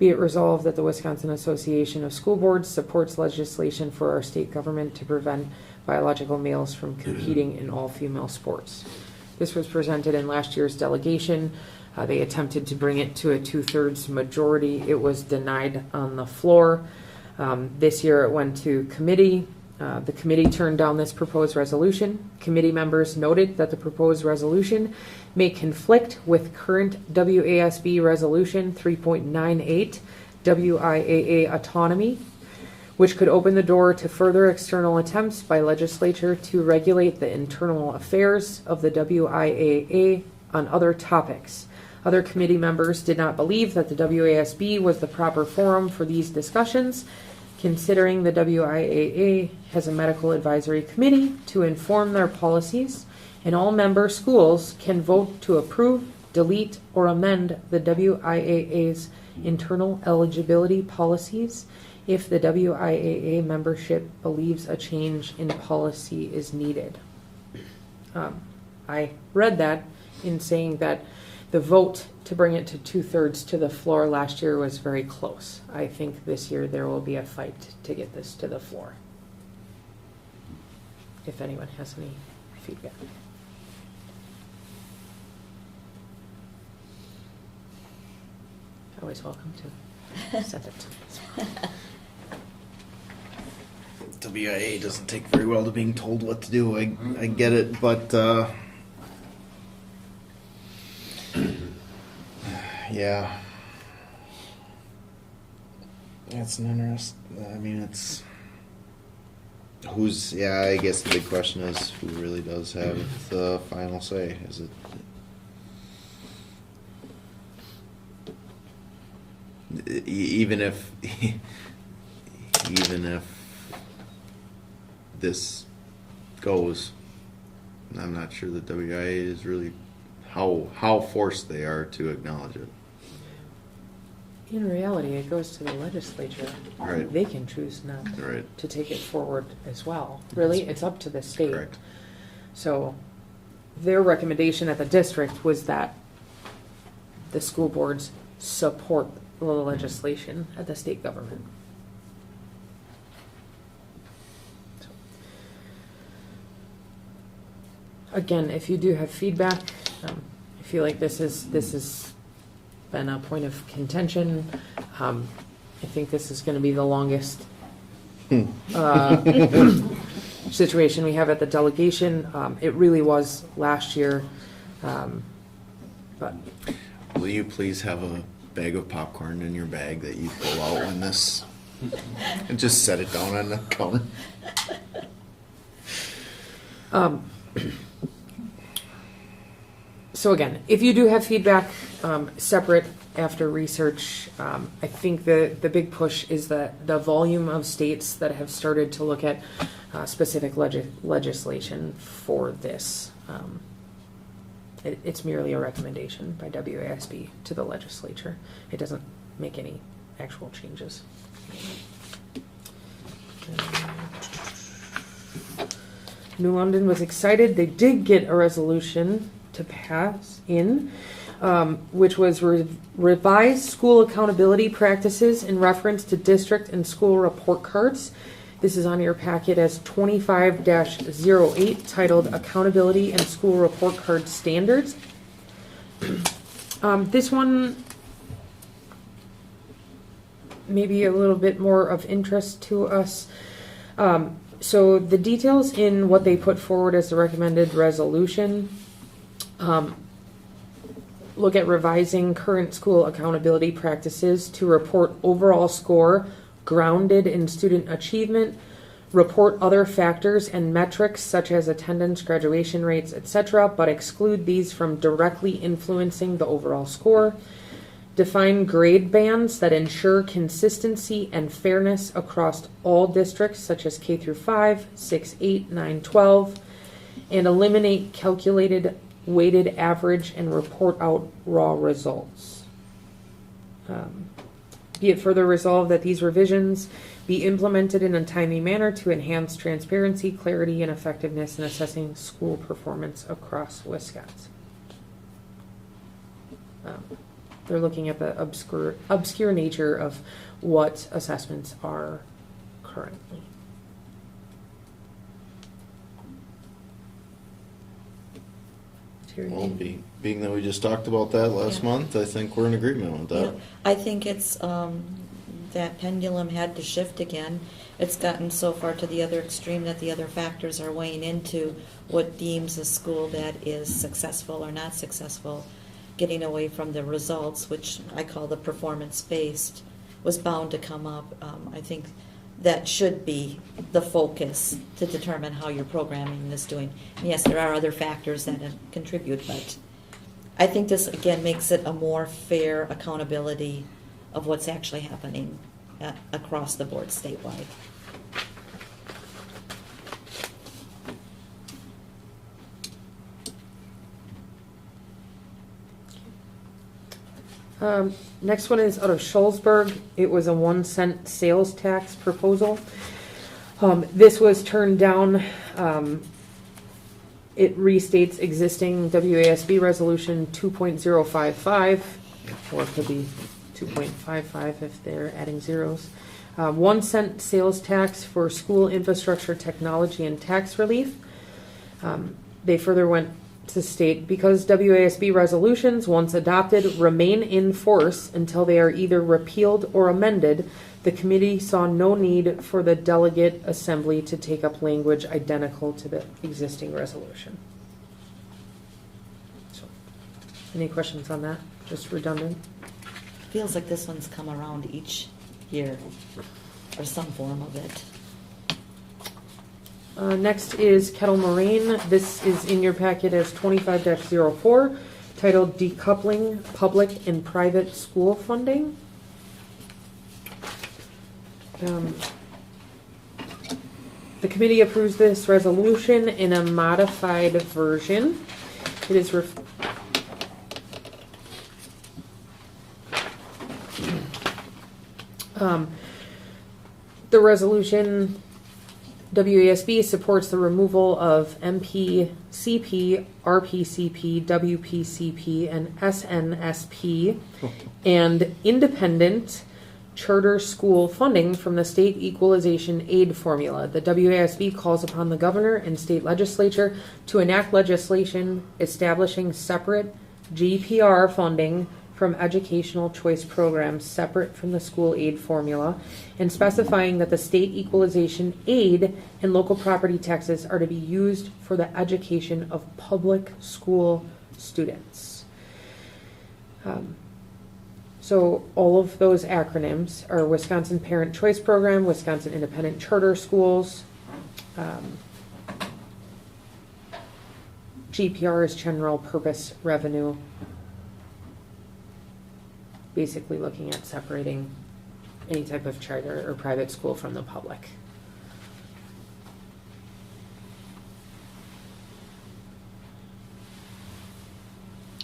Be it resolved that the Wisconsin Association of School Boards supports legislation for our state government to prevent biological males from competing in all-female sports. This was presented in last year's delegation. They attempted to bring it to a 2/3 majority. It was denied on the floor. This year it went to committee. The committee turned down this proposed resolution. Committee members noted that the proposed resolution may conflict with current WASB Resolution 3.98, WIAA autonomy, which could open the door to further external attempts by legislature to regulate the internal affairs of the WIAA on other topics. Other committee members did not believe that the WASB was the proper forum for these discussions, considering the WIAA has a medical advisory committee to inform their policies, and all member schools can vote to approve, delete, or amend the WIAA's internal eligibility policies if the WIAA membership believes a change in policy is needed. I read that in saying that the vote to bring it to 2/3 to the floor last year was very close. I think this year there will be a fight to get this to the floor. If anyone has any feedback. Always welcome to send it to me. WIA doesn't take very well to being told what to do. I get it, but yeah, it's an interest. I mean, it's who's. Yeah, I guess the big question is who really does have the final say. Is it? Even if this goes, I'm not sure that WIA is really how forced they are to acknowledge it. In reality, it goes to the legislature. Right. They can choose not Right. to take it forward as well. Really, it's up to the state. Correct. So their recommendation at the district was that the school boards support the legislation at the state government. So, again, if you do have feedback, I feel like this has been a point of contention. I think this is going to be the longest situation we have at the delegation. It really was last year, but Will you please have a bag of popcorn in your bag that you pull out when this, and just set it down on the counter? So again, if you do have feedback, separate after research, I think the big push is that the volume of states that have started to look at specific legislation for this. It's merely a recommendation by WASB to the legislature. It doesn't make any actual changes. New London was excited. They did get a resolution to pass in, which was revised school accountability practices in reference to district and school report cards. This is on your packet as 25-08, titled Accountability and School Report Card Standards. This one may be a little bit more of interest to us. So the details in what they put forward as the recommended resolution look at revising current school accountability practices to report overall score grounded in student achievement report other factors and metrics such as attendance, graduation rates, etc., but exclude these from directly influencing the overall score. Define grade bands that ensure consistency and fairness across all districts such as K through 5, 6, 8, 9, 12, and eliminate calculated weighted average and report out raw results. Be it further resolved that these revisions be implemented in a timely manner to enhance transparency, clarity, and effectiveness in assessing school performance across Wisconsin. They're looking at the obscure nature of what assessments are currently. Well, being that we just talked about that last month, I think we're in agreement with that. Yeah, I think it's, that pendulum had to shift again. It's gotten so far to the other extreme that the other factors are weighing into what deems a school that is successful or not successful, getting away from the results, which I call the performance-based, was bound to come up. I think that should be the focus to determine how your programming is doing. And yes, there are other factors that contribute, but I think this, again, makes it a more fair accountability of what's actually happening across the board statewide. Next one is out of Schulzberg. It was a 1-cent sales tax proposal. This was turned down. It restates existing WASB resolution 2.055, or it could be 2.55 if they're adding zeros. 1-cent sales tax for school infrastructure, technology, and tax relief. They further went to state, because WASB resolutions, once adopted, remain in force until they are either repealed or amended, the committee saw no need for the delegate assembly to take up language identical to the existing resolution. So, any questions on that? Just redundant? Feels like this one's come around each year, or some form of it. Next is Kettle Moraine. This is in your packet as 25-04, titled Decoupling Public and Private School Funding. The committee approves this resolution in a modified version. It is the resolution, WASB supports the removal of MPCP, RPCP, WPCP, and SNSP and independent charter school funding from the state equalization aid formula. The WASB calls upon the governor and state legislature to enact legislation establishing separate GPR funding from educational choice programs separate from the school aid formula, and specifying that the state equalization aid and local property taxes are to be used for the education of public school students. So all of those acronyms are Wisconsin Parent Choice Program, Wisconsin Independent Charter Schools. GPR is General Purpose Revenue. Basically looking at separating any type of charter or private school from the public.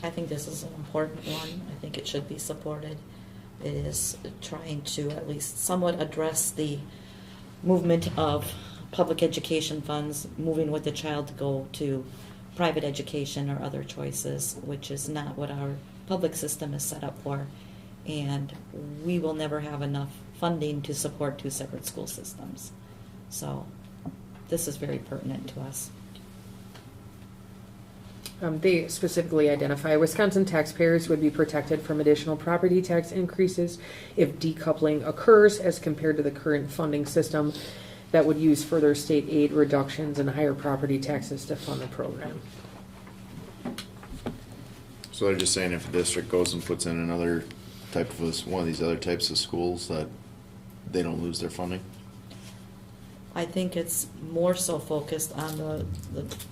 I think this is an important one. I think it should be supported. It is trying to at least somewhat address the movement of public education funds, moving with the child to go to private education or other choices, which is not what our public system is set up for. And we will never have enough funding to support two separate school systems. So this is very pertinent to us. They specifically identify Wisconsin taxpayers would be protected from additional property tax increases if decoupling occurs as compared to the current funding system that would use further state aid reductions and higher property taxes to fund the program. So they're just saying if a district goes and puts in another type of one of these other types of schools, that they don't lose their funding? I think it's more so focused on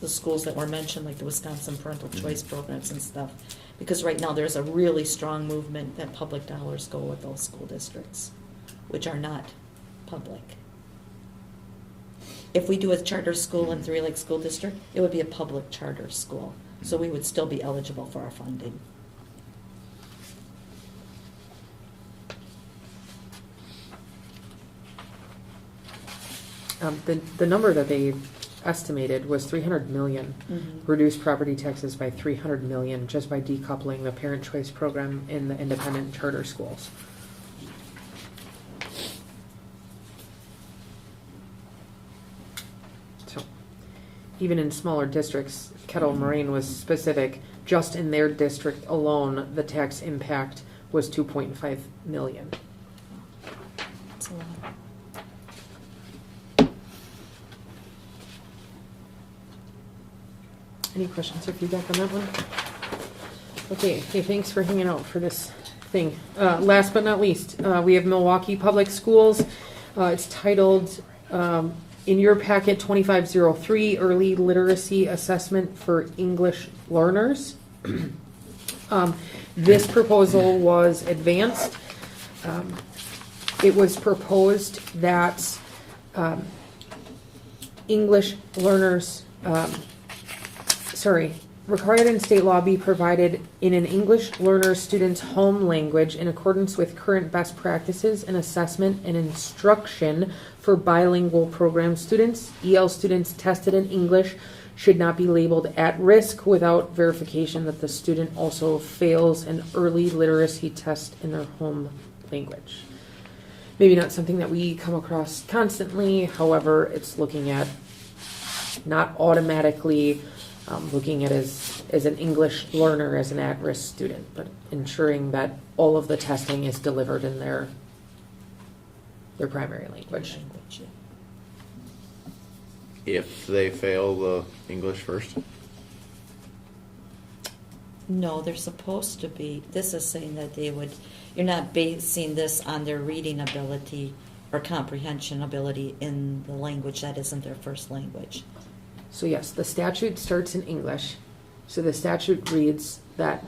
the schools that were mentioned, like the Wisconsin Parental Choice Programs and stuff. Because right now, there's a really strong movement that public dollars go with those school districts, which are not public. If we do a charter school in Three Lakes School District, it would be a public charter school. So we would still be eligible for our funding. The number that they estimated was 300 million. Mhm. Reduce property taxes by 300 million just by decoupling the parent choice program in the independent charter schools. So, even in smaller districts, Kettle Moraine was specific. Just in their district alone, the tax impact was 2.5 million. That's a lot. Any questions or feedback on that one? Okay, thanks for hanging out for this thing. Last but not least, we have Milwaukee Public Schools. It's titled, in your packet, 2503, Early Literacy Assessment for English Learners. This proposal was advanced. It was proposed that English learners, required in state law be provided in an English learner student's home language in accordance with current best practices in assessment and instruction for bilingual program students. EL students tested in English should not be labeled at risk without verification that the student also fails an early literacy test in their home language. Maybe not something that we come across constantly, however, it's looking at not automatically looking at as an English learner as an at-risk student, but ensuring that all of the testing is delivered in their primary language. If they fail the English first? No, they're supposed to be. This is saying that they would, you're not basing this on their reading ability or comprehension ability in the language that isn't their first language. So yes, the statute starts in English. So the statute reads that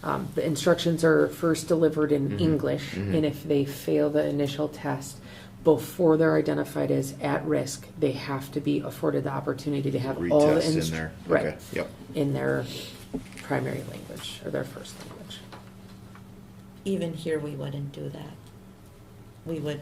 the instructions are first delivered in English, and if they fail the initial test, before they're identified as at risk, they have to be afforded the opportunity to have all the Retest in there. right Okay. Yep. in their primary language or their first language. Even here, we wouldn't do that. We would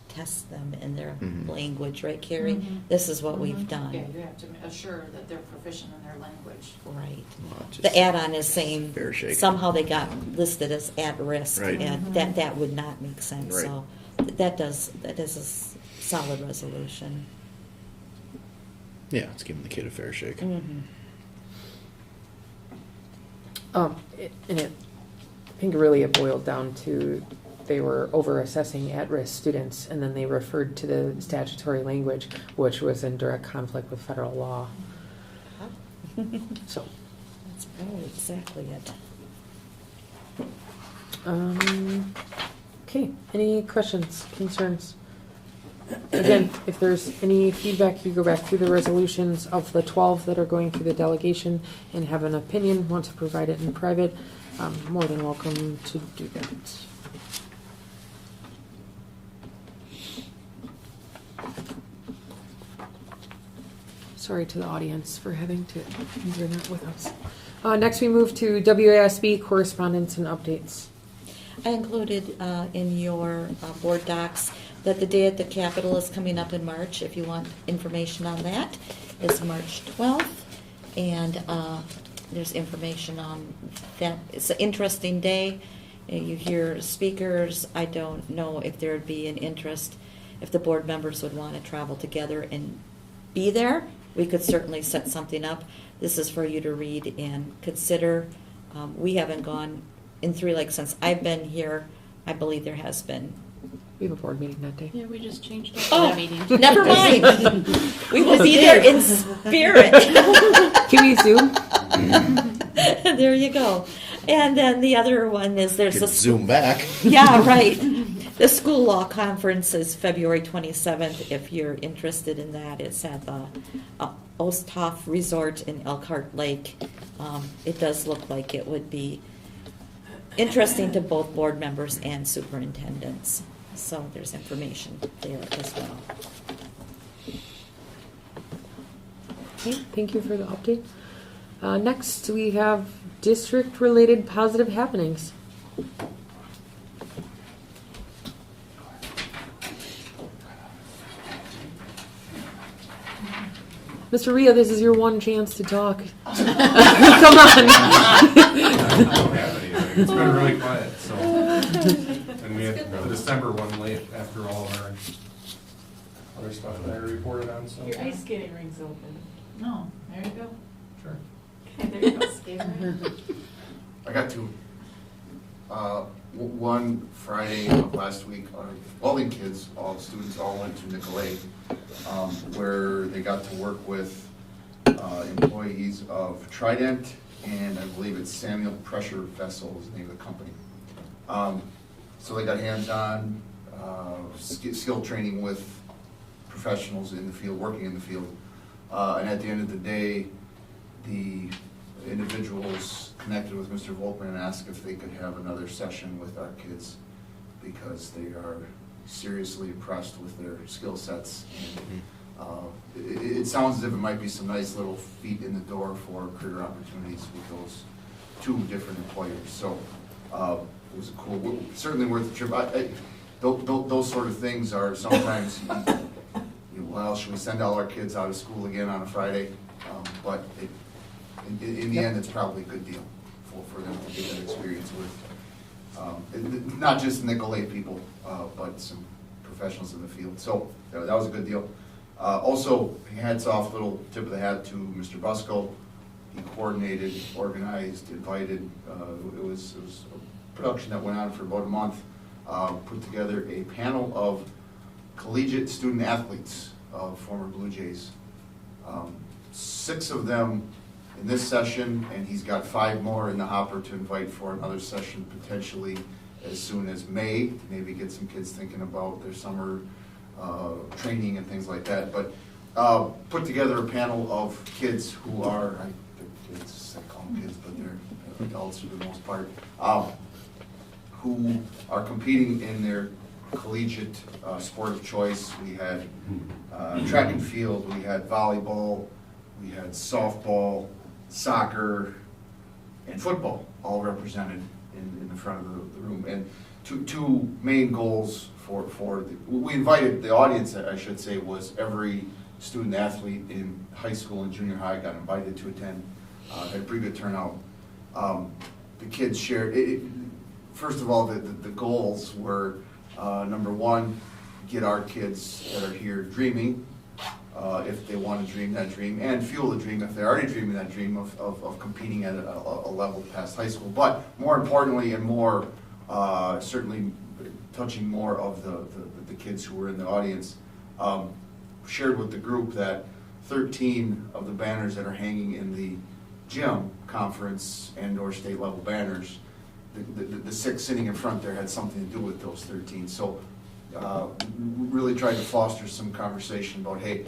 test them in their language, right, Carrie? Mhm. This is what we've done. Yeah, you have to assure that they're proficient in their language. Right. Well, just The add-on is saying fair shake. somehow they got listed as at risk, Right. and that would not make sense. Right. So that is a solid resolution. Yeah, it's giving the kid a fair shake. Mm-hmm. I think really it boiled down to they were over-assessing at-risk students, and then they referred to the statutory language, which was in direct conflict with federal law. So, That's probably exactly it. Okay, any questions, concerns? Again, if there's any feedback, you go back through the resolutions of the 12 that are going through the delegation and have an opinion, want to provide it in private, more than welcome to do that. Sorry to the audience for having to endure that with us. Next, we move to WASB correspondence and updates. I included in your board docs that the Day at the Capitol is coming up in March. If you want information on that, it's March 12th. And there's information on that. It's an interesting day. You hear speakers. I don't know if there would be an interest, if the board members would want to travel together and be there. We could certainly set something up. This is for you to read and consider. We haven't gone in Three Lakes since I've been here. I believe there has been. We have a board meeting that day. Yeah, we just changed it. Oh, that meeting. never mind. We will be there in spirit. Can we Zoom? There you go. And then the other one is there's Could a zoom back. Yeah, right. The school law conference is February 27th. If you're interested in that, it's at the Osthoff Resort in Elkhart Lake. It does look like it would be interesting to both board members and superintendents. So there's information there as well. Okay, thank you for the update. Next, we have district-related positive happenings. Mr. Ria, this is your one chance to talk. Come on. It's been really quiet, so. And we had the December one late after all of our other stuff that I reported on, so. Your ice skating rink's open. No, there you go. Sure. Okay, there you go, skating rink. I got two. One Friday of last week, all the kids, all the students all went to Nicolay, where they got to work with employees of Trident, and I believe it's Samuel Pressure Vessel is the name of the company. So they got hands-on skill training with professionals in the field, working in the field. And at the end of the day, the individuals connected with Mr. Volkman and asked if they could have another session with our kids because they are seriously impressed with their skill sets. And, it sounds as if it might be some nice little feet in the door for career opportunities with those two different employers. So it was cool, certainly worth the trip. Those sort of things are sometimes, well, should we send all our kids out of school again on a Friday? But in the end, it's probably a good deal for them to get that experience with not just Nicolay people, but some professionals in the field. So that was a good deal. Also, hats off, little tip of the hat to Mr. Busco. He coordinated, organized, invited. It was a production that went on for about a month. Put together a panel of collegiate student athletes of former Blue Jays. 6 of them in this session, and he's got 5 more in the hopper to invite for another session potentially as soon as May, to maybe get some kids thinking about their summer training and things like that. But put together a panel of kids who are, I call them kids, but they're adults for the most part, who are competing in their collegiate sport of choice. We had track and field, we had volleyball, we had softball, soccer, and football, all represented in the front of the room. And two main goals we invited, the audience, I should say, was every student athlete in high school and junior high got invited to attend. Had a pretty good turnout. The kids shared, first of all, the goals were, number one, get our kids that are here dreaming, if they want to dream that dream, and fuel the dream if they're already dreaming that dream of competing at a level past high school. But more importantly, and more certainly touching more of the kids who were in the audience, shared with the group that 13 of the banners that are hanging in the gym, conference and/or state level banners, the 6 sitting in front there had something to do with those 13. So really tried to foster some conversation about, hey,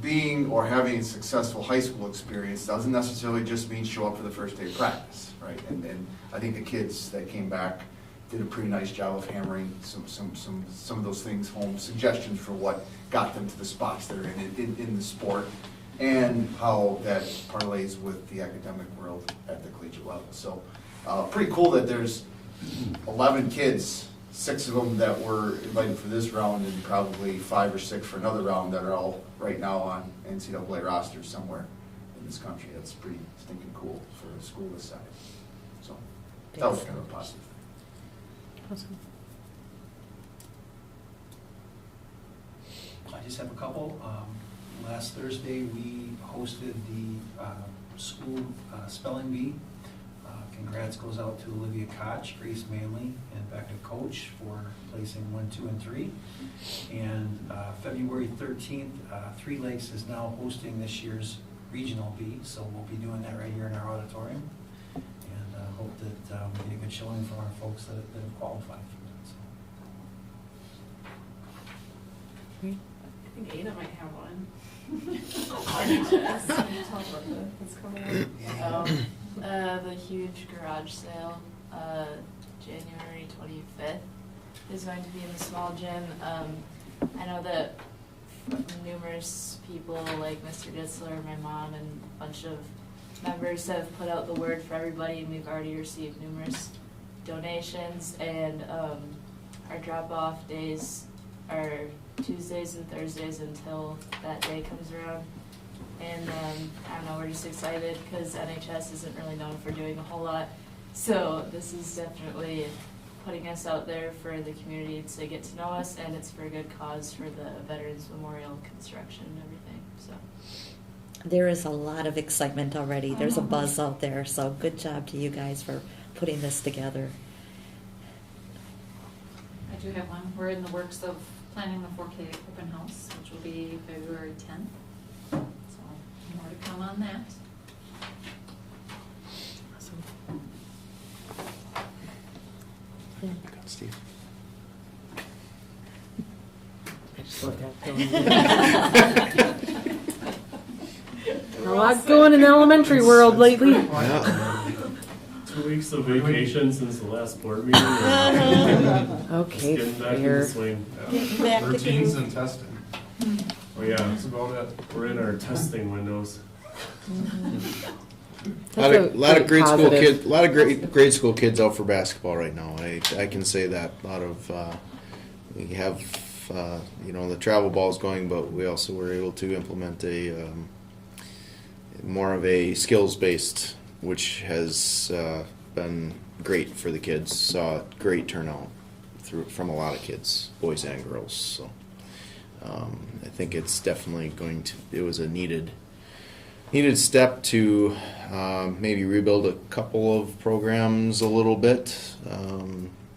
being or having a successful high school experience doesn't necessarily just mean show up for the first day of practice, right? And I think the kids that came back did a pretty nice job of hammering some of those things home, suggestions for what got them to the spots they're in the sport, and how that parlays with the academic world at the collegiate level. So pretty cool that there's 11 kids, 6 of them that were invited for this round, and probably 5 or 6 for another round that are all right now on NCAA rosters somewhere in this country. That's pretty stinking cool for a school this size. So that was kind of a positive thing. Awesome. I just have a couple. Last Thursday, we hosted the school spelling bee. Congrats goes out to Olivia Koch, Grace Manley, and Becca Coach for placing 1, 2, and 3. And February 13th, Three Lakes is now hosting this year's regional bee, so we'll be doing that right here in our auditorium. And hope that we get a good showing from our folks that have qualified for that. So I think Ada might have one. The huge garage sale, January 25th, is going to be in the small gym. I know that numerous people like Mr. Ditzler, my mom, and a bunch of members have put out the word for everybody, and we've already received numerous donations. And our drop-off days are Tuesdays and Thursdays until that day comes around. And I don't know, we're just excited because NHS isn't really known for doing a whole lot. So this is definitely putting us out there for the community to get to know us, and it's for a good cause for the Veterans Memorial construction and everything, so. There is a lot of excitement already. There's a buzz out there, so good job to you guys for putting this together. I do have one. We're in the works of planning the 4K open house, which will be February 10th. So more to come on that. Steve. I just looked at a lot going in the elementary world lately. 2 weeks of vacation since the last board meeting. Okay, Just getting back in fair. the swing. Getting back to Routines doing- and testing. Oh yeah, That's about it. we're in our testing windows. Lot of grade school positive. kids. A lot of grade school kids out for basketball right now. I can say that. A lot of we have the travel balls going, but we also were able to implement a more of a skills based, which has been great for the kids. Saw great turnout from a lot of kids, boys and girls. So I think it's definitely going to. It was a needed step to maybe rebuild a couple of programs a little bit.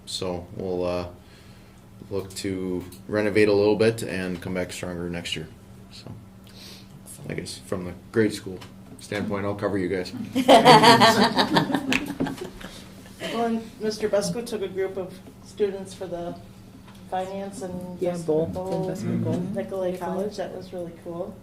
So we'll look to renovate a little bit and come back stronger next year. So I guess from the grade school standpoint, I'll cover you guys. Well, and Mr. Busco took a group of students for the finance and investment goal. Nicolay College. That was really cool.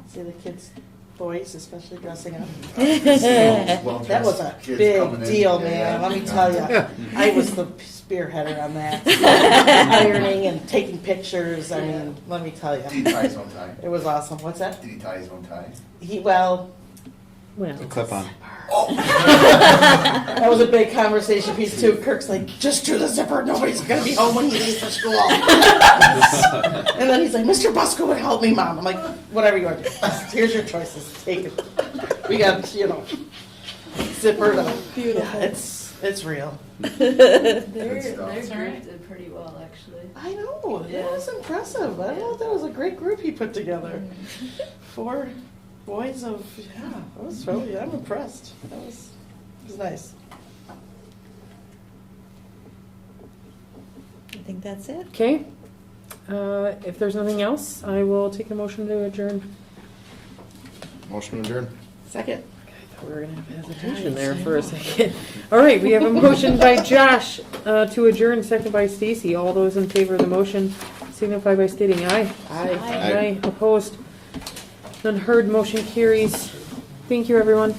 See the kids, boys especially, dressing up. That was a Kids big coming in. deal, man. Yeah. Let me tell you, I was the spearheader on that. Ironing and taking pictures. I mean, let me tell Did he you, tie his own tie? it was awesome. What's that? Did he tie his own tie? Well, Clip on. that was a big conversation piece too. Kirk's like, just do the zipper. Nobody's gonna be home when he leaves for school. And then he's like, Mr. Busco would help me, Mom. I'm like, whatever you want to do. Here's your choices. Take it. We got, zipper to. Beautiful. Yeah, it's real. Their stuff. group did pretty well, actually. I know. Yeah. That was impressive. I thought that was a great group he put together. 4 boys of, I'm impressed. It was nice. I think that's it. Okay. If there's nothing else, I will take a motion to adjourn. Motion adjourned. Second. I thought we were going to have hesitation there for a second. All right, we have a motion by Josh to adjourn, second by Stacy. All those in favor of the motion signify by stating aye. Aye. Opposed? None heard. Motion carries. Thank you, everyone.